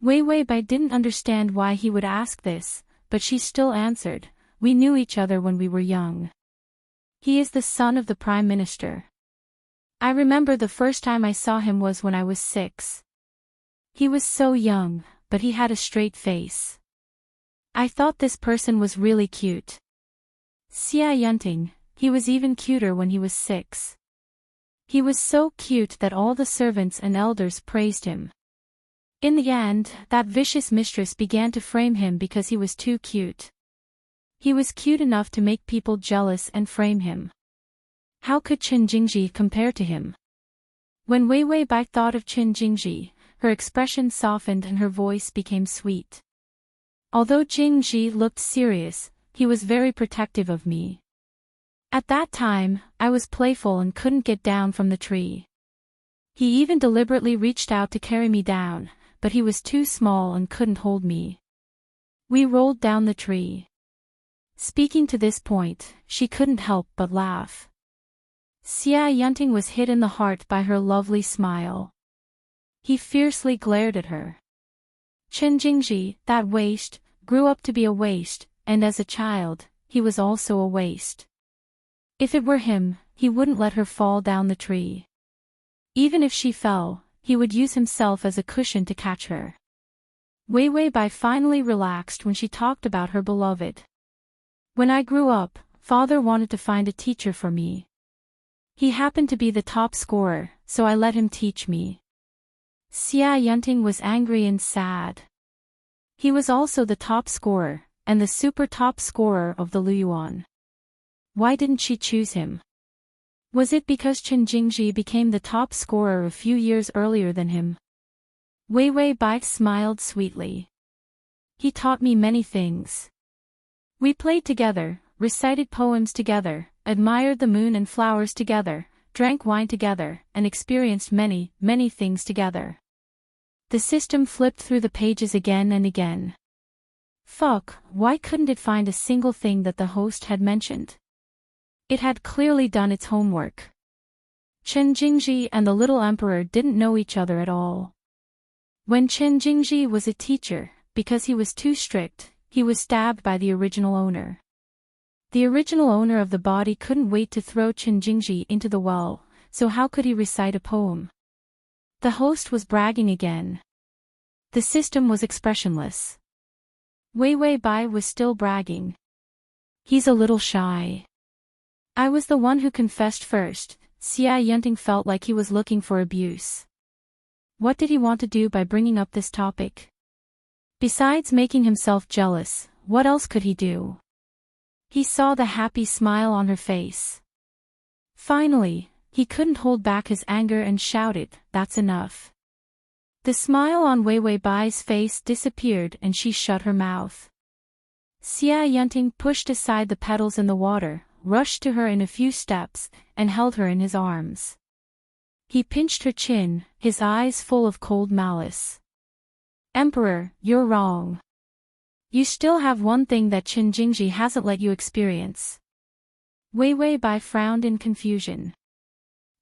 Weiwei Bai didn't understand why he would ask this, but she still answered, "We knew each other when we were young. He is the son of the Prime Minister. I remember the first time I saw him was when I was 6. He was so young, but he had a straight face. I thought this person was really cute." Xia Yunting, he was even cuter when he was 6. He was so cute that all the servants and elders praised him. In the end, that vicious mistress began to frame him because he was too cute. He was cute enough to make people jealous and frame him. How could Chen Jingji compare to him? When Weiwei Bai thought of Chen Jingji, her expression softened and her voice became sweet. "Although Jingji looked serious, he was very protective of me. At that time, I was playful and couldn't get down from the tree. He even deliberately reached out to carry me down, but he was too small and couldn't hold me. We rolled down the tree." Speaking to this point, she couldn't help but laugh. Xia Yunting was hit in the heart by her lovely smile. He fiercely glared at her. Chen Jingji, that waste, grew up to be a waste, and as a child, he was also a waste. If it were him, he wouldn't let her fall down the tree. Even if she fell, he would use himself as a cushion to catch her. Weiwei Bai finally relaxed when she talked about her beloved. "When I grew up, father wanted to find a teacher for me. He happened to be the top scorer, so I let him teach me. Xia Yunting was angry and sad. He was also the top scorer, and the super top scorer of the Luyuan. Why didn't she choose him? Was it because Chen Jingji became the top scorer a few years earlier than him? Wei Wei Bai smiled sweetly. He taught me many things. We played together, recited poems together, admired the moon and flowers together, drank wine together, and experienced many, many things together. The system flipped through the pages again and again. Fuck, why couldn't it find a single thing that the host had mentioned? It had clearly done its homework. Chen Jingji and the little emperor didn't know each other at all. When Chen Jingji was a teacher, because he was too strict, he was stabbed by the original owner. The original owner of the body couldn't wait to throw Chen Jingji into the well, so how could he recite a poem? The host was bragging again. The system was expressionless. Wei Wei Bai was still bragging. He's a little shy. I was the one who confessed first. Xia Yunting felt like he was looking for abuse. What did he want to do by bringing up this topic? Besides making himself jealous, what else could he do? He saw the happy smile on her face. Finally, he couldn't hold back his anger and shouted, "That's enough." The smile on Wei Wei Bai's face disappeared and she shut her mouth. Xia Yunting pushed aside the petals in the water, rushed to her in a few steps, and held her in his arms. He pinched her chin, his eyes full of cold malice. "Emperor, you're wrong. You still have one thing that Chen Jingji hasn't let you experience." Wei Wei Bai frowned in confusion.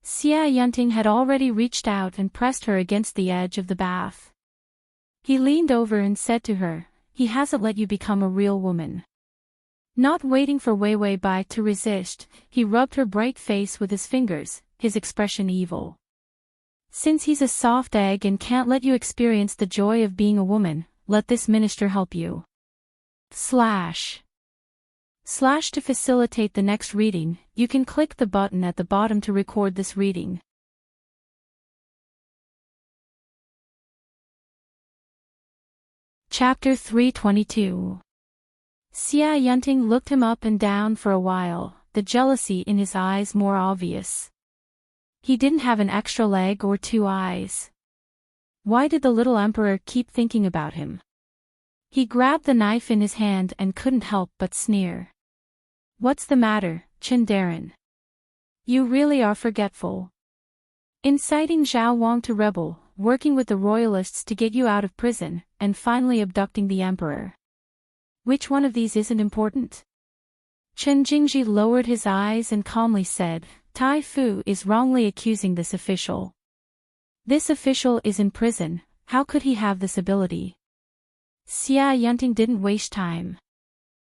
Xia Yunting had already reached out and pressed her against the edge of the bath. He leaned over and said to her, "He hasn't let you become a real woman." Not waiting for Wei Wei Bai to resist, he rubbed her bright face with his fingers, his expression evil. "Since he's a soft egg and can't let you experience the joy of being a woman, let this minister help you." // To facilitate the next reading, you can click the button at the bottom to record this reading. Chapter 322. Xia Yunting looked him up and down for a while, the jealousy in his eyes more obvious. He didn't have an extra leg or two eyes. Why did the little emperor keep thinking about him? He grabbed the knife in his hand and couldn't help but sneer. "What's the matter, Chindarin? You really are forgetful. Inciting Zhao Wang to rebel, working with the royalists to get you out of prison, and finally abducting the emperor. Which one of these isn't important?" Chen Jingji lowered his eyes and calmly said, "Tai Fu is wrongly accusing this official. This official is in prison, how could he have this ability?" Xia Yunting didn't waste time.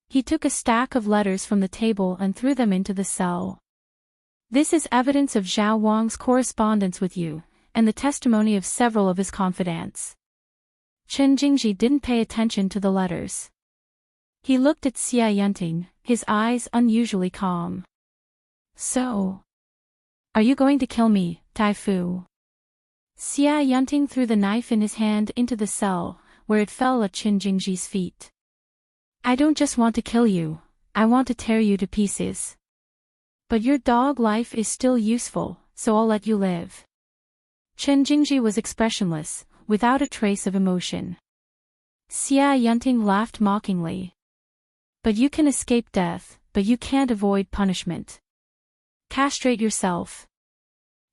He took a stack of letters from the table and threw them into the cell. "This is evidence of Zhao Wang's correspondence with you, and the testimony of several of his confidants." Chen Jingji didn't pay attention to the letters. He looked at Xia Yunting, his eyes unusually calm. "So, are you going to kill me, Tai Fu?" Xia Yunting threw the knife in his hand into the cell, where it fell at Chen Jingji's feet. "I don't just want to kill you, I want to tear you to pieces. But your dog life is still useful, so I'll let you live." Chen Jingji was expressionless, without a trace of emotion. Xia Yunting laughed mockingly. "But you can escape death, but you can't avoid punishment. Castrate yourself."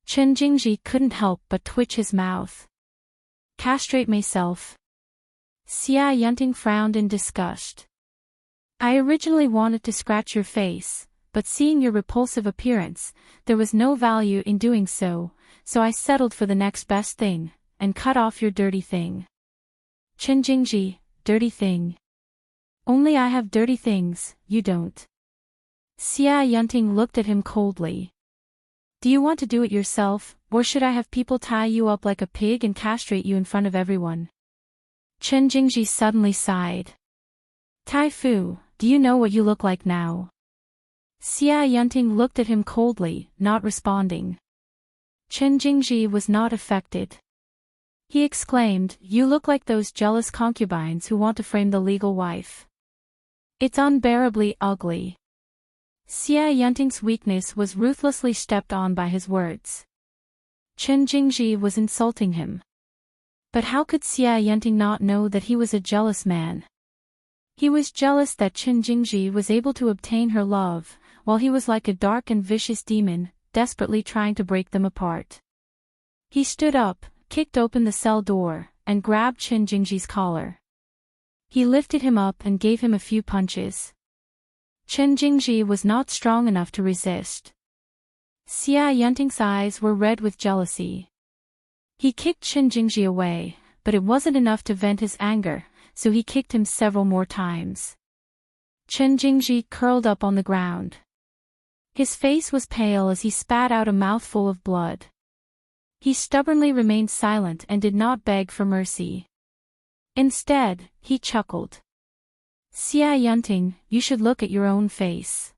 Chen Jingji couldn't help but twitch his mouth. "Castrate myself?" Xia Yunting frowned in disgust. "I originally wanted to scratch your face, but seeing your repulsive appearance, there was no value in doing so, so I settled for the next best thing, and cut off your dirty thing." Chen Jingji, dirty thing? Only I have dirty things, you don't. Xia Yunting looked at him coldly. "Do you want to do it yourself, or should I have people tie you up like a pig and castrate you in front of everyone?" Chen Jingji suddenly sighed. "Tai Fu, do you know what you look like now?" Xia Yunting looked at him coldly, not responding. Chen Jingji was not affected. He exclaimed, "You look like those jealous concubines who want to frame the legal wife. It's unbearably ugly." Xia Yunting's weakness was ruthlessly stepped on by his words. Chen Jingji was insulting him. But how could Xia Yunting not know that he was a jealous man? He was jealous that Chen Jingji was able to obtain her love, while he was like a dark and vicious demon, desperately trying to break them apart. He stood up, kicked open the cell door, and grabbed Chen Jingji's collar. He lifted him up and gave him a few punches. Chen Jingji was not strong enough to resist. Xia Yunting's eyes were red with jealousy. He kicked Chen Jingji away, but it wasn't enough to vent his anger, so he kicked him several more times. Chen Jingji curled up on the ground. His face was pale as he spat out a mouthful of blood. He stubbornly remained silent and did not beg for mercy. Instead, he chuckled. "Xia Yunting, you should look at your own face.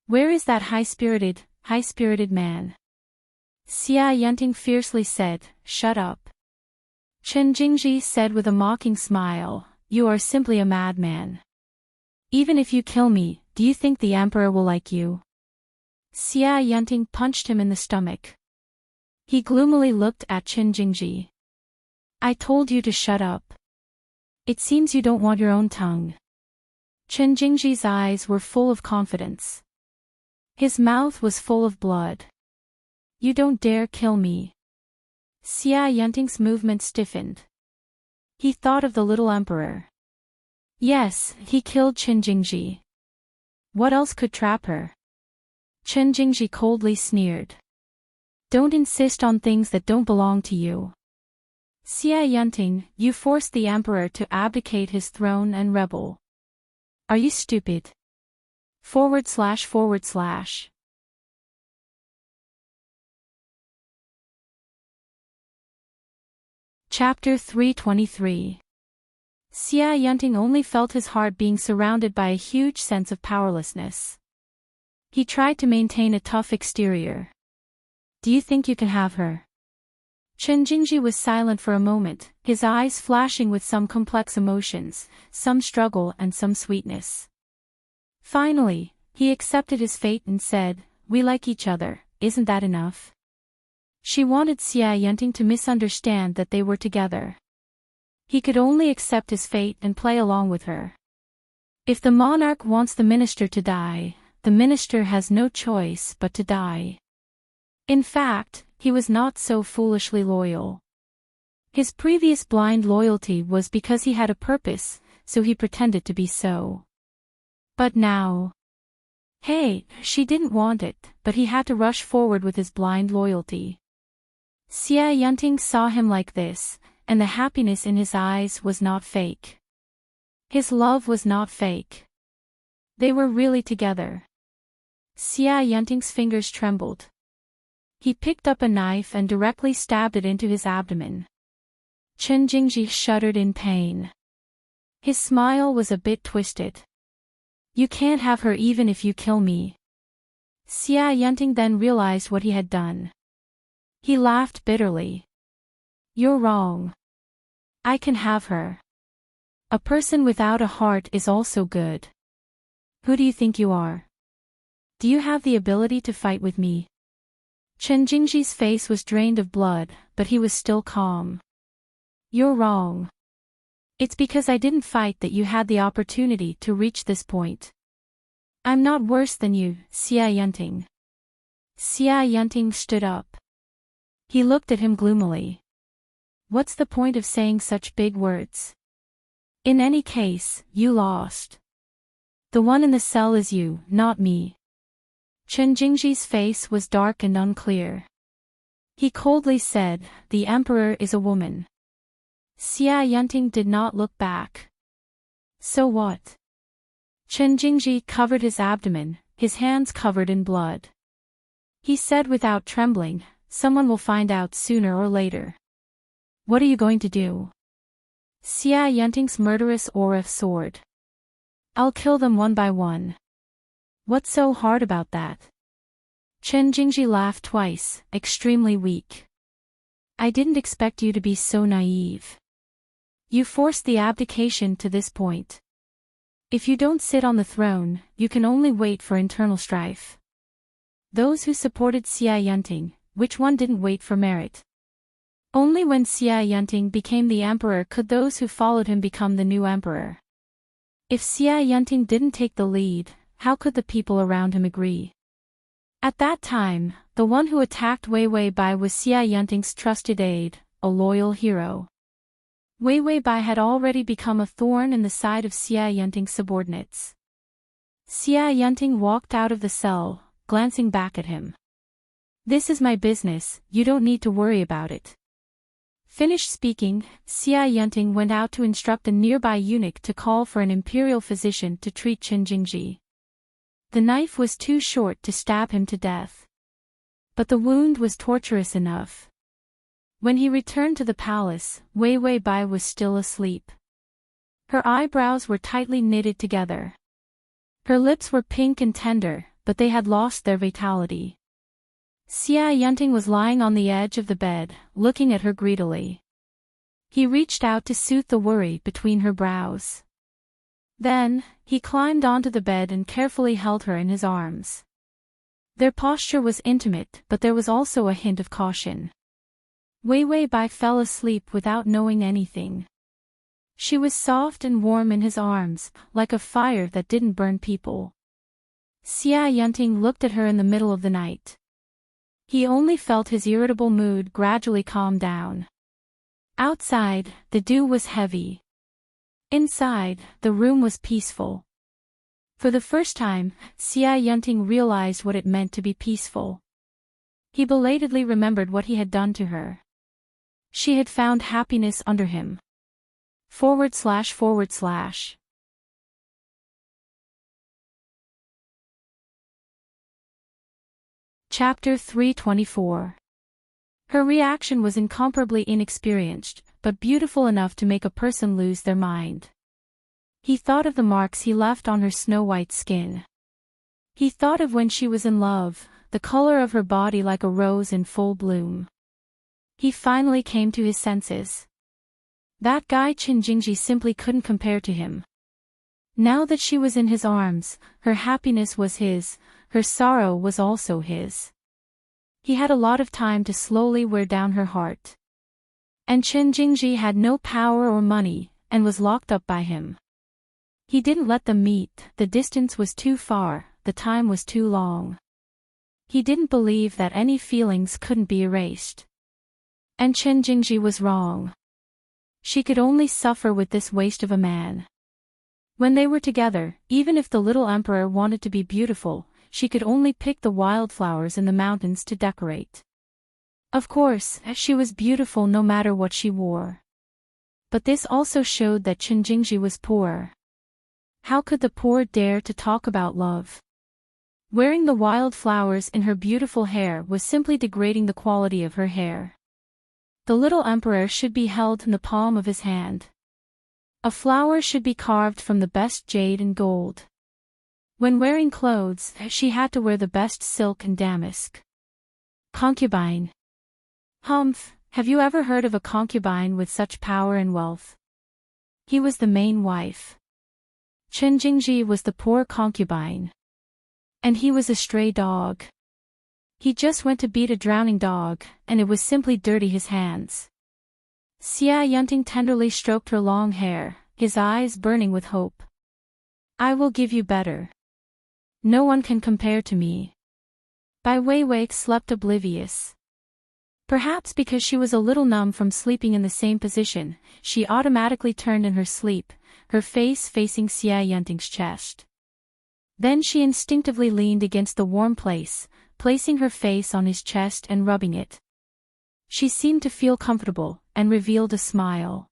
Where is that high-spirited man?" Xia Yunting fiercely said, "Shut up." Chen Jingji said with a mocking smile, "You are simply a madman. Even if you kill me, do you think the emperor will like you?" Xia Yunting punched him in the stomach. He gloomily looked at Chen Jingji. "I told you to shut up. It seems you don't want your own tongue." Chen Jingji's eyes were full of confidence. His mouth was full of blood. "You don't dare kill me." Xia Yunting's movement stiffened. He thought of the little emperor. Yes, he killed Chen Jingji. What else could trap her? Chen Jingji coldly sneered. "Don't insist on things that don't belong to you. Xia Yunting, you forced the emperor to abdicate his throne and rebel. Are you stupid?" // Chapter 323. Xia Yunting only felt his heart being surrounded by a huge sense of powerlessness. He tried to maintain a tough exterior. "Do you think you can have her?" Chen Jingji was silent for a moment, his eyes flashing with some complex emotions, some struggle and some sweetness. Finally, he accepted his fate and said, "We like each other, isn't that enough?" She wanted Xia Yunting to misunderstand that they were together. He could only accept his fate and play along with her. If the monarch wants the minister to die, the minister has no choice but to die. In fact, he was not so foolishly loyal. His previous blind loyalty was because he had a purpose, so he pretended to be so. But now... Hey, she didn't want it, but he had to rush forward with his blind loyalty. Xia Yunting saw him like this, and the happiness in his eyes was not fake. His love was not fake. They were really together. Xia Yunting's fingers trembled. He picked up a knife and directly stabbed it into his abdomen. Chen Jingji shuddered in pain. His smile was a bit twisted. "You can't have her even if you kill me." Xia Yunting then realized what he had done. He laughed bitterly. "You're wrong. I can have her. A person without a heart is also good. Who do you think you are? Do you have the ability to fight with me?" Chen Jingji's face was drained of blood, but he was still calm. "You're wrong. It's because I didn't fight that you had the opportunity to reach this point. I'm not worse than you, Xia Yunting." Xia Yunting stood up. He looked at him gloomily. "What's the point of saying such big words? In any case, you lost. The one in the cell is you, not me." Chen Jingji's face was dark and unclear. He coldly said, "The emperor is a woman." Xia Yunting did not look back. "So what?" Chen Jingji covered his abdomen, his hands covered in blood. He said without trembling, "Someone will find out sooner or later." "What are you going to do?" Xia Yunting's murderous aura soared. "I'll kill them one by one." "What's so hard about that?" Chen Jingji laughed twice, extremely weak. I didn't expect you to be so naive. You forced the abdication to this point. If you don't sit on the throne, you can only wait for internal strife. Those who supported Enchanting, which one didn't wait for merit? Only when Enchanting became the emperor could those who followed him become the new emperor. If Enchanting didn't take the lead, how could the people around him agree? At that time, the one who attacked Wei Bai was Enchanting's trusted aide, a loyal hero. Wei Bai had already become a thorn in the side of Enchanting's subordinates. Enchanting walked out of the cell, glancing back at him. This is my business, you don't need to worry about it. Finished speaking, Enchanting went out to instruct a nearby eunuch to call for an imperial physician to treat Jingji. The knife was too short to stab him to death. But the wound was torturous enough. When he returned to the palace, Wei Bai was still asleep. Her eyebrows were tightly knitted together. Her lips were pink and tender, but they had lost their vitality. Enchanting was lying on the edge of the bed, looking at her greedily. He reached out to soothe the worry between her brows. Then, he climbed onto the bed and carefully held her in his arms. Their posture was intimate, but there was also a hint of caution. Wei Bai fell asleep without knowing anything. She was soft and warm in his arms, like a fire that didn't burn people. Enchanting looked at her in the middle of the night. He only felt his irritable mood gradually calm down. Outside, the dew was heavy. Inside, the room was peaceful. For the first time, Enchanting realized what it meant to be peaceful. He belatedly remembered what he had done to her. She had found happiness under him. / Chapter 324. Her reaction was incomparably inexperienced, but beautiful enough to make a person lose their mind. He thought of the marks he left on her snow-white skin. He thought of when she was in love, the color of her body like a rose in full bloom. He finally came to his senses. That guy Jingji simply couldn't compare to him. Now that she was in his arms, her happiness was his, her sorrow was also his. He had a lot of time to slowly wear down her heart. And Jingji had no power or money, and was locked up by him. He didn't let them meet, the distance was too far, the time was too long. He didn't believe that any feelings couldn't be erased. And Jingji was wrong. She could only suffer with this waste of a man. When they were together, even if the little emperor wanted to be beautiful, she could only pick the wildflowers in the mountains to decorate. Of course, she was beautiful no matter what she wore. But this also showed that Jingji was poor. How could the poor dare to talk about love? Wearing the wildflowers in her beautiful hair was simply degrading the quality of her hair. The little emperor should be held in the palm of his hand. A flower should be carved from the best jade and gold. When wearing clothes, she had to wear the best silk and damask. Concubine. Humph, have you ever heard of a concubine with such power and wealth? He was the main wife. Jingji was the poor concubine. And he was a stray dog. He just went to beat a drowning dog, and it was simply dirty his hands. Enchanting tenderly stroked her long hair, his eyes burning with hope. I will give you better. No one can compare to me. Wei slept oblivious. Perhaps because she was a little numb from sleeping in the same position, she automatically turned in her sleep, her face facing Enchanting's chest. Then she instinctively leaned against the warm place, placing her face on his chest and rubbing it. She seemed to feel comfortable, and revealed a smile.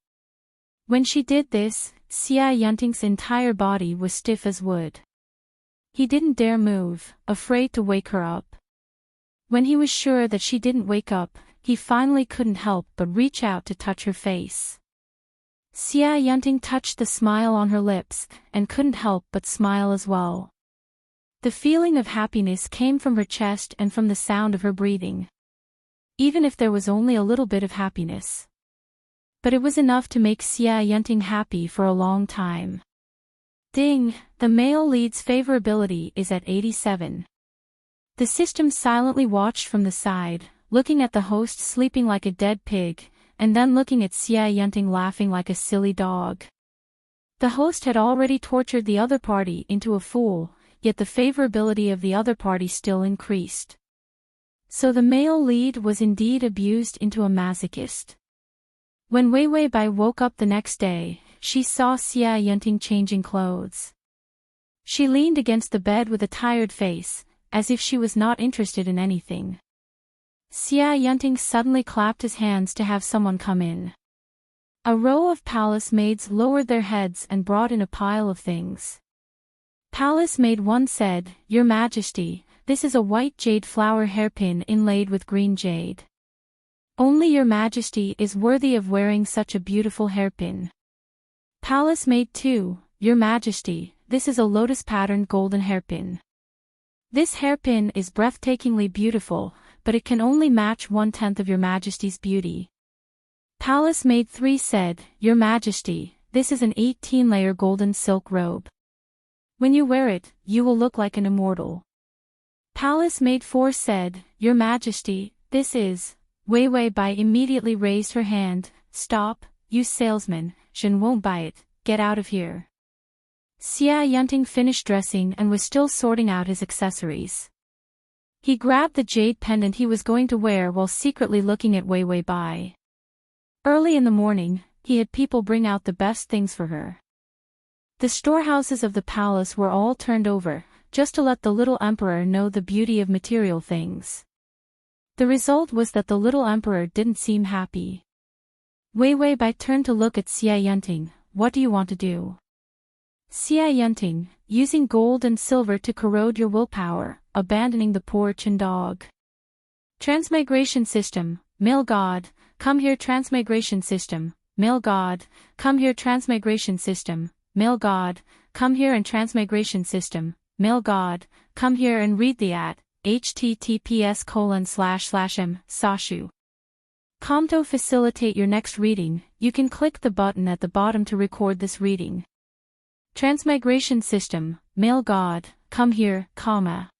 When she did this, Enchanting's entire body was stiff as wood. He didn't dare move, afraid to wake her up. When he was sure that she didn't wake up, he finally couldn't help but reach out to touch her face. Enchanting touched the smile on her lips, and couldn't help but smile as well. The feeling of happiness came from her chest and from the sound of her breathing. even if there was only a little bit of happiness. But it was enough to make Enchanting happy for a long time. Ding, the male lead's favorability is at 87. The system silently watched from the side, looking at the host sleeping like a dead pig, and then looking at Enchanting laughing like a silly dog. The host had already tortured the other party into a fool, yet the favorability of the other party still increased. So the male lead was indeed abused into a masochist. When Wei Wei Bai woke up the next day, she saw Enchanting changing clothes. She leaned against the bed with a tired face, as if she was not interested in anything. Enchanting suddenly clapped his hands to have someone come in. A row of palace maids lowered their heads and brought in a pile of things. Palace maid 1 said, "Your Majesty, this is a white jade flower hairpin inlaid with green jade. Only Your Majesty is worthy of wearing such a beautiful hairpin." Palace maid 2, "Your Majesty, this is a lotus-patterned golden hairpin. This hairpin is breathtakingly beautiful, but it can only match 1/10 of Your Majesty's beauty." Palace maid 3 said, "Your Majesty, this is an 18-layer golden silk robe. When you wear it, you will look like an immortal." Palace maid 4 said, "Your Majesty, this is..." Wei Wei Bai immediately raised her hand, "Stop, you salesman, Shen won't buy it, get out of here." Enchanting finished dressing and was still sorting out his accessories. He grabbed the jade pendant he was going to wear while secretly looking at Wei Wei Bai. Early in the morning, he had people bring out the best things for her. The storehouses of the palace were all turned over, just to let the little emperor know the beauty of material things. The result was that the little emperor didn't seem happy. Wei Wei Bai turned to look at Enchanting. "What do you want to do?" Enchanting, "Using gold and silver to corrode your willpower, abandoning the poor Chen dog." Transmigration system, male god, come here. Transmigration system, male god, come here. Transmigration system, male god, come here. And transmigration system, male god, come here and read the at https://m Sashu. Com to facilitate your next reading, you can click the button at the bottom to record this reading. Transmigration system, male god, come here, comma.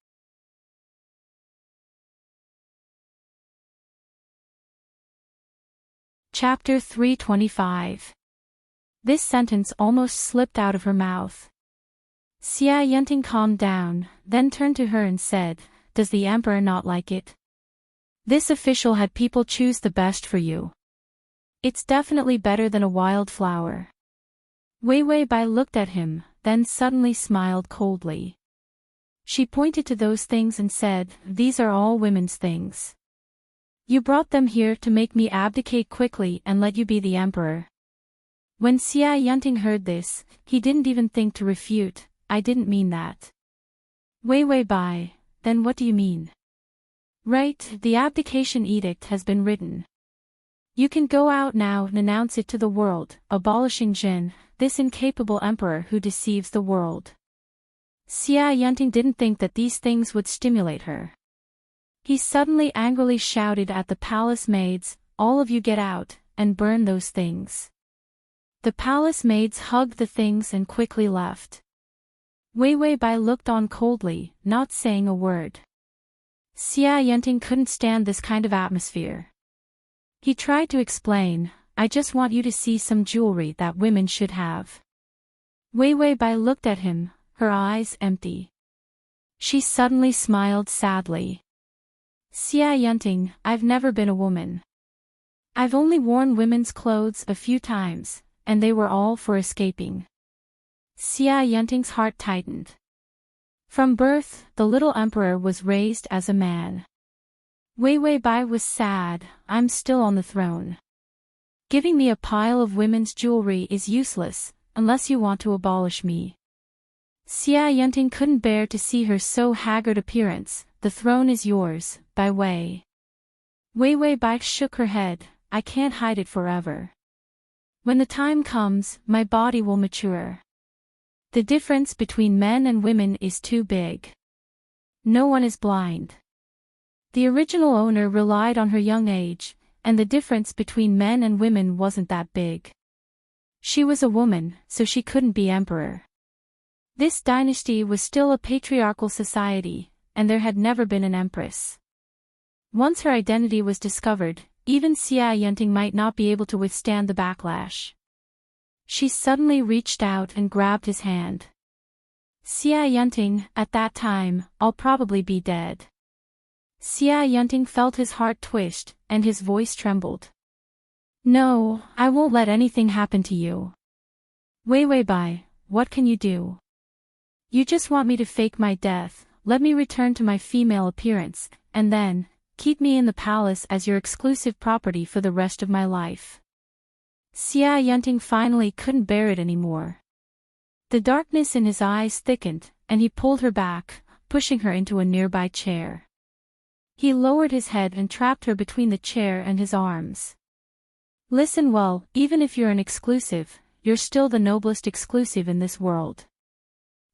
Chapter 325. This sentence almost slipped out of her mouth. Enchanting calmed down, then turned to her and said, "Does the emperor not like it? This official had people choose the best for you. It's definitely better than a wildflower." Wei Wei Bai looked at him, then suddenly smiled coldly. She pointed to those things and said, "These are all women's things. You brought them here to make me abdicate quickly and let you be the emperor." When Enchanting heard this, he didn't even think to refute, "I didn't mean that." Wei Wei Bai, "Then what do you mean?" "Right, the abdication edict has been written. You can go out now and announce it to the world, abolishing Jin, this incapable emperor who deceives the world." Enchanting didn't think that these things would stimulate her. He suddenly angrily shouted at the palace maids, "All of you get out, and burn those things." The palace maids hugged the things and quickly left. Wei Wei Bai looked on coldly, not saying a word. Enchanting couldn't stand this kind of atmosphere. He tried to explain, "I just want you to see some jewelry that women should have." Wei Wei Bai looked at him, her eyes empty. She suddenly smiled sadly. "Enchanting, I've never been a woman. I've only worn women's clothes a few times, and they were all for escaping." Enchanting's heart tightened. From birth, the little emperor was raised as a man. Wei Wei Bai was sad, "I'm still on the throne. Giving me a pile of women's jewelry is useless, unless you want to abolish me." Enchanting couldn't bear to see her so haggard appearance. "The throne is yours, Bai Wei." Wei Wei Bai shook her head, "I can't hide it forever. When the time comes, my body will mature. The difference between men and women is too big. No one is blind. The original owner relied on her young age, and the difference between men and women wasn't that big. She was a woman, so she couldn't be emperor. This dynasty was still a patriarchal society, and there had never been an empress. Once her identity was discovered, even Enchanting might not be able to withstand the backlash. She suddenly reached out and grabbed his hand. Enchanting, at that time, I'll probably be dead. Enchanting felt his heart twist, and his voice trembled. No, I won't let anything happen to you. Wei Bai, what can you do? You just want me to fake my death, let me return to my female appearance, and then, keep me in the palace as your exclusive property for the rest of my life. Enchanting finally couldn't bear it anymore. The darkness in his eyes thickened, and he pulled her back, pushing her into a nearby chair. He lowered his head and trapped her between the chair and his arms. Listen well, even if you're an exclusive, you're still the noblest exclusive in this world.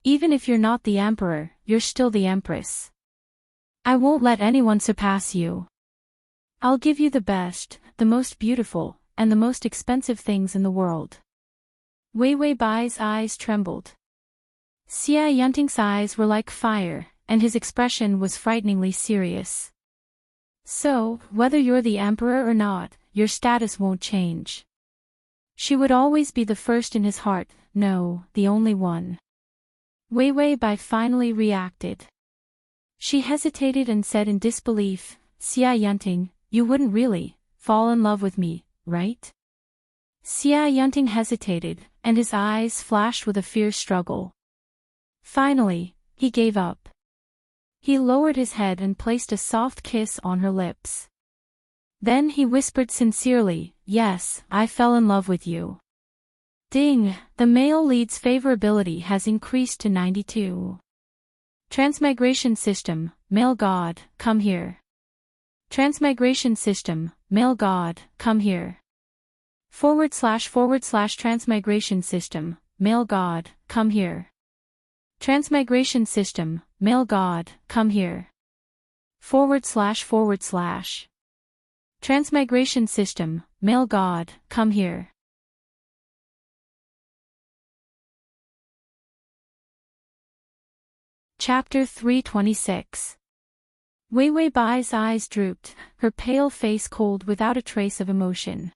Even if you're not the emperor, you're still the empress. I won't let anyone surpass you. I'll give you the best, the most beautiful, and the most expensive things in the world. Wei Bai's eyes trembled. Enchanting's eyes were like fire, and his expression was frighteningly serious. So, whether you're the emperor or not, your status won't change. She would always be the first in his heart, no, the only one. Wei Bai finally reacted. She hesitated and said in disbelief, Enchanting, you wouldn't really fall in love with me, right? Enchanting hesitated, and his eyes flashed with a fierce struggle. Finally, he gave up. He lowered his head and placed a soft kiss on her lips. Then he whispered sincerely, yes, I fell in love with you. Ding, the male lead's favorability has increased to 92. Transmigration system, male god, come here. Transmigration system, male god, come here. / transmigration system, male god, come here. Transmigration system, male god, come here. / Transmigration system, male god, come here. Chapter 326. Wei Bai's eyes drooped, her pale face cold without a trace of emotion.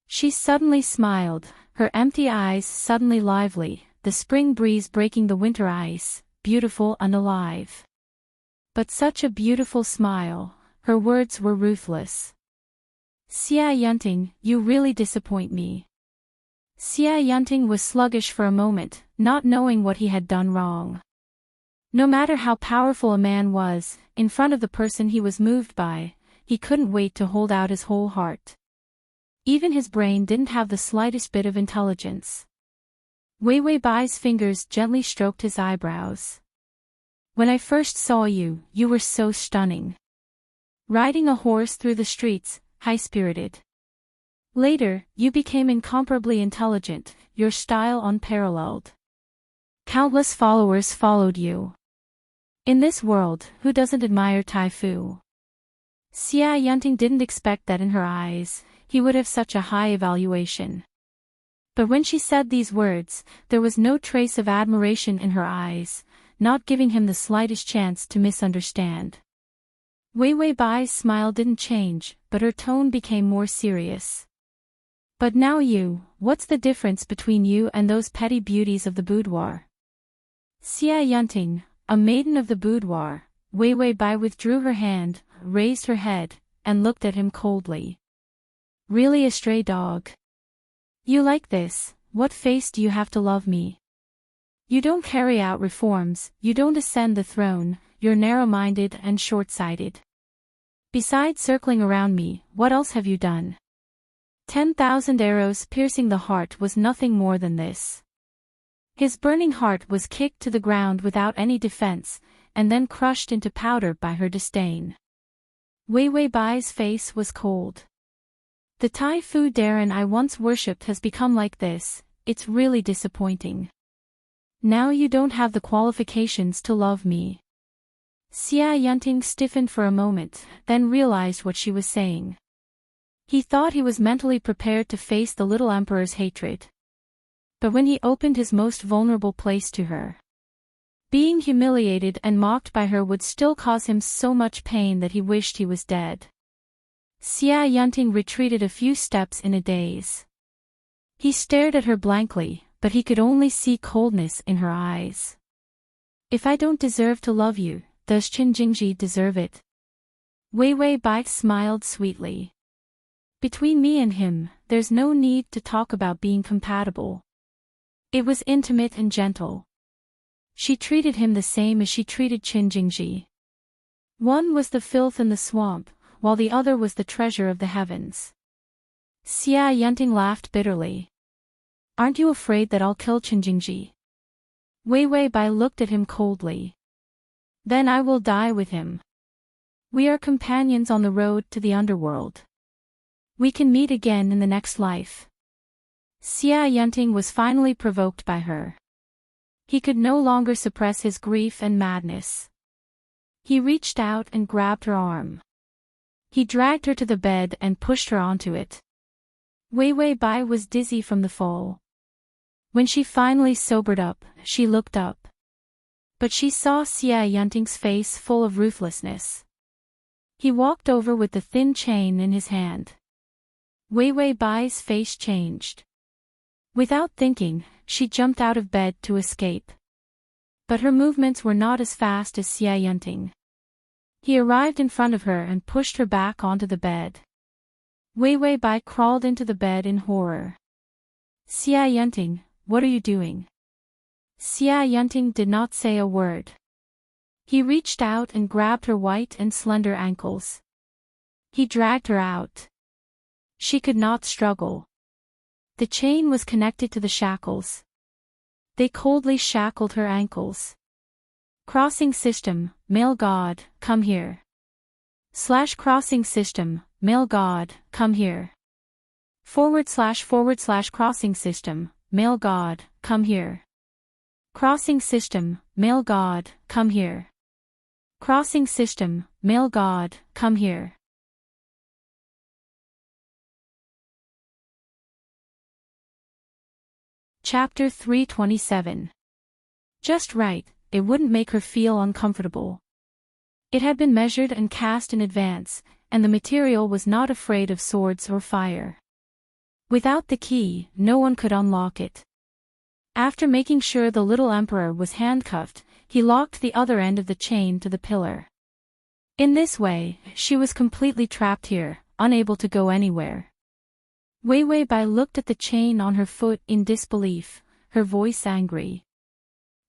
She suddenly smiled, her empty eyes suddenly lively, the spring breeze breaking the winter ice, beautiful and alive. But such a beautiful smile, her words were ruthless. Enchanting, you really disappoint me. Enchanting was sluggish for a moment, not knowing what he had done wrong. No matter how powerful a man was, in front of the person he was moved by, he couldn't wait to hold out his whole heart. Even his brain didn't have the slightest bit of intelligence. Wei Bai's fingers gently stroked his eyebrows. When I first saw you, you were so stunning. Riding a horse through the streets, high-spirited. Later, you became incomparably intelligent, your style unparalleled. Countless followers followed you. In this world, who doesn't admire Tai Fu? Enchanting didn't expect that in her eyes, he would have such a high evaluation. But when she said these words, there was no trace of admiration in her eyes, not giving him the slightest chance to misunderstand. Wei Bai's smile didn't change, but her tone became more serious. But now what's the difference between you and those petty beauties of the boudoir? Enchanting, a maiden of the boudoir, Wei Bai withdrew her hand, raised her head, and looked at him coldly. Really a stray dog? You like this, what face do you have to love me? You don't carry out reforms, you don't ascend the throne, you're narrow-minded and short-sighted. Besides circling around me, what else have you done? 10,000 arrows piercing the heart was nothing more than this. His burning heart was kicked to the ground without any defense, and then crushed into powder by her disdain. Wei Bai's face was cold. The Tai Fu Darren I once worshipped has become like this, it's really disappointing. Now you don't have the qualifications to love me. Xia Yunting stiffened for a moment, then realized what she was saying. He thought he was mentally prepared to face the little emperor's hatred. But when he opened his most vulnerable place to her, being humiliated and mocked by her would still cause him so much pain that he wished he was dead. Xia Yunting retreated a few steps in a daze. He stared at her blankly, but he could only see coldness in her eyes. If I don't deserve to love you, does Qin Jingji deserve it? Wei Wei Bai smiled sweetly. Between me and him, there's no need to talk about being compatible. It was intimate and gentle. She treated him the same as she treated Qin Jingji. One was the filth in the swamp, while the other was the treasure of the heavens. Xia Yunting laughed bitterly. Aren't you afraid that I'll kill Qin Jingji? Wei Wei Bai looked at him coldly. Then I will die with him. We are companions on the road to the underworld. We can meet again in the next life. Xia Yunting was finally provoked by her. He could no longer suppress his grief and madness. He reached out and grabbed her arm. He dragged her to the bed and pushed her onto it. Wei Wei Bai was dizzy from the fall. When she finally sobered up, she looked up. But she saw Xia Yunting's face full of ruthlessness. He walked over with the thin chain in his hand. Wei Wei Bai's face changed. Without thinking, she jumped out of bed to escape. But her movements were not as fast as Xia Yunting. He arrived in front of her and pushed her back onto the bed. Wei Wei Bai crawled into the bed in horror. Xia Yunting, what are you doing? Xia Yunting did not say a word. He reached out and grabbed her white and slender ankles. He dragged her out. She could not struggle. The chain was connected to the shackles. They coldly shackled her ankles. Crossing system, male god, come here. / crossing system, male god, come here. / crossing system, male god, come here. Crossing system, male god, come here. Crossing system, male god, come here. Chapter 327. Just right, it wouldn't make her feel uncomfortable. It had been measured and cast in advance, and the material was not afraid of swords or fire. Without the key, no one could unlock it. After making sure the little emperor was handcuffed, he locked the other end of the chain to the pillar. In this way, she was completely trapped here, unable to go anywhere. Wei Wei Bai looked at the chain on her foot in disbelief, her voice angry.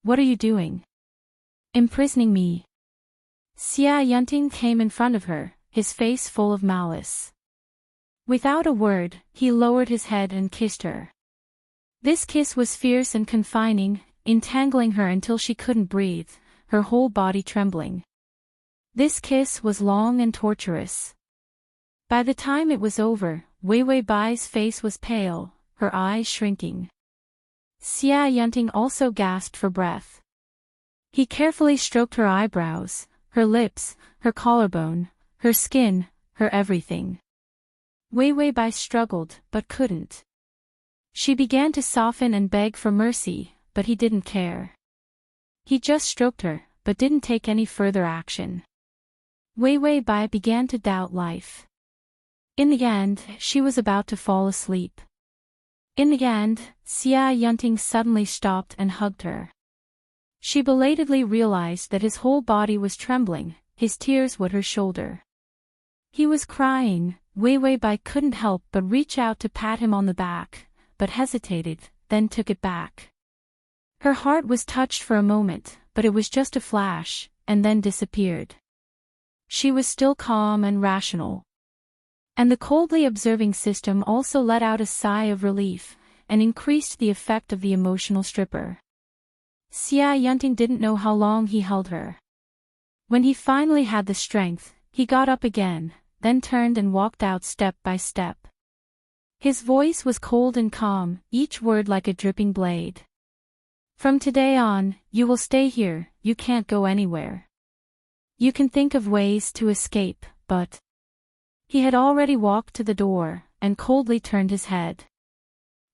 What are you doing? Imprisoning me. Xia Yunting came in front of her, his face full of malice. Without a word, he lowered his head and kissed her. This kiss was fierce and confining, entangling her until she couldn't breathe, her whole body trembling. This kiss was long and torturous. By the time it was over, Wei Wei Bai's face was pale, her eyes shrinking. Xia Yunting also gasped for breath. He carefully stroked her eyebrows, her lips, her collarbone, her skin, her everything. Wei Wei Bai struggled, but couldn't. She began to soften and beg for mercy, but he didn't care. He just stroked her, but didn't take any further action. Wei Wei Bai began to doubt life. In the end, she was about to fall asleep. In the end, Xia Yunting suddenly stopped and hugged her. She belatedly realized that his whole body was trembling, his tears wet her shoulder. He was crying. Wei Wei Bai couldn't help but reach out to pat him on the back, but hesitated, then took it back. Her heart was touched for a moment, but it was just a flash, and then disappeared. She was still calm and rational. And the coldly observing system also let out a sigh of relief, and increased the effect of the emotional stripper. Xia Yunting didn't know how long he held her. When he finally had the strength, he got up again, then turned and walked out step by step. His voice was cold and calm, each word like a dripping blade. From today on, you will stay here, you can't go anywhere. You can think of ways to escape, but... He had already walked to the door, and coldly turned his head.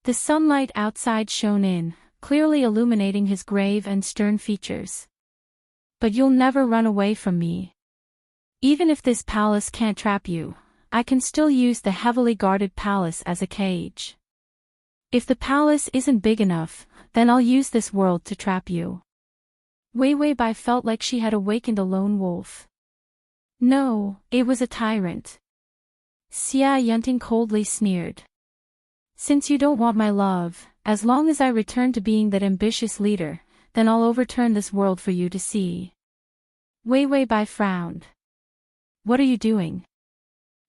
The sunlight outside shone in, clearly illuminating his grave and stern features. But you'll never run away from me. Even if this palace can't trap you, I can still use the heavily guarded palace as a cage. If the palace isn't big enough, then I'll use this world to trap you. Wei Wei Bai felt like she had awakened a lone wolf. No, it was a tyrant. Xia Yunting coldly sneered. Since you don't want my love, as long as I return to being that ambitious leader, then I'll overturn this world for you to see. Wei Wei Bai frowned. What are you doing?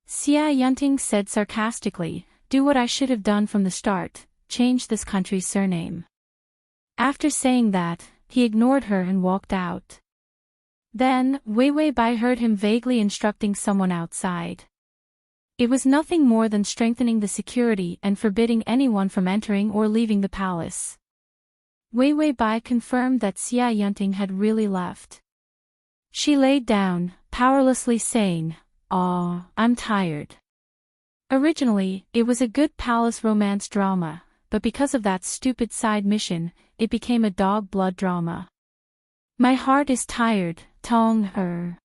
Xia Yunting said sarcastically, do what I should have done from the start, change this country's surname. After saying that, he ignored her and walked out. Then, Wei Wei Bai heard him vaguely instructing someone outside. It was nothing more than strengthening the security and forbidding anyone from entering or leaving the palace. Wei Wei Bai confirmed that Xia Yunting had really left. She laid down, powerlessly saying, "Ah, I'm tired." Originally, it was a good palace romance drama, but because of that stupid side mission, it became a dog blood drama. My heart is tired, Tong Er.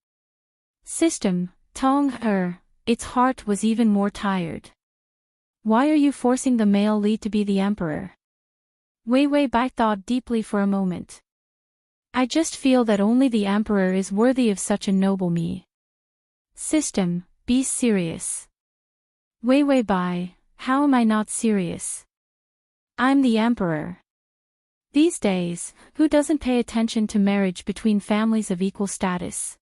System, Tong Er, its heart was even more tired. Why are you forcing the male lead to be the emperor? Wei Wei Bai thought deeply for a moment. I just feel that only the emperor is worthy of such a noble me. System, be serious. Wei Wei Bai, how am I not serious? I'm the emperor. These days, who doesn't pay attention to marriage between families of equal status?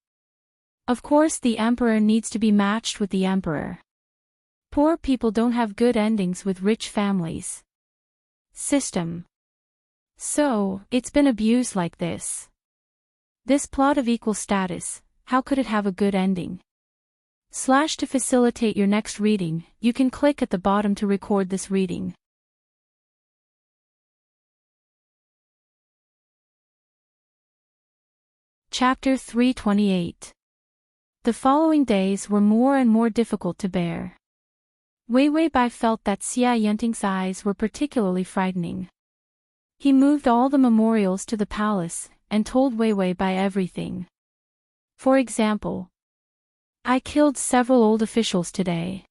Of course the emperor needs to be matched with the emperor. Poor people don't have good endings with rich families. System. So, it's been abused like this. This plot of equal status, how could it have a good ending? To facilitate your next reading, you can click at the bottom to record this reading. Chapter 328. The following days were more and more difficult to bear. Wei Wei Bai felt that Xia Yunting's eyes were particularly frightening. He moved all the memorials to the palace, and told Wei Wei Bai everything. For example, I killed several old officials today.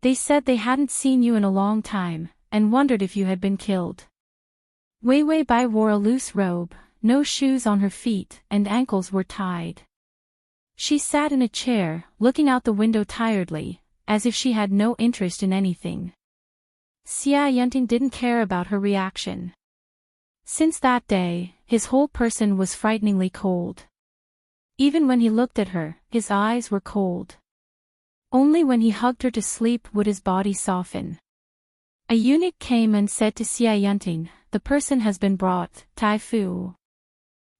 They said they hadn't seen you in a long time, and wondered if you had been killed. Wei Wei Bai wore a loose robe, no shoes on her feet, and ankles were tied. She sat in a chair, looking out the window tiredly, as if she had no interest in anything. Xia Yunting didn't care about her reaction. Since that day, his whole person was frighteningly cold. Even when he looked at her, his eyes were cold. Only when he hugged her to sleep would his body soften. A eunuch came and said to Xia Yunting, "The person has been brought, Tai Fu."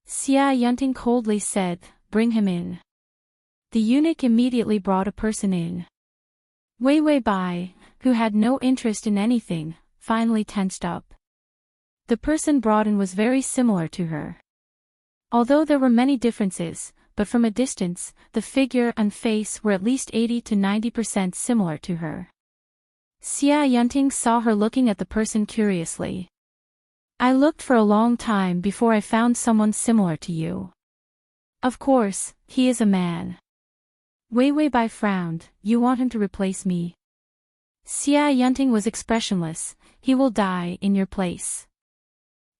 Xia Yunting coldly said, "Bring him in." The eunuch immediately brought a person in. Wei Wei Bai, who had no interest in anything, finally tensed up. The person brought in was very similar to her. Although there were many differences, but from a distance, the figure and face were at least 80 to 90% similar to her. Xia Yunting saw her looking at the person curiously. I looked for a long time before I found someone similar to you. Of course, he is a man. Wei Wei Bai frowned, you want him to replace me? Xia Yunting was expressionless, he will die in your place.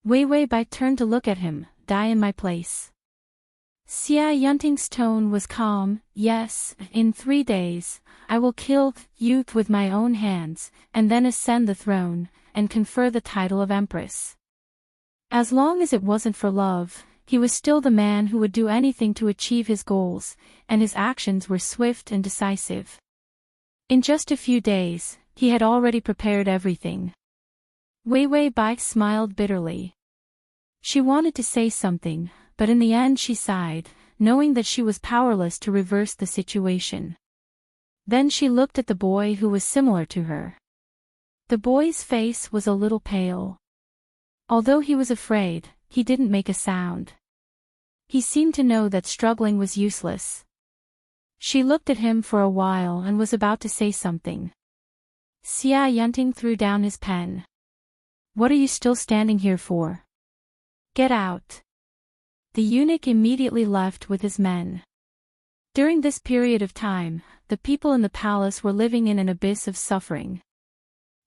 Wei Wei Bai turned to look at him, die in my place. Xia Yunting's tone was calm, yes, in 3 days, I will kill you with my own hands, and then ascend the throne, and confer the title of Empress. As long as it wasn't for love, he was still the man who would do anything to achieve his goals, and his actions were swift and decisive. In just a few days, he had already prepared everything. Wei Wei Bai smiled bitterly. She wanted to say something, but in the end she sighed, knowing that she was powerless to reverse the situation. Then she looked at the boy who was similar to her. The boy's face was a little pale. Although he was afraid, he didn't make a sound. He seemed to know that struggling was useless. She looked at him for a while and was about to say something. Enchanting threw down his pen. "What are you still standing here for? Get out." The eunuch immediately left with his men. During this period of time, the people in the palace were living in an abyss of suffering.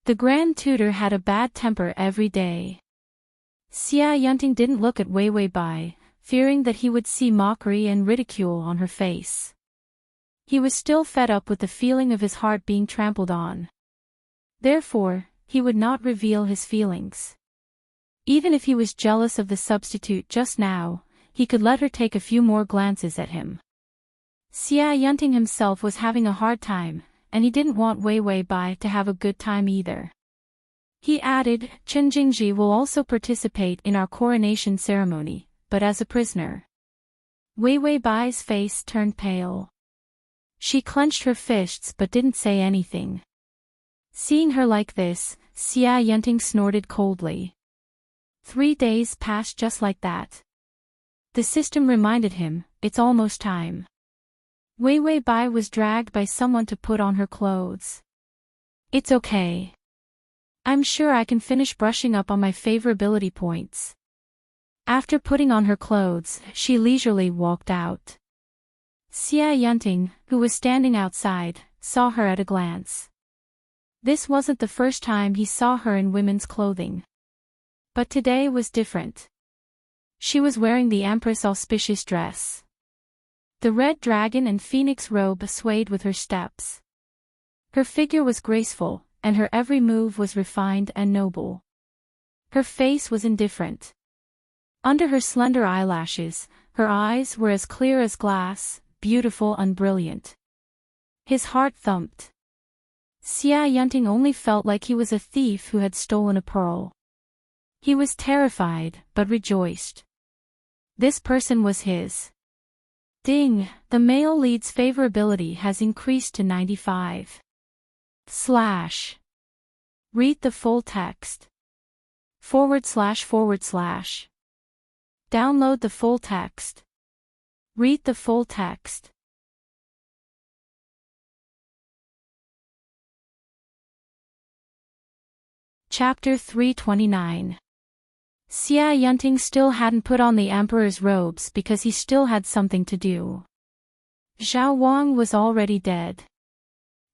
The Grand Tutor had a bad temper every day. Enchanting didn't look at Wei Wei Bai, fearing that he would see mockery and ridicule on her face. He was still fed up with the feeling of his heart being trampled on. Therefore, he would not reveal his feelings. Even if he was jealous of the substitute just now, he could let her take a few more glances at him. Enchanting himself was having a hard time, and he didn't want Wei Wei Bai to have a good time either. He added, "Chen Jingji will also participate in our coronation ceremony, but as a prisoner." Wei Wei Bai's face turned pale. She clenched her fists but didn't say anything. Seeing her like this, Enchanting snorted coldly. 3 days passed just like that. The system reminded him, "It's almost time." Wei Wei Bai was dragged by someone to put on her clothes. "It's okay. I'm sure I can finish brushing up on my favorability points." After putting on her clothes, she leisurely walked out. Enchanting, who was standing outside, saw her at a glance. This wasn't the first time he saw her in women's clothing. But today was different. She was wearing the Empress' auspicious dress. The red dragon and phoenix robe swayed with her steps. Her figure was graceful, and her every move was refined and noble. Her face was indifferent. Under her slender eyelashes, her eyes were as clear as glass, beautiful and brilliant. His heart thumped. Enchanting only felt like he was a thief who had stolen a pearl. He was terrified, but rejoiced. This person was his. Ding, the male lead's favorability has increased to 95. Read the full text. / Download the full text. Read the full text. Chapter 329. Enchanting still hadn't put on the emperor's robes because he still had something to do. Zhao Wang was already dead.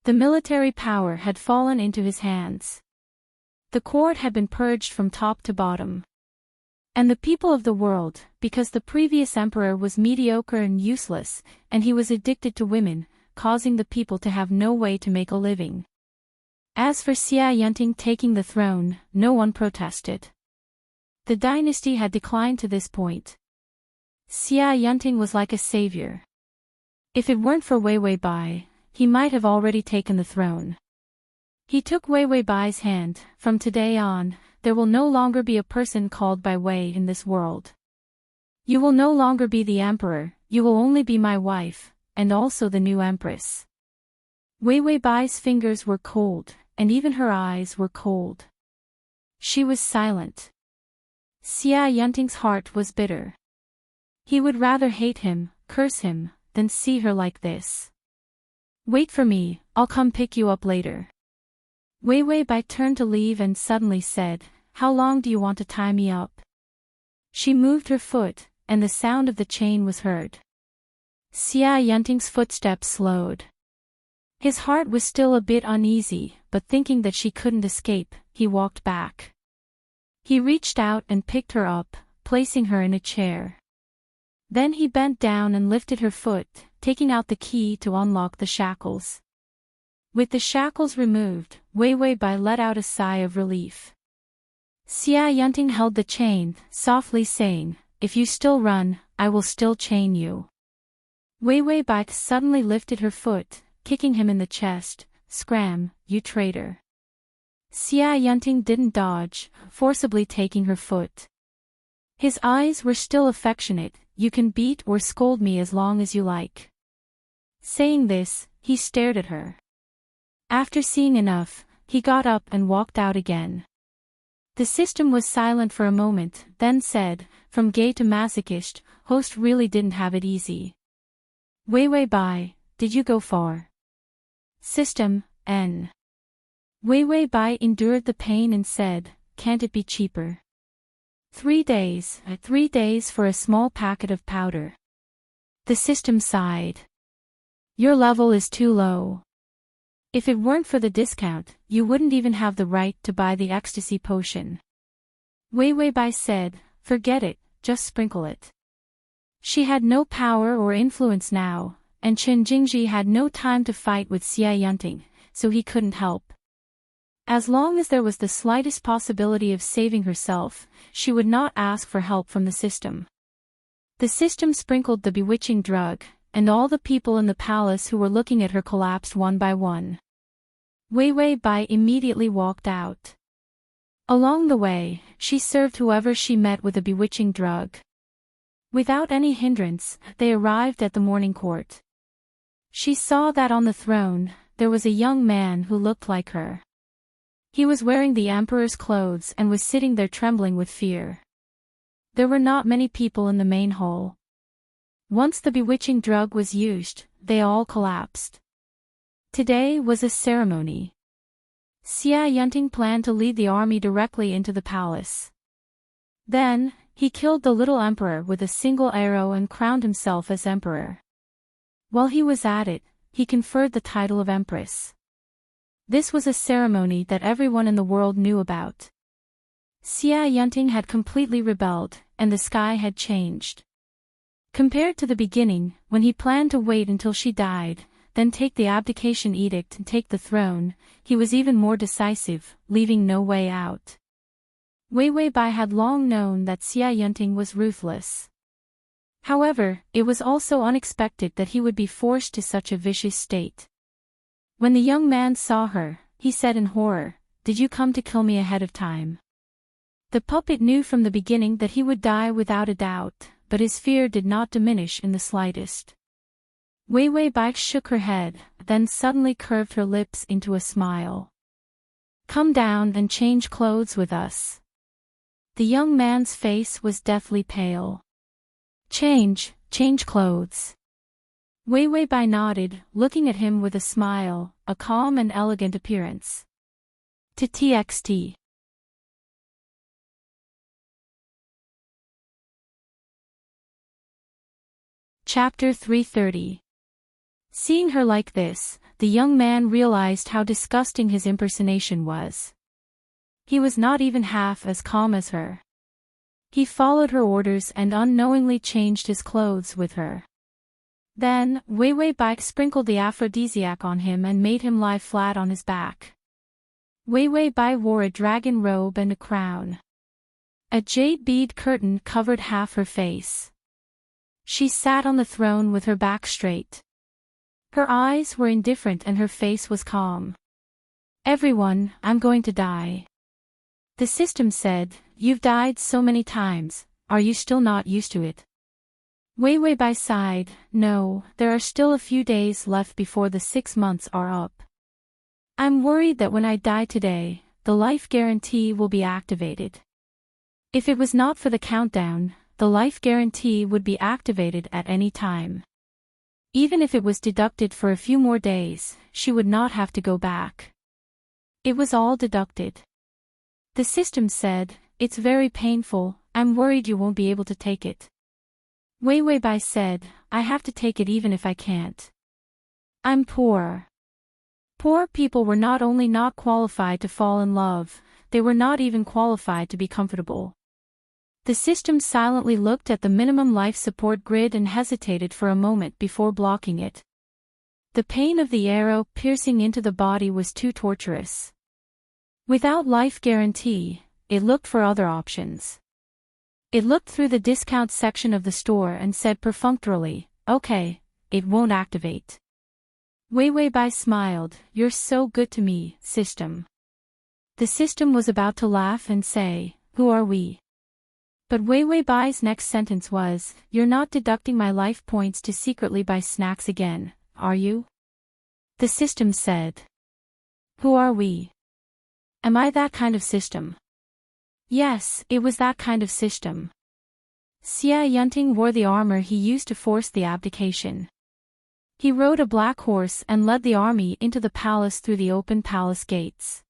The military power had fallen into his hands. The court had been purged from top to bottom. And the people of the world, because the previous emperor was mediocre and useless, and he was addicted to women, causing the people to have no way to make a living. As for Enchanting taking the throne, no one protested. The dynasty had declined to this point. Enchanting was like a savior. If it weren't for Wei Wei Bai, he might have already taken the throne. He took Wei Wei Bai's hand. "From today on, there will no longer be a person called by Wei in this world. You will no longer be the emperor, you will only be my wife, and also the new empress." Wei Wei Bai's fingers were cold, and even her eyes were cold. She was silent. Enchanting's heart was bitter. He would rather hate him, curse him, than see her like this. "Wait for me, I'll come pick you up later." Wei Wei Bai turned to leave and suddenly said, "How long do you want to tie me up?" She moved her foot, and the sound of the chain was heard. Enchanting's footsteps slowed. His heart was still a bit uneasy, but thinking that she couldn't escape, he walked back. He reached out and picked her up, placing her in a chair. Then he bent down and lifted her foot, taking out the key to unlock the shackles. With the shackles removed, Wei Wei Bai let out a sigh of relief. Enchanting held the chain, softly saying, "If you still run, I will still chain you." Wei Wei Bai suddenly lifted her foot, kicking him in the chest. "Scram, you traitor." Enchanting didn't dodge, forcibly taking her foot. His eyes were still affectionate. "You can beat or scold me as long as you like." Saying this, he stared at her. After seeing enough, he got up and walked out again. The system was silent for a moment, then said, "From gay to masochist, host really didn't have it easy. Wei Bai, did you go far?" System, N. Wei Bai endured the pain and said, "Can't it be cheaper? 3 days, 3 days for a small packet of powder." The system sighed. "Your level is too low. If it weren't for the discount, you wouldn't even have the right to buy the ecstasy potion." Wei Bai said, "Forget it, just sprinkle it." She had no power or influence now, and Chen Jingji had no time to fight with Xiaoyunting, so he couldn't help. As long as there was the slightest possibility of saving herself, she would not ask for help from the system. The system sprinkled the bewitching drug, and all the people in the palace who were looking at her collapsed one by one. Wei Bai immediately walked out. Along the way, she served whoever she met with a bewitching drug. Without any hindrance, they arrived at the morning court. She saw that on the throne, there was a young man who looked like her. He was wearing the emperor's clothes and was sitting there trembling with fear. There were not many people in the main hall. Once the bewitching drug was used, they all collapsed. Today was a ceremony. Xiaoyunting planned to lead the army directly into the palace. Then, he killed the little emperor with a single arrow and crowned himself as emperor. While he was at it, he conferred the title of empress. This was a ceremony that everyone in the world knew about. Xiaoyunting had completely rebelled, and the sky had changed. Compared to the beginning, when he planned to wait until she died, then take the abdication edict and take the throne, he was even more decisive, leaving no way out. Wei Bai had long known that Xiaoyunting was ruthless. However, it was also unexpected that he would be forced to such a vicious state. When the young man saw her, he said in horror, "Did you come to kill me ahead of time?" The puppet knew from the beginning that he would die without a doubt, but his fear did not diminish in the slightest. Wei Bai shook her head, then suddenly curved her lips into a smile. "Come down and change clothes with us." The young man's face was deathly pale. Change clothes." Wei Bai nodded, looking at him with a smile, a calm and elegant appearance. TXT. Chapter 330. Seeing her like this, the young man realized how disgusting his impersonation was. He was not even half as calm as her. He followed her orders and unknowingly changed his clothes with her. Then, Wei Bai sprinkled the aphrodisiac on him and made him lie flat on his back. Wei Bai wore a dragon robe and a crown. A jade bead curtain covered half her face. She sat on the throne with her back straight. Her eyes were indifferent and her face was calm. "Everyone, I'm going to die." The system said, "You've died so many times, are you still not used to it?" Wei Bai sighed, "No, there are still a few days left before the 6 months are up. I'm worried that when I die today, the life guarantee will be activated. If it was not for the countdown, the life guarantee would be activated at any time. Even if it was deducted for a few more days, she would not have to go back. It was all deducted." The system said, "It's very painful, I'm worried you won't be able to take it." Wei Bai said, "I have to take it even if I can't. I'm poor." Poor people were not only not qualified to fall in love, they were not even qualified to be comfortable. The system silently looked at the minimum life support grid and hesitated for a moment before blocking it. The pain of the arrow piercing into the body was too torturous. Without life guarantee, it looked for other options. It looked through the discount section of the store and said perfunctorily, "Okay, it won't activate." Wei Bai smiled, "You're so good to me, system." The system was about to laugh and say, "Who are we?" But Wei Bai's next sentence was, "You're not deducting my life points to secretly buy snacks again, are you?" The system said, "Who are we? Am I that kind of system?" Yes, it was that kind of system. Enchanting wore the armor he used to force the abdication. He rode a black horse and led the army into the palace through the open palace gates.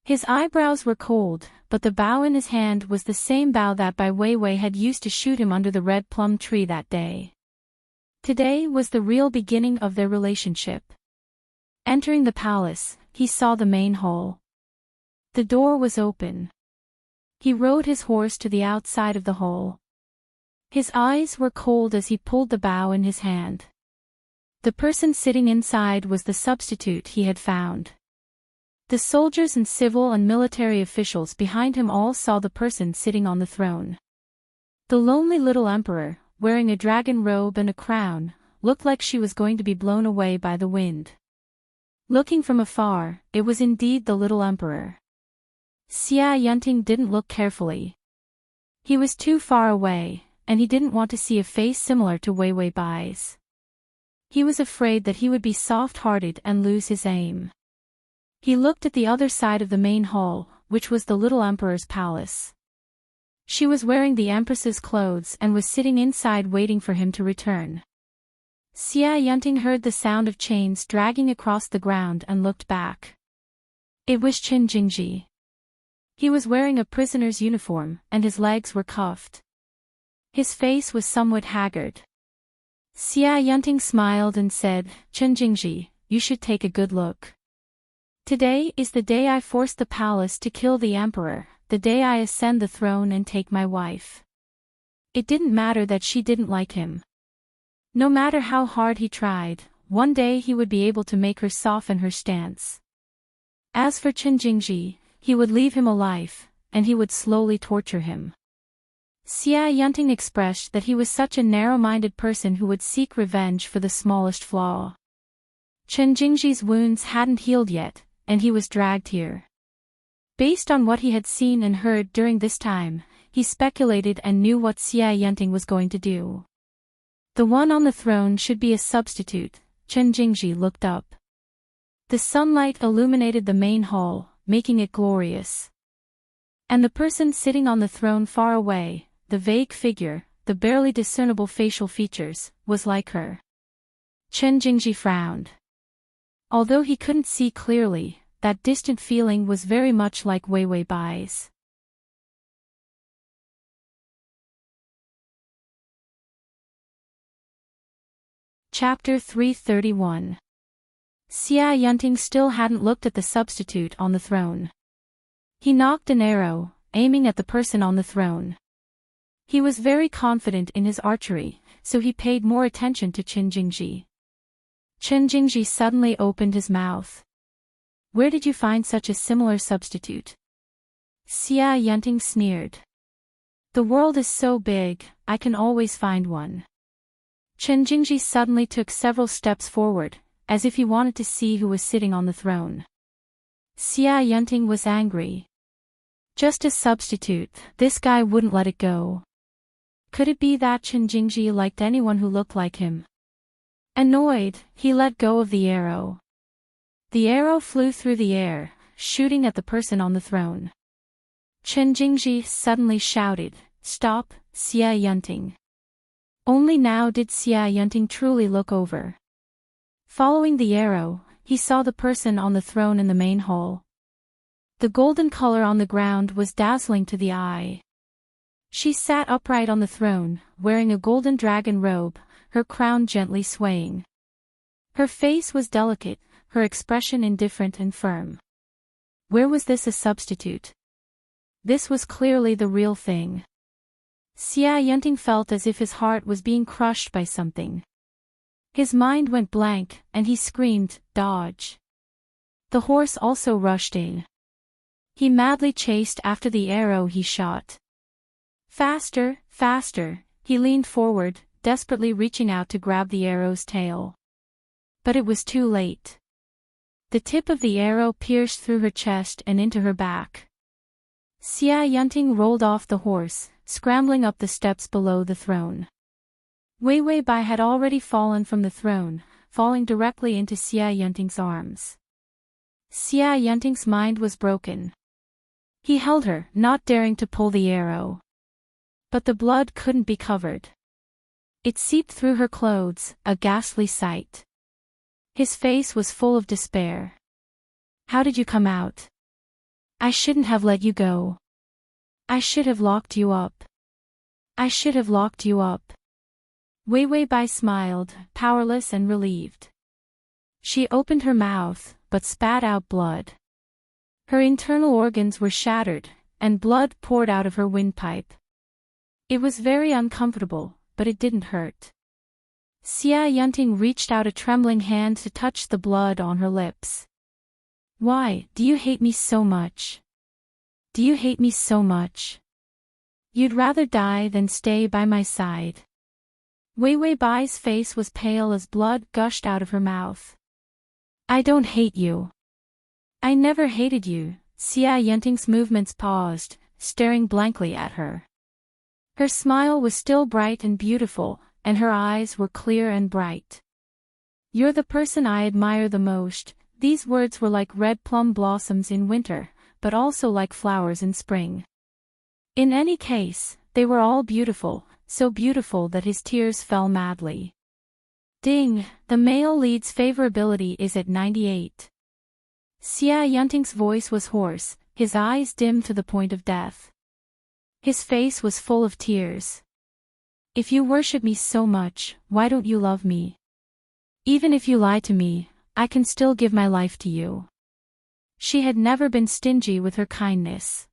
His eyebrows were cold, but the bow in his hand was the same bow that Bai Weiwei had used to shoot him under the red plum tree that day. Today was the real beginning of their relationship. Entering the palace, he saw the main hall. The door was open. He rode his horse to the outside of the hall. His eyes were cold as he pulled the bow in his hand. The person sitting inside was the substitute he had found. The soldiers and civil and military officials behind him all saw the person sitting on the throne. The lonely little emperor, wearing a dragon robe and a crown, looked like she was going to be blown away by the wind. Looking from afar, it was indeed the little emperor. Enchanting didn't look carefully. He was too far away, and he didn't want to see a face similar to Weiwei Bai's. He was afraid that he would be soft-hearted and lose his aim. He looked at the other side of the main hall, which was the little emperor's palace. She was wearing the empress's clothes and was sitting inside waiting for him to return. Enchanting heard the sound of chains dragging across the ground and looked back. It was Qin Jingji. He was wearing a prisoner's uniform, and his legs were cuffed. His face was somewhat haggard. Enchanting smiled and said, "Qin Jingji, you should take a good look. Today is the day I force the palace to kill the emperor, the day I ascend the throne and take my wife." It didn't matter that she didn't like him. No matter how hard he tried, one day he would be able to make her soften her stance. As for Qin Jingji, he would leave him alive, and he would slowly torture him. Enchanting expressed that he was such a narrow-minded person who would seek revenge for the smallest flaw. Qin Jingji's wounds hadn't healed yet, and he was dragged here. Based on what he had seen and heard during this time, he speculated and knew what Enchanting was going to do. The one on the throne should be a substitute. Qin Jingji looked up. The sunlight illuminated the main hall, making it glorious. And the person sitting on the throne far away, the vague figure, the barely discernible facial features, was like her. Qin Jingji frowned. Although he couldn't see clearly, that distant feeling was very much like Weiwei Bai's. Chapter 331. Enchanting still hadn't looked at the substitute on the throne. He nocked an arrow, aiming at the person on the throne. He was very confident in his archery, so he paid more attention to Qin Jingji. Qin Jingji suddenly opened his mouth. "Where did you find such a similar substitute?" Enchanting sneered. "The world is so big, I can always find one." Qin Jingji suddenly took several steps forward, as if he wanted to see who was sitting on the throne. Enchanting was angry. Just a substitute, this guy wouldn't let it go. Could it be that Qin Jingji liked anyone who looked like him? Annoyed, he let go of the arrow. The arrow flew through the air, shooting at the person on the throne. Qin Jingji suddenly shouted, "Stop, Enchanting." Only now did Enchanting truly look over. Following the arrow, he saw the person on the throne in the main hall. The golden color on the ground was dazzling to the eye. She sat upright on the throne, wearing a golden dragon robe, her crown gently swaying. Her face was delicate, her expression indifferent and firm. Where was this a substitute? This was clearly the real thing. Enchanting felt as if his heart was being crushed by something. His mind went blank, and he screamed, "Dodge!" The horse also rushed in. He madly chased after the arrow he shot. Faster, faster, he leaned forward, desperately reaching out to grab the arrow's tail. But it was too late. The tip of the arrow pierced through her chest and into her back. Enchanting rolled off the horse, scrambling up the steps below the throne. Weiwei Bai had already fallen from the throne, falling directly into Enchanting's arms. Enchanting's mind was broken. He held her, not daring to pull the arrow. But the blood couldn't be covered. It seeped through her clothes, a ghastly sight. His face was full of despair. How did you come out? I shouldn't have let you go. I should have locked you up. I should have locked you up. Wei Wei Bai smiled, powerless and relieved. She opened her mouth, but spat out blood. Her internal organs were shattered, and blood poured out of her windpipe. It was very uncomfortable, but it didn't hurt. Xia Yunting reached out a trembling hand to touch the blood on her lips. Why do you hate me so much? Do you hate me so much? You'd rather die than stay by my side. Wei Wei Bai's face was pale as blood gushed out of her mouth. I don't hate you. I never hated you. Xia Yunting's movements paused, staring blankly at her. Her smile was still bright and beautiful, and her eyes were clear and bright. You're the person I admire the most. These words were like red plum blossoms in winter, but also like flowers in spring. In any case, they were all beautiful, so beautiful that his tears fell madly. Ding, the male lead's favorability is at 98. Xia Yunting's voice was hoarse, his eyes dim to the point of death. His face was full of tears. If you worship me so much, why don't you love me? Even if you lie to me, I can still give my life to you. She had never been stingy with her kindness.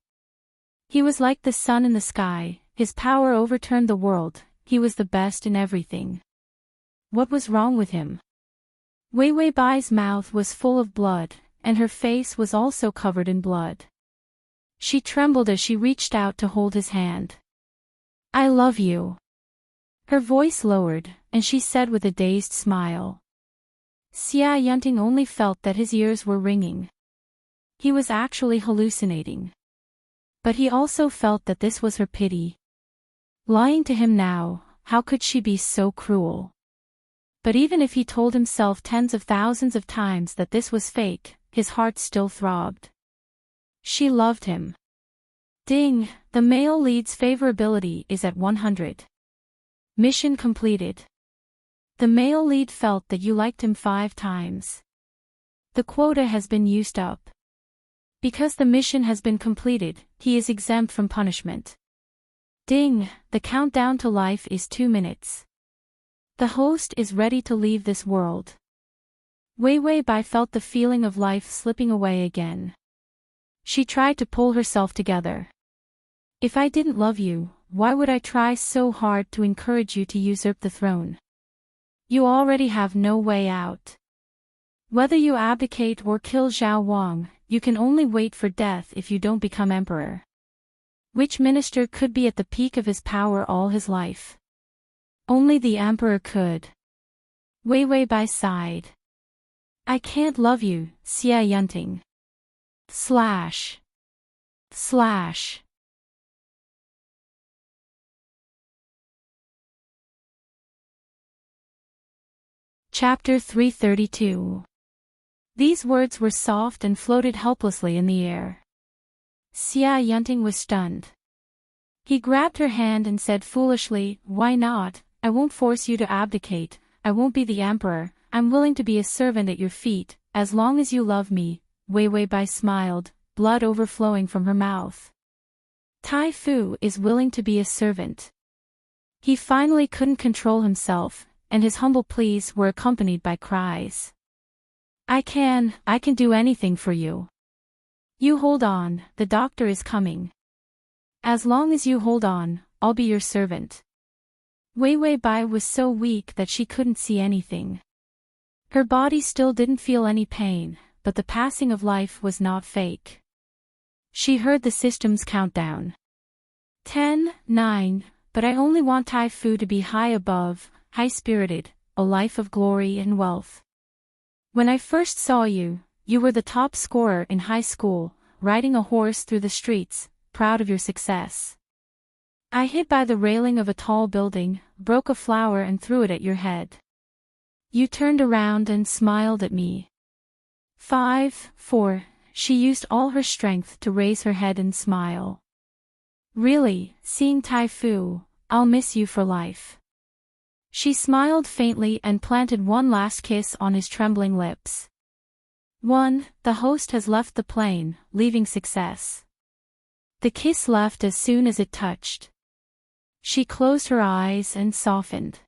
He was like the sun in the sky, his power overturned the world, he was the best in everything. What was wrong with him? Wei Wei Bai's mouth was full of blood, and her face was also covered in blood. She trembled as she reached out to hold his hand. I love you. Her voice lowered, and she said with a dazed smile. Xia Yunting only felt that his ears were ringing. He was actually hallucinating. But he also felt that this was her pity. Lying to him now, how could she be so cruel? But even if he told himself tens of thousands of times that this was fake, his heart still throbbed. She loved him. Ding, the male lead's favorability is at 100. Mission completed. The male lead felt that you liked him 5 times. The quota has been used up. Because the mission has been completed, he is exempt from punishment. Ding, the countdown to life is 2 minutes. The host is ready to leave this world. Wei Wei Bai felt the feeling of life slipping away again. She tried to pull herself together. If I didn't love you, why would I try so hard to encourage you to usurp the throne? You already have no way out. Whether you abdicate or kill Zhao Wang, you can only wait for death if you don't become emperor. Which minister could be at the peak of his power all his life? Only the emperor could. Wei Wei Bai sighed. I can't love you, Xia Yunting. Slash. Chapter 332. These words were soft and floated helplessly in the air. Xia Yunting was stunned. He grabbed her hand and said foolishly, why not? I won't force you to abdicate, I won't be the emperor, I'm willing to be a servant at your feet, as long as you love me. Wei Wei Bai smiled, blood overflowing from her mouth. Tai Fu is willing to be a servant. He finally couldn't control himself, and his humble pleas were accompanied by cries. I can do anything for you. You hold on, the doctor is coming. As long as you hold on, I'll be your servant. Wei Wei Bai was so weak that she couldn't see anything. Her body still didn't feel any pain, but the passing of life was not fake. She heard the system's countdown. 10, 9, but I only want Tai Fu to be high above, high-spirited, a life of glory and wealth. When I first saw you, you were the top scorer in high school, riding a horse through the streets, proud of your success. I hid by the railing of a tall building, broke a flower and threw it at your head. You turned around and smiled at me. 5, 4, she used all her strength to raise her head and smile. Really, seeing Tai Fu, I'll miss you for life. She smiled faintly and planted one last kiss on his trembling lips. The host has left the plane, leaving success. The kiss left as soon as it touched. She closed her eyes and softened.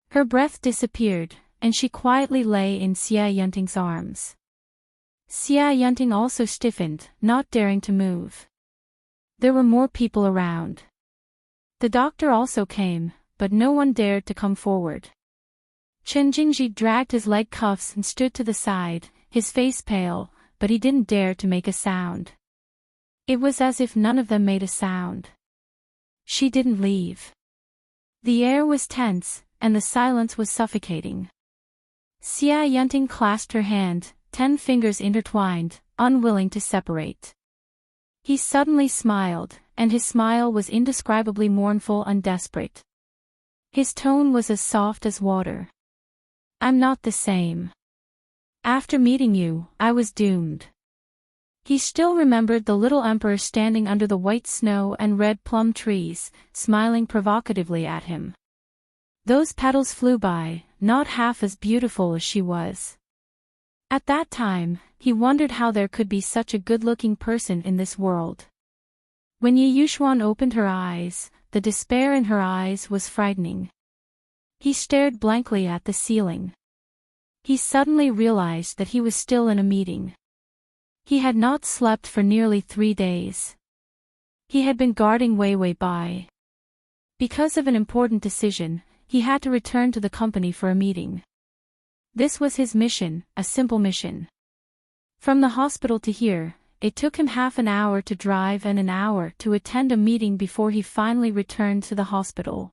Her breath disappeared, and she quietly lay in Xia Yunting's arms. Xia Yunting also stiffened, not daring to move. There were more people around. The doctor also came, but no one dared to come forward. Chen Jingji dragged his leg cuffs and stood to the side, his face pale, but he didn't dare to make a sound. It was as if none of them made a sound. She didn't leave. The air was tense, and the silence was suffocating. Xia Yunting clasped her hand, 10 fingers intertwined, unwilling to separate. He suddenly smiled, and his smile was indescribably mournful and desperate. His tone was as soft as water. I'm not the same. After meeting you, I was doomed. He still remembered the little emperor standing under the white snow and red plum trees, smiling provocatively at him. Those petals flew by, not half as beautiful as she was. At that time, he wondered how there could be such a good-looking person in this world. When Yi Yuxuan opened her eyes, the despair in her eyes was frightening. He stared blankly at the ceiling. He suddenly realized that he was still in a meeting. He had not slept for nearly 3 days. He had been guarding Wei Wei Bai. Because of an important decision, he had to return to the company for a meeting. This was his mission, a simple mission. From the hospital to here, it took him half an hour to drive and an hour to attend a meeting before he finally returned to the hospital.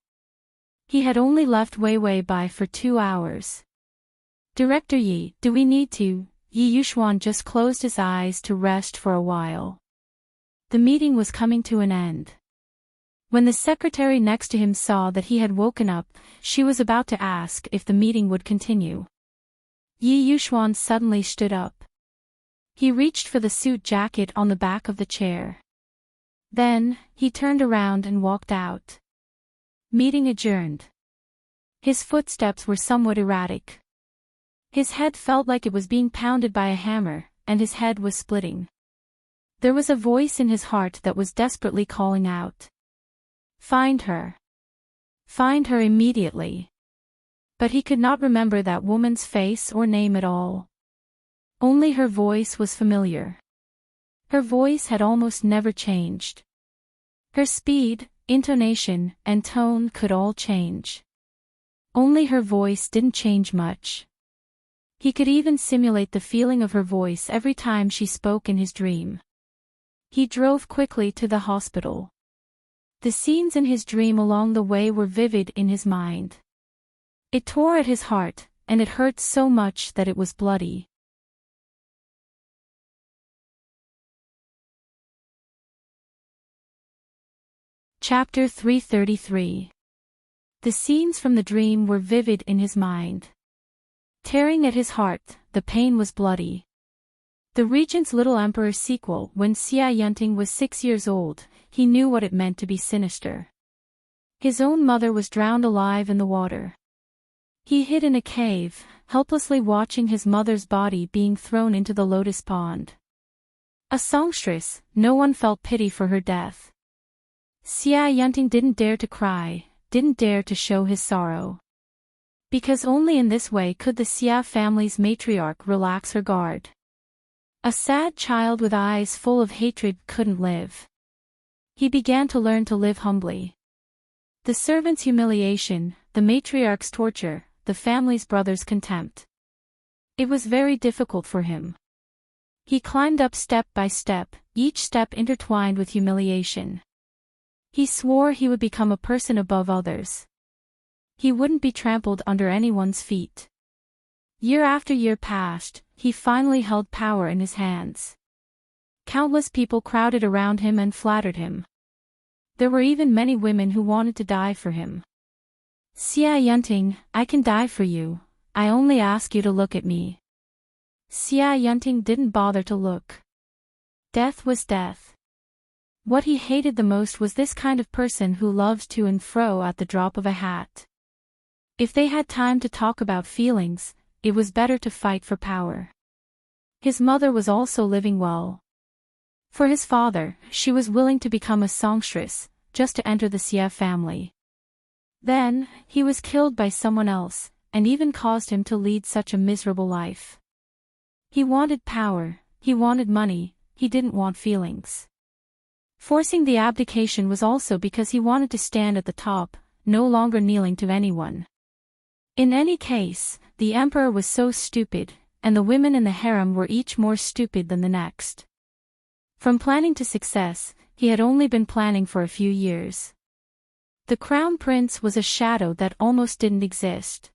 He had only left Wei Wei Bai for 2 hours. Director Yi, do we need to? Yi Yuxuan just closed his eyes to rest for a while. The meeting was coming to an end. When the secretary next to him saw that he had woken up, she was about to ask if the meeting would continue. Yi Yuxuan suddenly stood up. He reached for the suit jacket on the back of the chair. Then, he turned around and walked out. Meeting adjourned. His footsteps were somewhat erratic. His head felt like it was being pounded by a hammer, and his head was splitting. There was a voice in his heart that was desperately calling out. Find her. Find her immediately. But he could not remember that woman's face or name at all. Only her voice was familiar. Her voice had almost never changed. Her speed, intonation, and tone could all change. Only her voice didn't change much. He could even simulate the feeling of her voice every time she spoke in his dream. He drove quickly to the hospital. The scenes in his dream along the way were vivid in his mind. It tore at his heart, and it hurt so much that it was bloody. Chapter 333. The scenes from the dream were vivid in his mind. Tearing at his heart, the pain was bloody. The regent's little emperor sequel. When Xia Yunting was 6 years old, he knew what it meant to be sinister. His own mother was drowned alive in the water. He hid in a cave, helplessly watching his mother's body being thrown into the lotus pond. A songstress, no one felt pity for her death. Xia Yunting didn't dare to cry, didn't dare to show his sorrow. Because only in this way could the Xia family's matriarch relax her guard. A sad child with eyes full of hatred couldn't live. He began to learn to live humbly. The servant's humiliation, the matriarch's torture, the family's brother's contempt. It was very difficult for him. He climbed up step by step, each step intertwined with humiliation. He swore he would become a person above others. He wouldn't be trampled under anyone's feet. Year after year passed, he finally held power in his hands. Countless people crowded around him and flattered him. There were even many women who wanted to die for him. Xia Yunting, I can die for you, I only ask you to look at me. Xia Yunting didn't bother to look. Death was death. What he hated the most was this kind of person who loves to and fro at the drop of a hat. If they had time to talk about feelings, it was better to fight for power. His mother was also living well. For his father, she was willing to become a songstress, just to enter the Xie family. Then, he was killed by someone else, and even caused him to lead such a miserable life. He wanted power, he wanted money, he didn't want feelings. Forcing the abdication was also because he wanted to stand at the top, no longer kneeling to anyone. In any case, the emperor was so stupid, and the women in the harem were each more stupid than the next. From planning to success, he had only been planning for a few years. The crown prince was a shadow that almost didn't exist.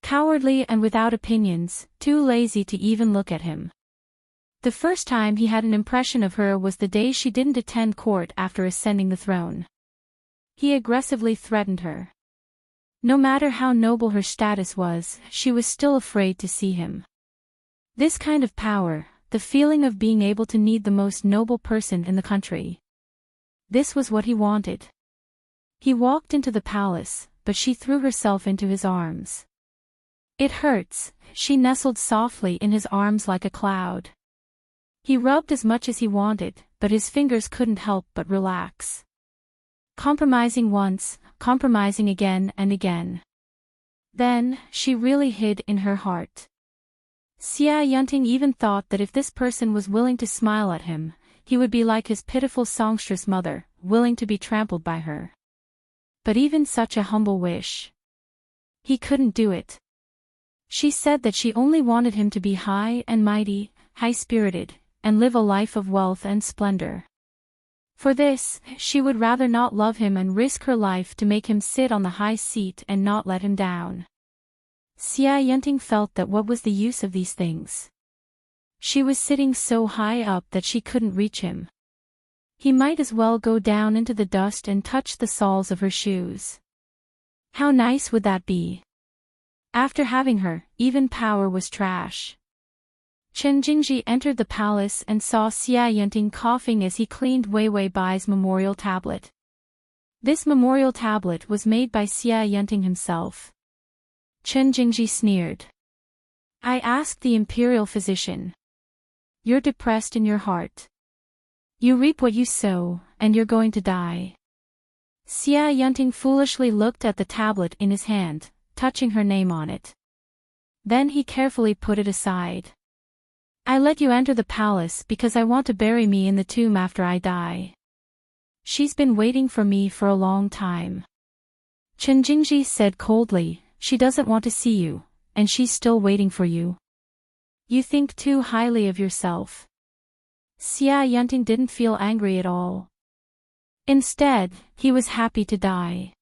Cowardly and without opinions, too lazy to even look at him. The first time he had an impression of her was the day she didn't attend court after ascending the throne. He aggressively threatened her. No matter how noble her status was, she was still afraid to see him. This kind of power, the feeling of being able to need the most noble person in the country. This was what he wanted. He walked into the palace, but she threw herself into his arms. It hurts, she nestled softly in his arms like a cloud. He rubbed as much as he wanted, but his fingers couldn't help but relax. Compromising once, compromising again and again. Then, she really hid in her heart. Enchanting even thought that if this person was willing to smile at him, he would be like his pitiful songstress mother, willing to be trampled by her. But even such a humble wish. He couldn't do it. She said that she only wanted him to be high and mighty, high-spirited, and live a life of wealth and splendor. For this, she would rather not love him and risk her life to make him sit on the high seat and not let him down. Enchanting felt that what was the use of these things? She was sitting so high up that she couldn't reach him. He might as well go down into the dust and touch the soles of her shoes. How nice would that be? After having her, even power was trash. Chen Jingji entered the palace and saw Enchanting coughing as he cleaned Wei Wei Bai's memorial tablet. This memorial tablet was made by Enchanting himself. Chen Jingji sneered. I asked the imperial physician. You're depressed in your heart. You reap what you sow, and you're going to die. Enchanting foolishly looked at the tablet in his hand, touching her name on it. Then he carefully put it aside. I let you enter the palace because I want to bury me in the tomb after I die. She's been waiting for me for a long time. Chen Jingji said coldly, she doesn't want to see you, and she's still waiting for you. You think too highly of yourself. Enchanting didn't feel angry at all. Instead, he was happy to die.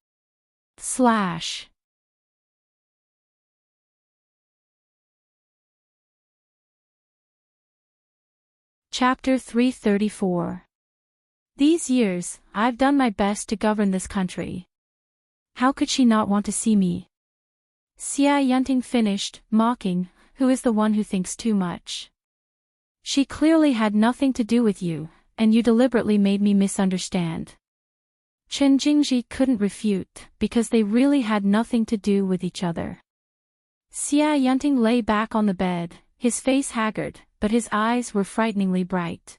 Chapter 334. These years, I've done my best to govern this country. How could she not want to see me? Enchanting finished, mocking, who is the one who thinks too much? She clearly had nothing to do with you, and you deliberately made me misunderstand. Chen Jingji couldn't refute, because they really had nothing to do with each other. Enchanting lay back on the bed, his face haggard, but his eyes were frighteningly bright.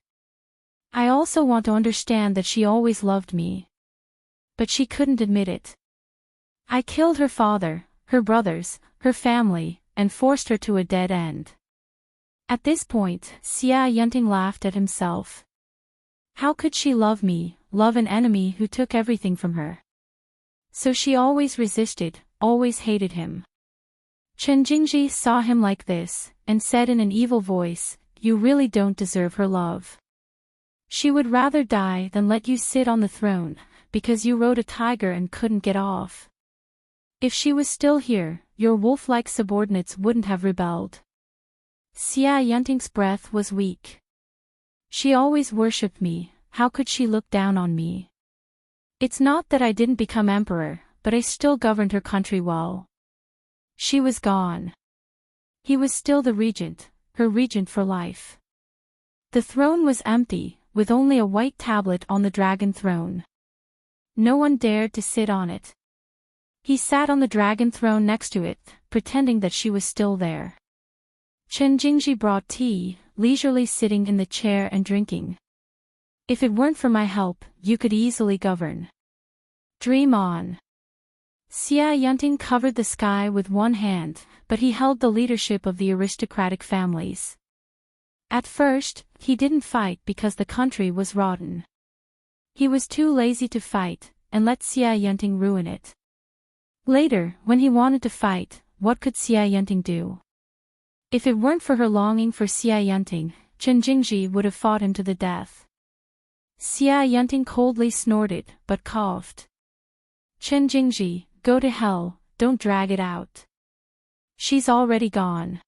I also want to understand that she always loved me. But she couldn't admit it. I killed her father, her brothers, her family, and forced her to a dead end. At this point, Enchanting laughed at himself. How could she love me, love an enemy who took everything from her? So she always resisted, always hated him. Chen Jingji saw him like this, and said in an evil voice, you really don't deserve her love. She would rather die than let you sit on the throne, because you rode a tiger and couldn't get off. If she was still here, your wolf-like subordinates wouldn't have rebelled. Enchanting's breath was weak. She always worshipped me, how could she look down on me? It's not that I didn't become emperor, but I still governed her country well. She was gone. He was still the regent, her regent for life. The throne was empty, with only a white tablet on the dragon throne. No one dared to sit on it. He sat on the dragon throne next to it, pretending that she was still there. Chen Jingji brought tea, leisurely sitting in the chair and drinking. If it weren't for my help, you could easily govern. Dream on. Xia Yunting covered the sky with one hand, but he held the leadership of the aristocratic families. At first, he didn't fight because the country was rotten. He was too lazy to fight, and let Xia Yunting ruin it. Later, when he wanted to fight, what could Xia Yunting do? If it weren't for her longing for Xia Yunting, Chen Jingji would have fought him to the death. Xia Yunting coldly snorted, but coughed. Chen Jingji, go to hell, don't drag it out. She's already gone.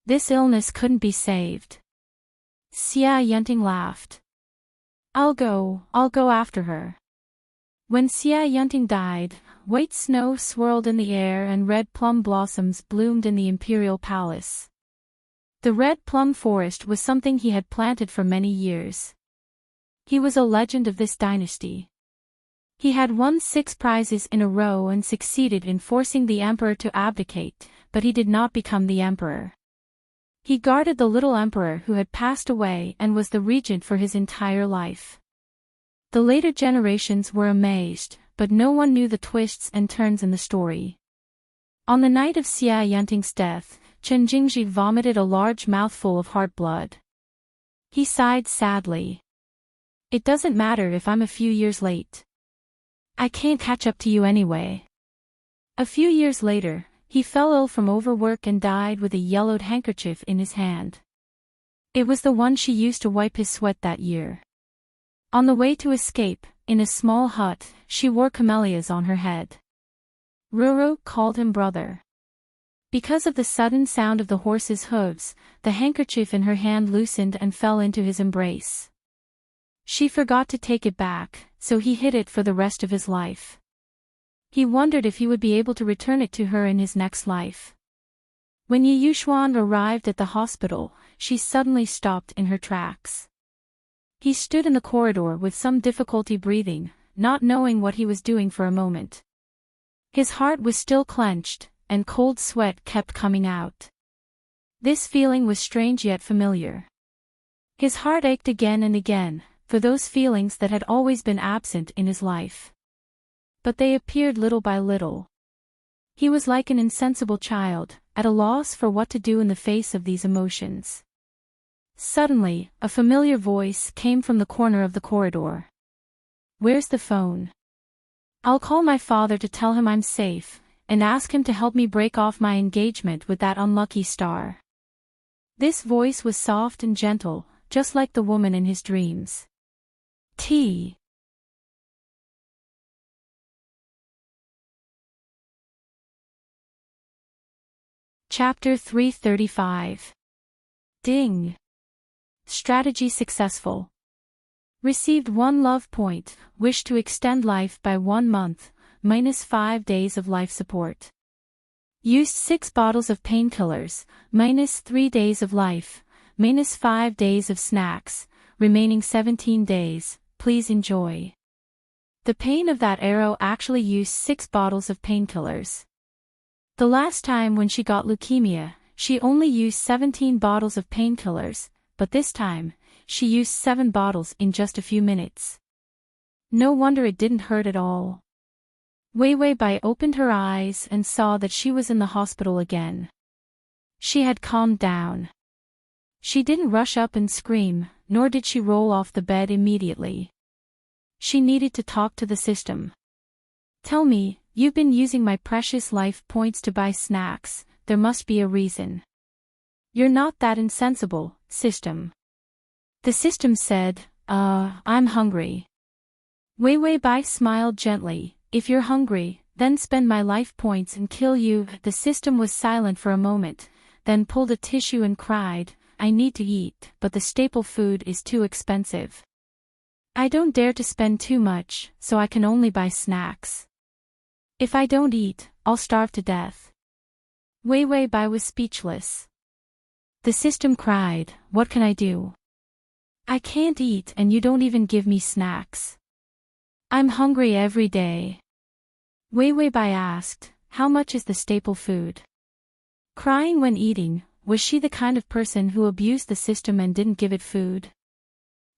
This illness couldn't be saved. Xia Yunting laughed. I'll go after her. When Xia Yunting died, white snow swirled in the air and red plum blossoms bloomed in the imperial palace. The red plum forest was something he had planted for many years. He was a legend of this dynasty. He had won 6 prizes in a row and succeeded in forcing the emperor to abdicate, but he did not become the emperor. He guarded the little emperor who had passed away and was the regent for his entire life. The later generations were amazed, but no one knew the twists and turns in the story. On the night of Xia Yunting's death, Chen Jingji vomited a large mouthful of heart blood. He sighed sadly. It doesn't matter if I'm a few years late. I can't catch up to you anyway. A few years later, he fell ill from overwork and died with a yellowed handkerchief in his hand. It was the one she used to wipe his sweat that year. On the way to escape, in a small hut, she wore camellias on her head. Ruru called him brother. Because of the sudden sound of the horse's hooves, the handkerchief in her hand loosened and fell into his embrace. She forgot to take it back, so he hid it for the rest of his life. He wondered if he would be able to return it to her in his next life. When Yi Yuxuan arrived at the hospital, she suddenly stopped in her tracks. He stood in the corridor with some difficulty breathing, not knowing what he was doing for a moment. His heart was still clenched, and cold sweat kept coming out. This feeling was strange yet familiar. His heart ached again and again, for those feelings that had always been absent in his life. But they appeared little by little. He was like an insensible child, at a loss for what to do in the face of these emotions. Suddenly, a familiar voice came from the corner of the corridor. Where's the phone? I'll call my father to tell him I'm safe, and ask him to help me break off my engagement with that unlucky star. This voice was soft and gentle, just like the woman in his dreams. T. Chapter 335. Ding. Strategy successful. Received 1 love point, wish to extend life by 1 month, -5 days of life support. Used 6 bottles of painkillers, -3 days of life, -5 days of snacks, remaining 17 days, please enjoy. The pain of that arrow actually used 6 bottles of painkillers. The last time when she got leukemia, she only used 17 bottles of painkillers, but this time, she used 7 bottles in just a few minutes. No wonder it didn't hurt at all. Wei Wei Bai opened her eyes and saw that she was in the hospital again. She had calmed down. She didn't rush up and scream, nor did she roll off the bed immediately. She needed to talk to the system. Tell me, you've been using my precious life points to buy snacks, there must be a reason. You're not that insensible, system. The system said, I'm hungry. Wei Wei Bai smiled gently, if you're hungry, then spend my life points and kill you. The system was silent for a moment, then pulled a tissue and cried, I need to eat, but the staple food is too expensive. I don't dare to spend too much, so I can only buy snacks. If I don't eat, I'll starve to death. Wei Wei Bai was speechless. The system cried, what can I do? I can't eat and you don't even give me snacks. I'm hungry every day. Wei Wei Bai asked, how much is the staple food? Crying when eating, was she the kind of person who abused the system and didn't give it food?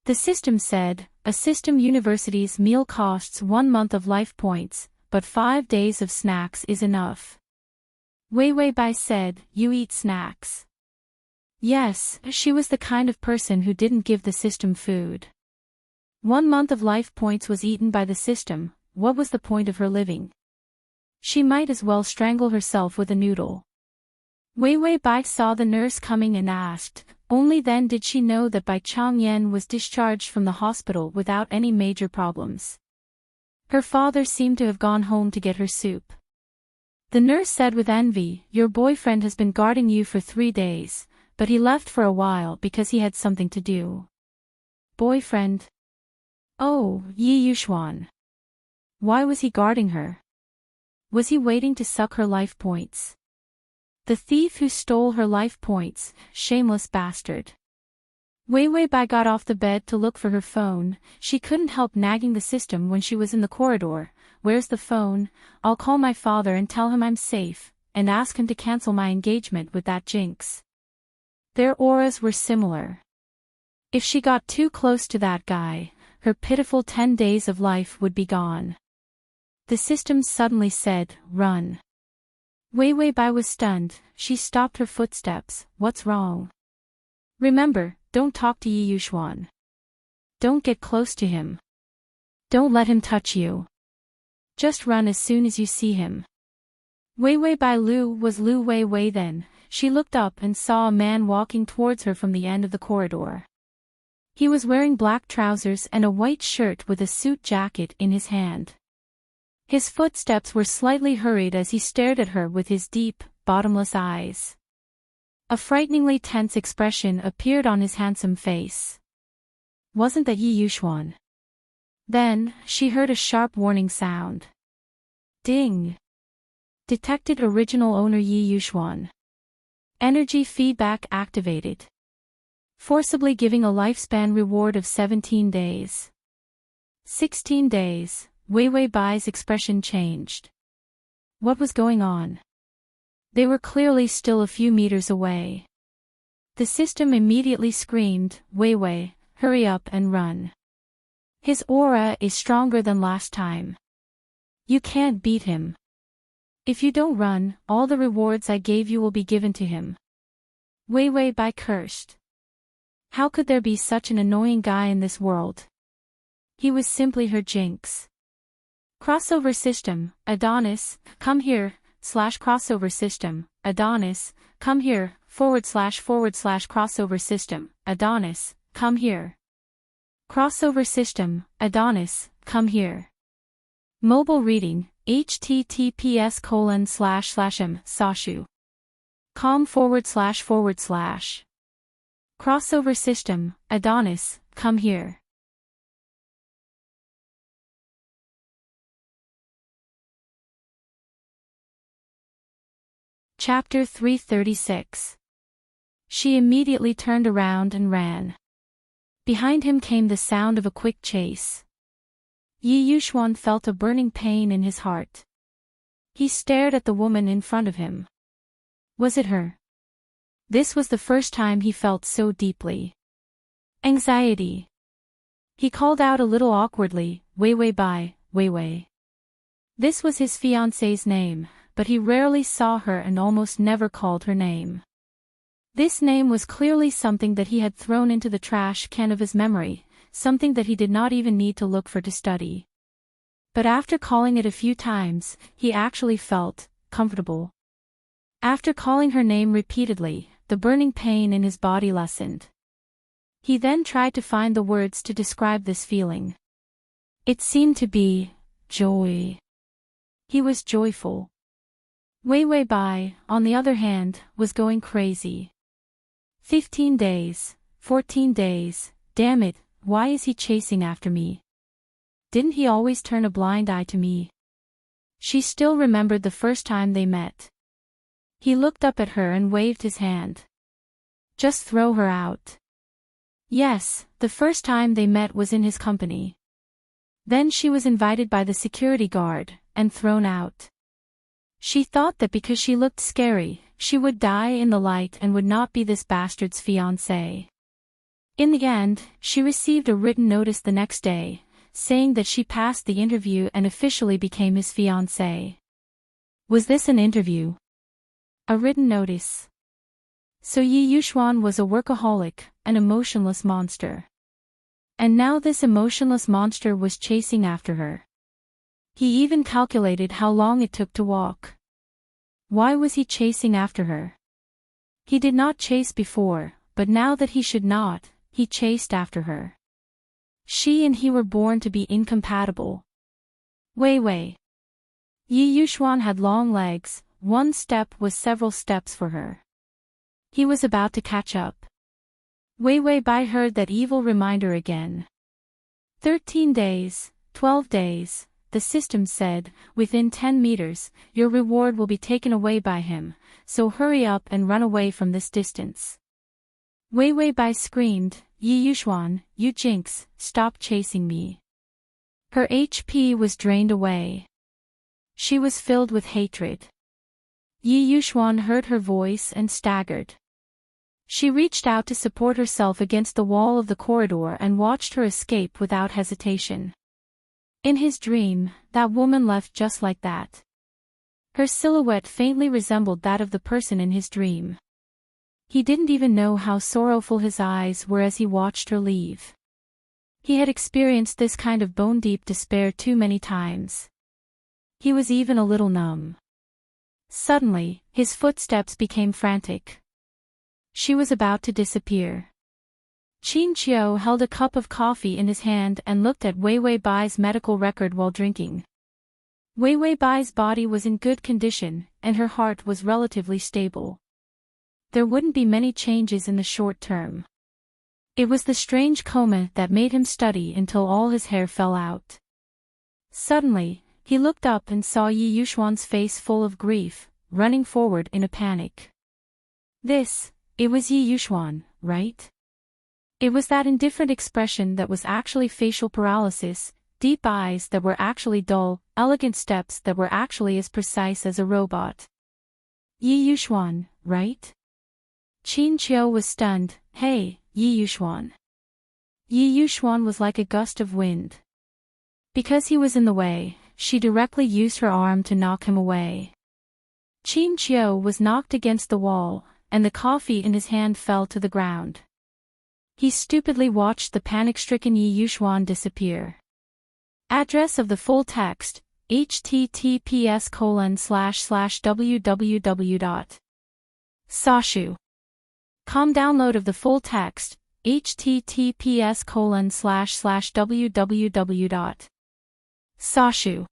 The system said, a system university's meal costs 1 month of life points, but 5 days of snacks is enough. Wei Wei Bai said, you eat snacks. Yes, she was the kind of person who didn't give the system food. 1 month of life points was eaten by the system. What was the point of her living? She might as well strangle herself with a noodle. Wei Wei Bai saw the nurse coming and asked, only then did she know that Bai Changyan was discharged from the hospital without any major problems. Her father seemed to have gone home to get her soup. The nurse said with envy, your boyfriend has been guarding you for 3 days, but he left for a while because he had something to do. Boyfriend? Oh, Yi Yuxuan. Why was he guarding her? Was he waiting to suck her life points? The thief who stole her life points, shameless bastard. Wei Wei Bai got off the bed to look for her phone. She couldn't help nagging the system when she was in the corridor. Where's the phone? I'll call my father and tell him I'm safe, and ask him to cancel my engagement with that jinx. Their auras were similar. If she got too close to that guy, her pitiful 10 days of life would be gone. The system suddenly said, run. Wei Wei Bai was stunned. She stopped her footsteps. What's wrong? Remember, don't talk to Yi Yuxuan. Don't get close to him. Don't let him touch you. Just run as soon as you see him. Wei Wei Bai Lu was Lu Wei Wei then. She looked up and saw a man walking towards her from the end of the corridor. He was wearing black trousers and a white shirt with a suit jacket in his hand. His footsteps were slightly hurried as he stared at her with his deep, bottomless eyes. A frighteningly tense expression appeared on his handsome face. Wasn't that Yi Yuxuan? Then, she heard a sharp warning sound. Ding! Detected original owner Yi Yuxuan. Energy feedback activated. Forcibly giving a lifespan reward of 17 days. 16 days. Wei Wei Bai's expression changed. What was going on? They were clearly still a few meters away. The system immediately screamed, Wei Wei, hurry up and run. His aura is stronger than last time. You can't beat him. If you don't run, all the rewards I gave you will be given to him. Wei Wei Bai cursed. How could there be such an annoying guy in this world? He was simply her jinx. Crossover system, Adonis, come here, /crossover system, Adonis, come here, / crossover system, Adonis, come here. Crossover system, Adonis, come here. Mobile reading, https://m, Sashu. com // Crossover system, Adonis, come here. Chapter 336. She immediately turned around and ran. Behind him came the sound of a quick chase. Yi Yuxuan felt a burning pain in his heart. He stared at the woman in front of him. Was it her? This was the first time he felt so deeply. Anxiety. He called out a little awkwardly, Wei Wei Bai, Wei Wei. This was his fiancée's name, but he rarely saw her and almost never called her name. This name was clearly something that he had thrown into the trash can of his memory, something that he did not even need to look for to study. But after calling it a few times, he actually felt comfortable. After calling her name repeatedly, the burning pain in his body lessened. He then tried to find the words to describe this feeling. It seemed to be joy. He was joyful. Wei Wei Bai, on the other hand, was going crazy. 15 days, 14 days, damn it, why is he chasing after me? Didn't he always turn a blind eye to me? She still remembered the first time they met. He looked up at her and waved his hand. Just throw her out. Yes, the first time they met was in his company. Then she was invited by the security guard, and thrown out. She thought that because she looked scary, she would die in the light and would not be this bastard's fiancé. In the end, she received a written notice the next day, saying that she passed the interview and officially became his fiancé. Was this an interview? A written notice. So Yi Yuxuan was a workaholic, an emotionless monster. And now this emotionless monster was chasing after her. He even calculated how long it took to walk. Why was he chasing after her? He did not chase before, but now that he should not, he chased after her. She and he were born to be incompatible. Wei Wei. Yi Yuxuan had long legs, one step was several steps for her. He was about to catch up. Wei Wei Bai heard that evil reminder again. 13 days, 12 days, the system said, within 10 meters, your reward will be taken away by him, so hurry up and run away from this distance. Wei Wei Bai screamed, Yi Yuxuan, you jinx, stop chasing me. Her HP was drained away. She was filled with hatred. Yi Yuxuan heard her voice and staggered. She reached out to support herself against the wall of the corridor and watched her escape without hesitation. In his dream, that woman left just like that. Her silhouette faintly resembled that of the person in his dream. He didn't even know how sorrowful his eyes were as he watched her leave. He had experienced this kind of bone-deep despair too many times. He was even a little numb. Suddenly, his footsteps became frantic. She was about to disappear. Qin Qiu held a cup of coffee in his hand and looked at Wei Wei Bai's medical record while drinking. Wei Wei Bai's body was in good condition, and her heart was relatively stable. There wouldn't be many changes in the short term. It was the strange coma that made him study until all his hair fell out. Suddenly, he looked up and saw Yi Yuxuan's face full of grief, running forward in a panic. It was Yi Yuxuan, right? It was that indifferent expression that was actually facial paralysis, deep eyes that were actually dull, elegant steps that were actually as precise as a robot. Yi Yuxuan, right? Qin Qiu was stunned. Hey, Yi Yuxuan. Yi Yuxuan was like a gust of wind. Because he was in the way, she directly used her arm to knock him away. Qin Qiu was knocked against the wall, and the coffee in his hand fell to the ground. He stupidly watched the panic-stricken Yi Yuxuan disappear. Address of the full text, https://www.sashu.com. Download of the full text, https://www.sashu.com.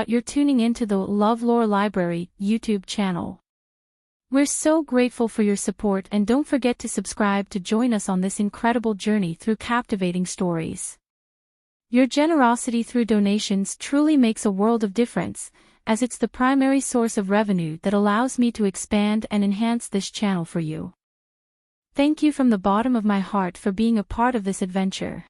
You're tuning into the LoveLore Library YouTube channel. We're so grateful for your support, and don't forget to subscribe to join us on this incredible journey through captivating stories. Your generosity through donations truly makes a world of difference, as it's the primary source of revenue that allows me to expand and enhance this channel for you. Thank you from the bottom of my heart for being a part of this adventure.